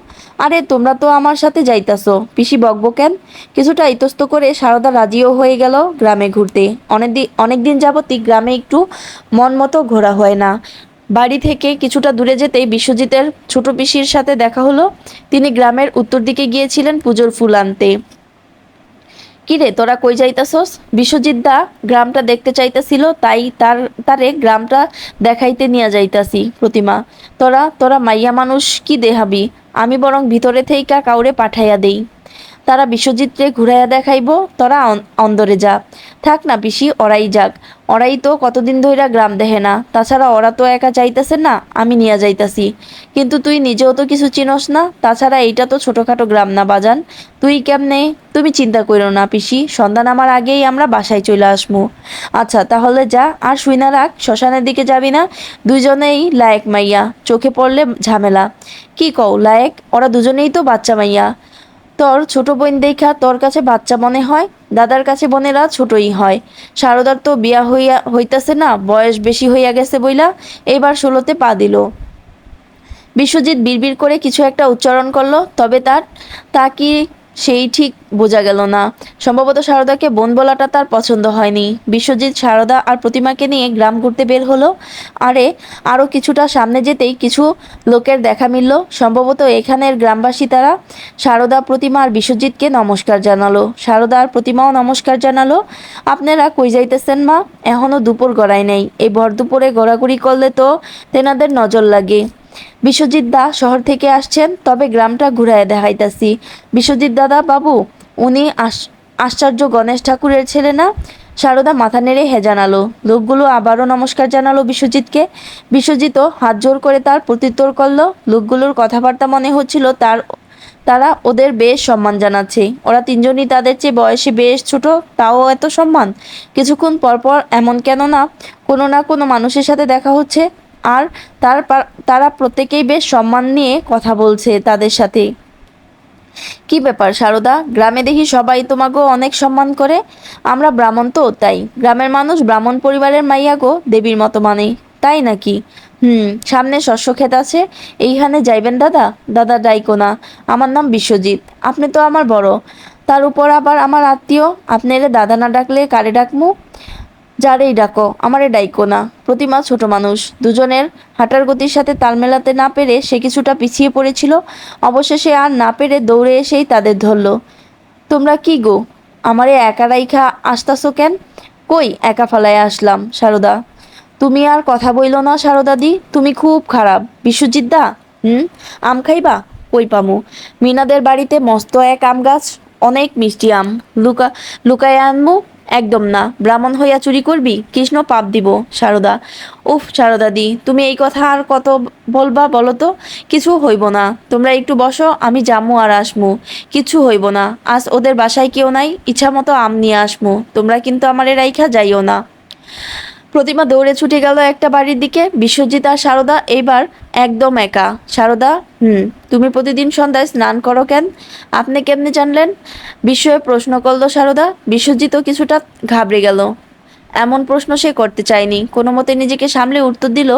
আরে তোমরা তো আমার সাথে যাইতাছো, পিসি বকবো কেন? কিছুটা ইতস্ত করে সারদা রাজিও হয়ে গেল গ্রামে ঘুরতে। অনেকদিন যাবতই গ্রামে একটু মন মতো ঘোরা হয় না। বাড়ি থেকে কিছুটা দূরে যেতেই বিশ্বজিতের ছোট পিসির সাথে দেখা হলো। তিনি গ্রামের উত্তর দিকে গিয়েছিলেন পুজোর ফুল আনতে। কিরে, তোরা কই যাইতাছস? বিশ্বজিৎ দা গ্রামটা দেখতে চাইতেছিল, তাই তারে গ্রামটা দেখাইতে নিয়ে যাইতাছি। প্রতিমা, তোরা মাইয়া মানুষ কি দেখাবি? আমি বরং ভিতরে থেইকা কাউরে পাঠাইয়া দেই, তারা বিশ্বজিৎরে ঘুরাইয়া দেখাইব। তোরা অন্দরে যা। থাক না পিসি, ওরাই যাক। ওরাই তো কতদিন ধইরা গ্রাম দেখে না। তাছাড়া ওরা তো একা যাইতেছে না, আমি নিয়ে যাইতাছি। কিন্তু তুই নিজেও তো কিছু চিনস না। তাছাড়া এইটা তো ছোটখাটো গ্রাম না বাজান। তুই কেমনে? তুমি চিন্তা কইরো না পিসি, সন্ধ্যা নামার আগেই আমরা বাসায় চলে আসবো। আচ্ছা তাহলে যা, আর শুইনা রাখ। শ্মশানের দিকে যাবি না? দুইজনেই লায়েক মাইয়া, চোখে পড়লে ঝামেলা। কি কও লায়েক? ওরা দুজনেই তো বাচ্চা মাইয়া। তোর ছোট বোন দেখা তোর কাছে বাচ্চা মনে হয়? দাদার কাছে বোনেরা ছোটই হয়। সারদার তো বিয়া হইতাছে না, বয়স বেশি হইয়া গেছে বইলা এইবার 16-তে পা দিল। বিশ্বজিৎ বিড়বিড় করে কিছু একটা উচ্চারণ করলো, তবে তা কি সেই ঠিক বোঝা গেল না। সম্ভবত সারদাকে বোন বলাটা তার পছন্দ হয়নি। বিশ্বজিৎ সারদা আর প্রতিমাকে নিয়ে গ্রাম ঘুরতে বের হলো। আরও কিছুটা সামনে যেতেই কিছু লোকের দেখা মিলল। সম্ভবত এখানের গ্রামবাসী। তারা সারদা, প্রতিমা আর বিশ্বজিৎকে নমস্কার জানালো। সারদা আর প্রতিমাও নমস্কার জানালো। আপনারা কই যাইতেছেন মা? এখনো দুপুর গড়ায় নাই। এই ভর দুপুরে ঘোরাঘুরি করলে তো তেনাদের নজর লাগে। বিশ্বজিৎ দা শহর থেকে আসছেন, তবে গ্রামটা ঘুরায় দেখাইতাছি। বিশ্বজিৎ দাদা বাবু, উনি আশ্চর্য গণেশ ঠাকুরের ছেলে না? সারদা মাথা নেড়ে হ্যাঁ জানালো। লোকগুলো আবারও নমস্কার জানালো বিশ্বজিৎকে। বিশ্বজিৎও হাত জোর করে তার প্রত্যুত্তর করলো। লোকগুলোর কথাবার্তা মনে হচ্ছিল তারা ওদের বেশ সম্মান জানাচ্ছে। ওরা তিনজনই তাদের চেয়ে বয়সে বেশ ছোট, তাও এত সম্মান। কিছুক্ষণ পরপর এমন কেন না কোনো মানুষের সাথে দেখা হচ্ছে, আর তারা প্রত্যেকেই বেশ সম্মান নিয়ে কথা বলছে তাদের সাথে। কি ব্যাপার সারদা? গ্রামে দেখি সবাই তোমাকেও অনেক সম্মান করে। আমরা ব্রাহ্মণ তো, তাই গ্রামের মানুষ ব্রাহ্মণ পরিবারের মাইয়া গো দেবীর মতো মানে। তাই নাকি? সামনে শস্য ক্ষেত আছে, এইখানে যাইবেন দাদা? দাদা ডাইকো না, আমার নাম বিশ্বজিৎ। আপনি তো আমার বড়, তার উপর আবার আমার আত্মীয়। আপনারে দাদা না ডাকলে কারে ডাকমু? যারেই ডাকো, আমারে ডাইকো না। প্রতিমা ছোট মানুষ, দুজনের হাঁটার গতির সাথে তাল মেলাতে না পেরে সে কিছুটা পিছিয়ে পড়েছিল। অবশেষে আর না পেরে দৌড়ে এসেই তাদের ধরল। তোমরা কি গো, আমারে একা রাইখা আসতাছো কেন? কই একা ফালায় আসলাম সারদা। তুমি আর কথা বইল না সারদাদি, তুমি খুব খারাপ। বিশ্বজিৎ দা, আম খাইবা? কই পামু? মিনাদের বাড়িতে মস্ত এক আম গাছ, অনেক মিষ্টি আম। লুকায় আনমু? একদম না। ব্রাহ্মণ হইয়া চুরি করবি? কৃষ্ণ পাপ দিব। সারদা, উফ সারদাদি, তুমি এই কথা আর কত বলবা বলো তো? কিছু হইব না, তোমরা একটু বসো, আমি যামু আর আসমু। কিছু হইব না, আজ ওদের বাসায় কেউ নাই, ইচ্ছা মতো আম নিয়ে আসমু। তোমরা কিন্তু আমারে রাইখা যাইও না। প্রতিমা দৌড়ে ছুটে গেল একটা বাড়ির দিকে। বিশ্বজিৎ আর সারদা এইবার একদম একা। সারদা, তুমি প্রতিদিন সন্ধ্যায় স্নান করো কেন? আপনি কেমনে জানলেন? বিস্ময়ে প্রশ্ন করল সারদা। বিশ্বজিৎও কিছুটা ঘাবড়ে গেল। এমন প্রশ্ন সে করতে চায়নি। কোনো মতে নিজেকে সামলে উত্তর দিল,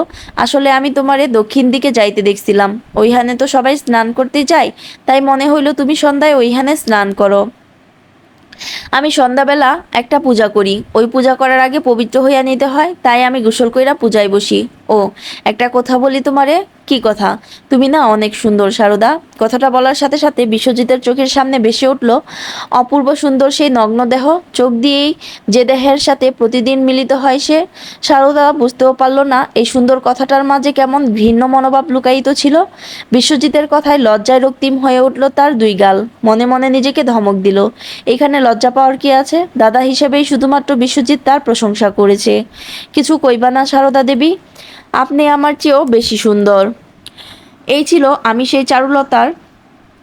আসলে আমি তোমারে দক্ষিণ দিকে যাইতে দেখছিলাম। ওইখানে তো সবাই স্নান করতে যায়, তাই মনে হইল তুমি সন্ধ্যায় ওইখানে স্নান করো। আমি সন্ধ্যাবেলা একটা পূজা করি, ওই পূজা করার আগে পবিত্র হইয়া নিতে হয়, তাই আমি গোসল কইরা পূজায় বসি। ও, একটা কথা বলি তোমারে। কি কথা? তুমি না অনেক সুন্দর সারদা। কথাটা বলার সাথে সাথে বিশ্বজিতের চোখের সামনে ভেসে উঠল অপূর্ব সুন্দর সেই নগ্ন দেহ। চোখ দিয়েই যে দেহের সাথে প্রতিদিন মিলিত হয় সে। সারদা বুঝতেও পারল না এই সুন্দর কথাটার মাঝে কেমন ঘৃণ্য মনোভাব লুকায়িত ছিল। বিশ্বজিতের কথায় লজ্জায় রক্তিম হয়ে উঠল তার দুই গাল। মনে মনে নিজেকে ধমক দিল, এখানে লজ্জা পাওয়ার কি আছে? দাদা হিসেবেই শুধুমাত্র বিশ্বজিৎ তার প্রশংসা করেছে। কিছু কইবা না সারদা দেবী? আপনি আমার চেয়েও বেশি সুন্দর। এই ছিল আমি সেই চারুলতার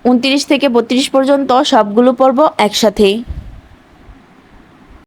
29 থেকে 32 পর্যন্ত সবগুলো পর্ব একসাথে।